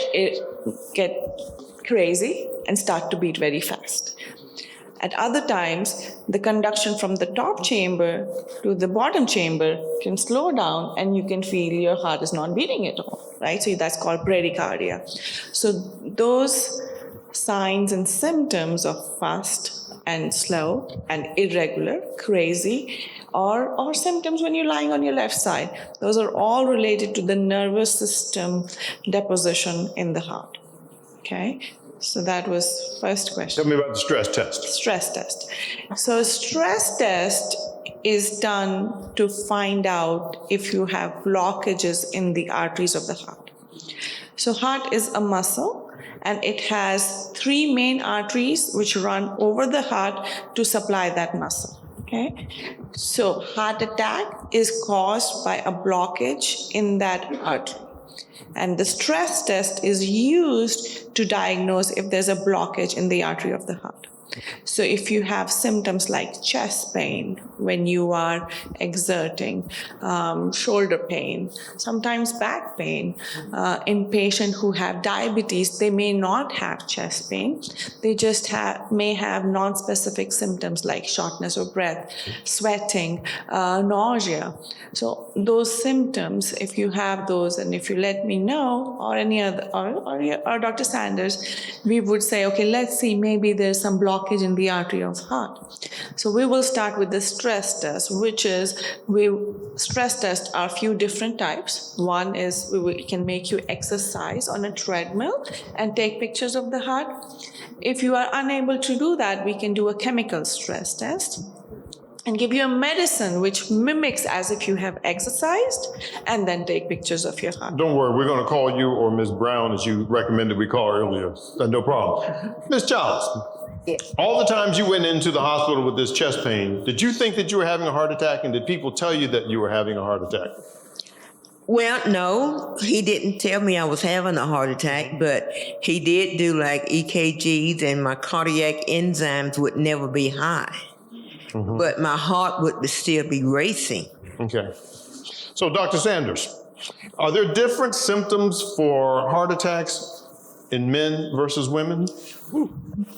crazy and start to beat very fast. At other times, the conduction from the top chamber to the bottom chamber can slow down, and you can feel your heart is not beating at all, right? So that's called bradycardia. So those signs and symptoms of fast and slow and irregular, crazy, or symptoms when you're lying on your left side, those are all related to the nervous system deposition in the heart, okay? So that was first question. Tell me about the stress test. Stress test. So stress test is done to find out if you have blockages in the arteries of the heart. So heart is a muscle, and it has 3 main arteries which run over the heart to supply that muscle, okay? So heart attack is caused by a blockage in that artery. And the stress test is used to diagnose if there's a blockage in the artery of the heart. So if you have symptoms like chest pain when you are exerting, shoulder pain, sometimes back pain, in patients who have diabetes, they may not have chest pain. They just may have non-specific symptoms like shortness of breath, sweating, nausea. So those symptoms, if you have those, and if you let me know, or any other, or Dr. Sanders, we would say, okay, let's see, maybe there's some blockage in the artery of the heart. So we will start with the stress test, which is, stress tests are a few different types. One is we can make you exercise on a treadmill and take pictures of the heart. If you are unable to do that, we can do a chemical stress test. and give you a medicine which mimics as if you have exercised, and then take pictures of your heart. Don't worry, we're going to call you or Ms. Brown as you recommended we call earlier. No problem. Ms. Childs, all the times you went into the hospital with this chest pain, did you think that you were having a heart attack, and did people tell you that you were having a heart attack? Well, no, he didn't tell me I was having a heart attack, but he did do like EKGs, and my cardiac enzymes would never be high. Mm-hmm. But my heart would still be racing. Okay. So, Dr. Sanders, are there different symptoms for heart attacks in men versus women?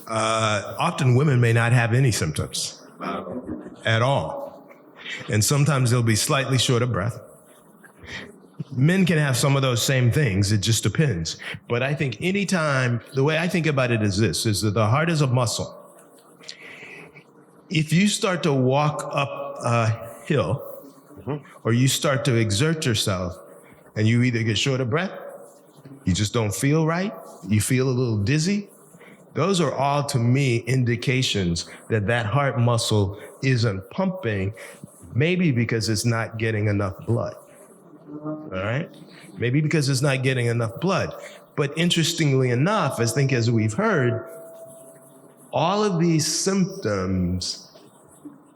Often women may not have any symptoms at all. And sometimes they'll be slightly short of breath. Men can have some of those same things. It just depends. But I think anytime, the way I think about it is this, is that the heart is a muscle. If you start to walk up a hill, or you start to exert yourself, and you either get short of breath, you just don't feel right, you feel a little dizzy, those are all, to me, indications that that heart muscle isn't pumping, maybe because it's not getting enough blood. All right? Maybe because it's not getting enough blood. But interestingly enough, I think as we've heard, all of these symptoms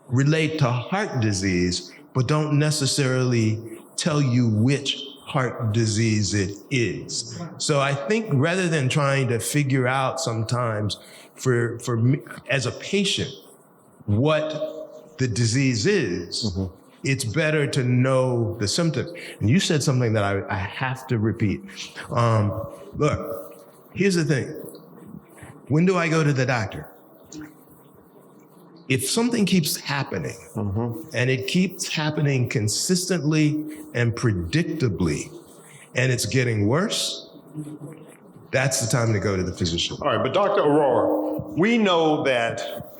relate to heart disease, but don't necessarily tell you which heart disease it is. So I think rather than trying to figure out sometimes for me as a patient what the disease is, it's better to know the symptoms. And you said something that I have to repeat. Look, here's the thing. When do I go to the doctor? If something keeps happening, and it keeps happening consistently and predictably, and it's getting worse, that's the time to go to the physician. All right, but Dr. Aurora, we know that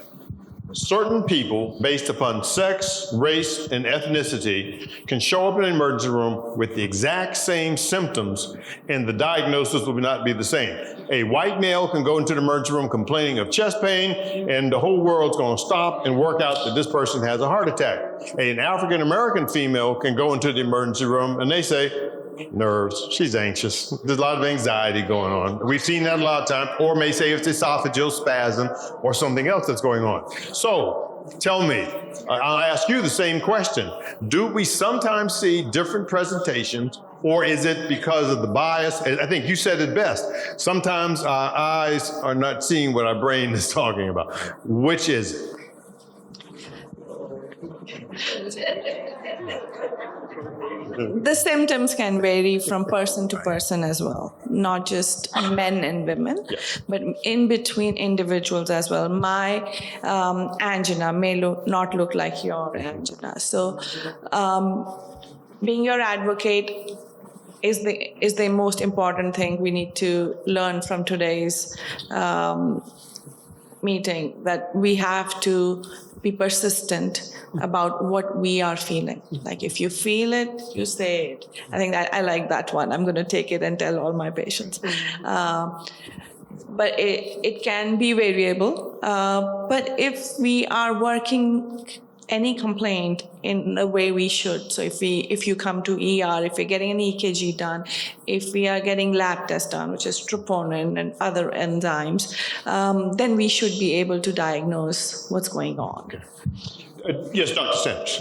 certain people, based upon sex, race, and ethnicity, can show up in an emergency room with the exact same symptoms, and the diagnosis will not be the same. A white male can go into the emergency room complaining of chest pain, and the whole world's going to stop and work out that this person has a heart attack. An African-American female can go into the emergency room, and they say, nerves, she's anxious. There's a lot of anxiety going on. We've seen that a lot of times, or may say it's esophageal spasm or something else that's going on. So tell me, I'll ask you the same question. Do we sometimes see different presentations, or is it because of the bias? I think you said it best. Sometimes our eyes are not seeing what our brain is talking about. Which is it? The symptoms can vary from person to person as well, not just men and women, but in between individuals as well. My angina may not look like your angina. So being your advocate is the most important thing we need to learn from today's meeting, that we have to be persistent about what we are feeling. Like if you feel it, you say it. I think that I like that one. I'm going to take it and tell all my patients. But it can be variable. But if we are working any complaint in the way we should, so if you come to ER, if we're getting an EKG done, if we are getting lab tests done, which is troponin and other enzymes, then we should be able to diagnose what's going on. Yes, Dr. Sanders.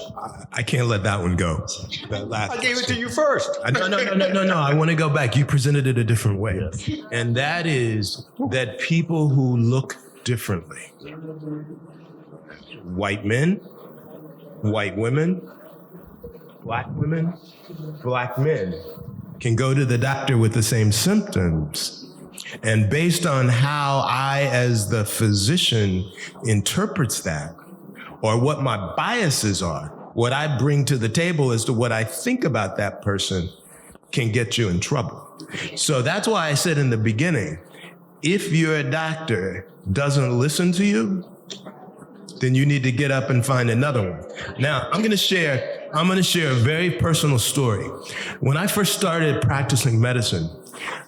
I can't let that one go. I gave it to you first. No. I want to go back. You presented it a different way. Yes. And that is that people who look differently, white men, white women, black men, can go to the doctor with the same symptoms. And based on how I, as the physician, interprets that, or what my biases are, what I bring to the table as to what I think about that person, can get you in trouble. So that's why I said in the beginning, if your doctor doesn't listen to you, then you need to get up and find another one. Now, I'm going to share a very personal story. When I first started practicing medicine,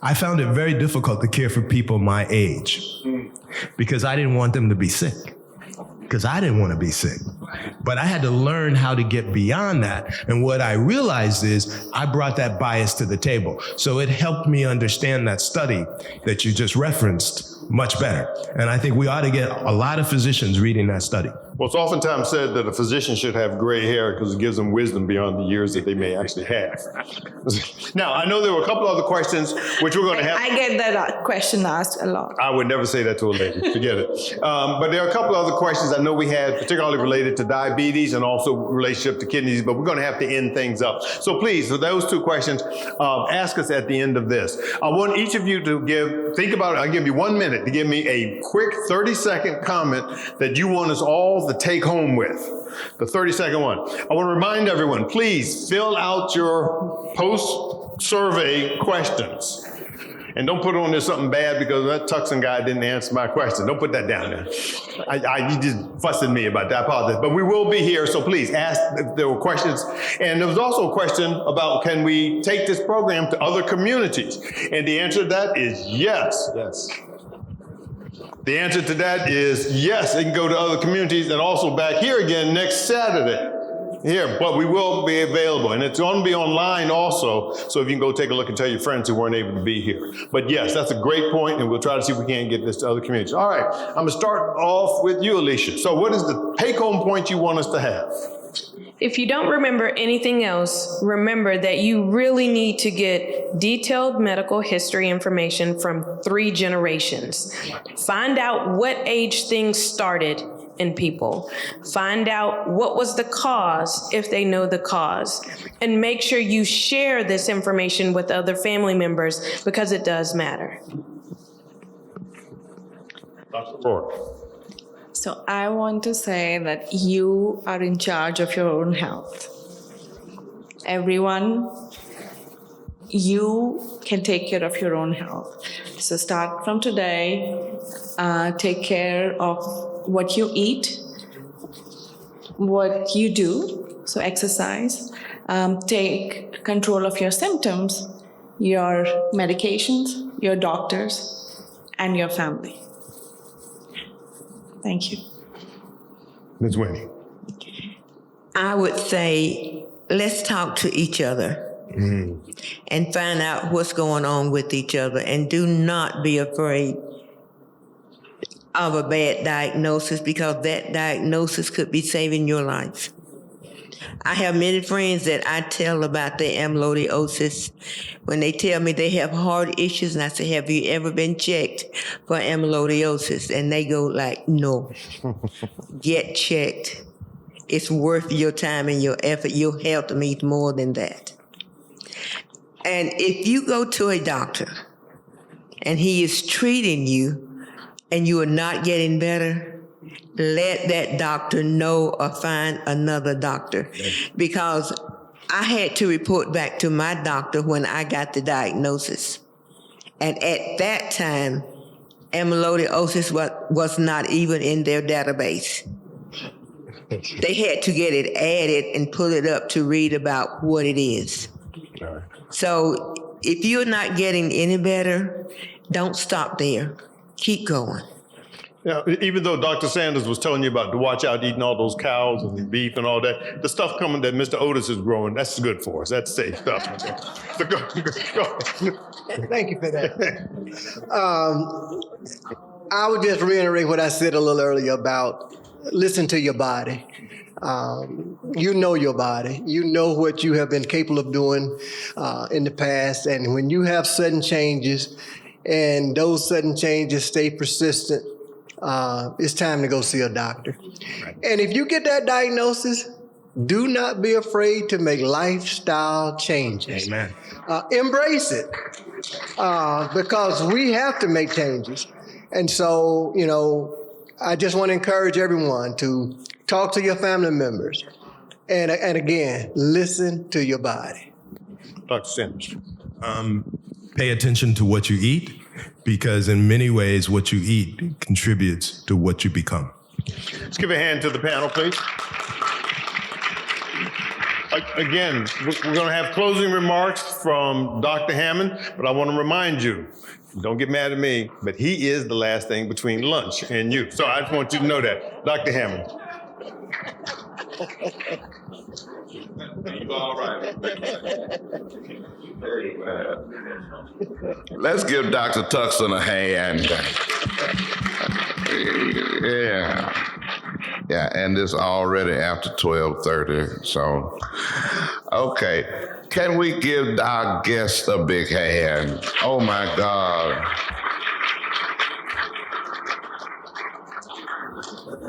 I found it very difficult to care for people my age because I didn't want them to be sick. because I didn't want to be sick. But I had to learn how to get beyond that. And what I realized is I brought that bias to the table. So it helped me understand that study that you just referenced much better. And I think we ought to get a lot of physicians reading that study. Well, it's oftentimes said that a physician should have gray hair because it gives them wisdom beyond the years that they may actually have. Now, I know there were a couple other questions which we're going to have. I get that question asked a lot. I would never say that to a lady. Forget it. But there are a couple other questions I know we had, particularly related to diabetes and also relationship to kidneys, but we're going to have to end things up. So please, for those two questions, ask us at the end of this. I want each of you to think about it. I'll give you 1 minute to give me a quick 30-second comment that you want us all to take home with. The 30-second one. I want to remind everyone, please fill out your post-survey questions. And don't put on there something bad because that Tucson guy didn't answer my question. Don't put that down there. You just fussed at me about that. I apologize. But we will be here, so please ask if there were questions. And there was also a question about, can we take this program to other communities? And the answer to that is yes. Yes. The answer to that is yes, it can go to other communities and also back here again next Saturday. Here, but we will be available, and it's going to be online also, so if you can go take a look and tell your friends who weren't able to be here. But yes, that's a great point, and we'll try to see if we can get this to other communities. All right, I'm going to start off with you, Alicia. So what is the take-home point you want us to have? If you don't remember anything else, remember that you really need to get detailed medical history information from 3 generations. Find out what age things started in people. Find out what was the cause, if they know the cause. And make sure you share this information with other family members because it does matter. Dr. Rohr. So I want to say that you are in charge of your own health. Everyone, you can take care of your own health. So start from today, take care of what you eat, what you do, so exercise, take control of your symptoms, your medications, your doctors, and your family. Thank you. Ms. Winnie. I would say, let's talk to each other and find out what's going on with each other, and do not be afraid of a bad diagnosis, because that diagnosis could be saving your life. I have many friends that I tell about their amyloidosis when they tell me they have heart issues, and I say, have you ever been checked for amyloidosis? And they go like, no. Get checked. It's worth your time and your effort. Your health means more than that. And if you go to a doctor and he is treating you and you are not getting better, let that doctor know or find another doctor. Because I had to report back to my doctor when I got the diagnosis. And at that time, amyloidosis was not even in their database. They had to get it added and pull it up to read about what it is. So if you're not getting any better, don't stop there. Keep going. Yeah, even though Dr. Sanders was telling you about to watch out eating all those cows and beef and all that, the stuff coming that Mr. Otis is growing, that's good for us. That's safe stuff. So go. Thank you for that. I would just reiterate what I said a little earlier about listen to your body. You know your body. You know what you have been capable of doing in the past. And when you have sudden changes and those sudden changes stay persistent, it's time to go see a doctor. Right. And if you get that diagnosis, do not be afraid to make lifestyle changes. Amen. Embrace it because we have to make changes. And so, I just want to encourage everyone to talk to your family members. And again, listen to your body. Dr. Sanders. Pay attention to what you eat, because in many ways, what you eat contributes to what you become. Let's give a hand to the panel, please. Again, we're going to have closing remarks from Dr. Hammond, but I want to remind you, don't get mad at me, but he is the last thing between lunch and you. So I just want you to know that. Dr. Hammond. You all right. Let's give Dr. Tuxton a hand. Yeah, and it's already after 12:30, so, okay. Can we give our guest a big hand? Oh my God.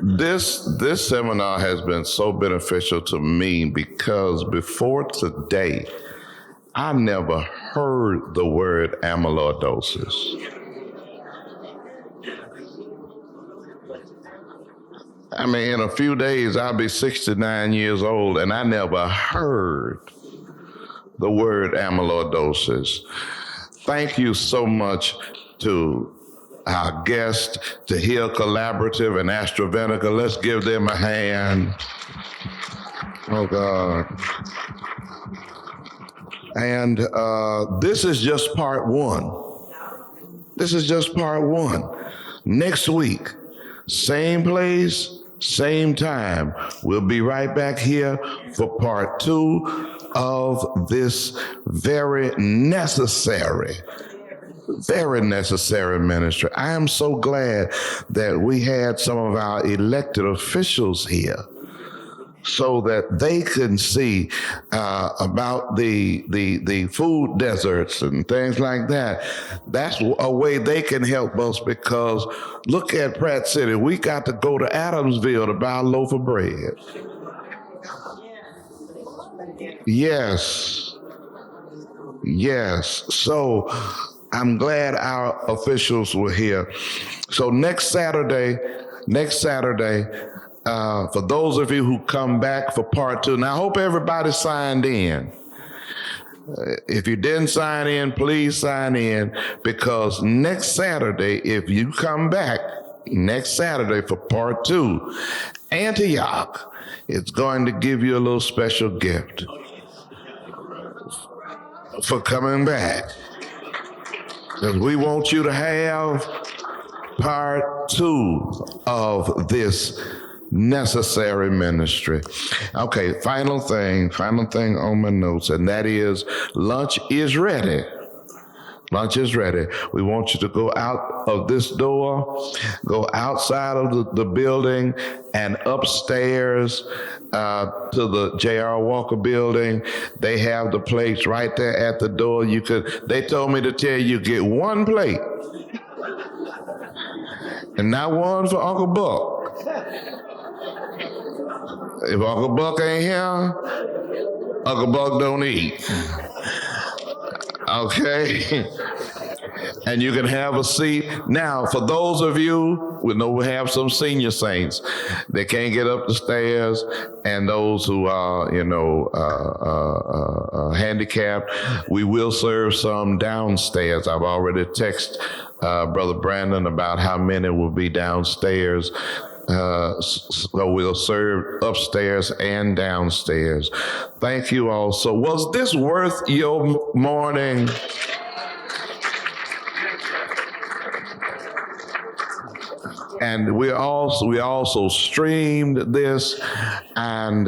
This seminar has been so beneficial to me because before today, I never heard the word amyloidosis. I mean, in a few days, I'll be 69 years old, and I never heard the word amyloidosis. Thank you so much to our guest, to Hill Collaborative and AstraZeneca. Let's give them a hand. Oh, God. And this is just part one. This is just part one. Next week, same place, same time. We'll be right back here for part two of this very necessary ministry. I am so glad that we had some of our elected officials here so that they can see about the food deserts and things like that. That's a way they can help us, because look at Pratt City. We got to go to Adamsville to buy a loaf of bread. Yes. So I'm glad our officials were here. So next Saturday, for those of you who come back for part two, now I hope everybody signed in. If you didn't sign in, please sign in, because next Saturday, if you come back next Saturday for part two, Antioch is going to give you a little special gift for coming back. Because we want you to have part two of this necessary ministry. Okay, final thing on my notes, and that is lunch is ready. Lunch is ready. We want you to go out of this door, go outside of the building and upstairs to the J.R. Walker building. They have the plates right there at the door. They told me to tell you, get one plate. And not one for Uncle Buck. If Uncle Buck ain't here, Uncle Buck don't eat. Okay? And you can have a seat. Now, for those of you, we know we have some senior saints. They can't get up the stairs, and those who are, handicapped, we will serve some downstairs. I've already texted Brother Brandon about how many will be downstairs. So we'll serve upstairs and downstairs. Thank you all. So was this worth your morning? And we also streamed this, and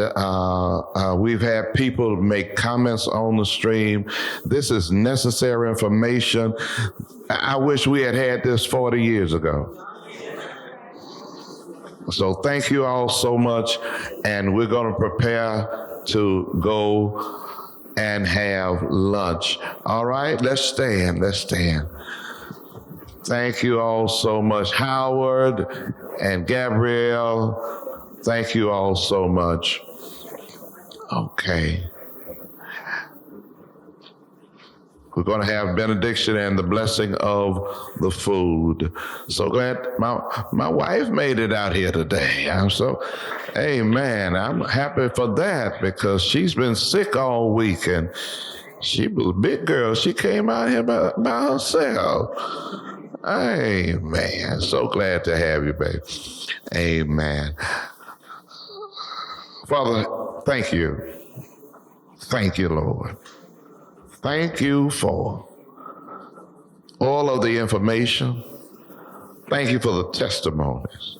we've had people make comments on the stream. This is necessary information. I wish we had this 40 years ago. So thank you all so much, and we're going to prepare to go and have lunch. All right, let's stand. Thank you all so much. Howard and Gabrielle, thank you all so much. Okay. We're going to have benediction and the blessing of the food. So glad my wife made it out here today. Amen. I'm happy for that, because she's been sick all week, and she was a big girl. She came out here by herself. Amen. So glad to have you, baby. Amen. Father, thank you. Thank you, Lord. Thank you for all of the information. Thank you for the testimonies.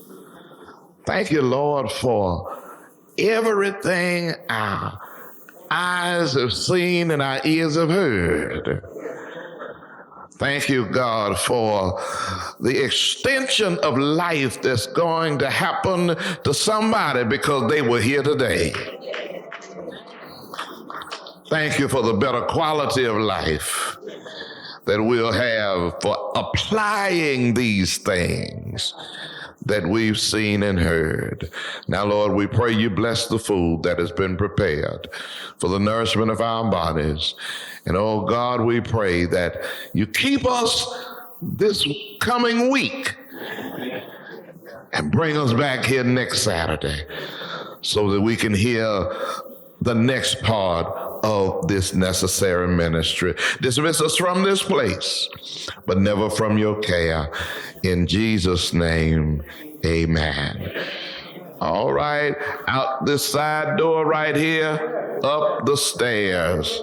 Thank you, Lord, for everything our eyes have seen and our ears have heard. Thank you, God, for the extension of life that's going to happen to somebody because they were here today. Thank you for the better quality of life that we'll have for applying these things that we've seen and heard. Now, Lord, we pray you bless the food that has been prepared for the nourishment of our bodies. And, oh, God, we pray that you keep us this coming week and bring us back here next Saturday so that we can hear the next part of this necessary ministry. Dismiss us from this place, but never from your care. In Jesus' name, amen. All right, out this side door right here, up the stairs.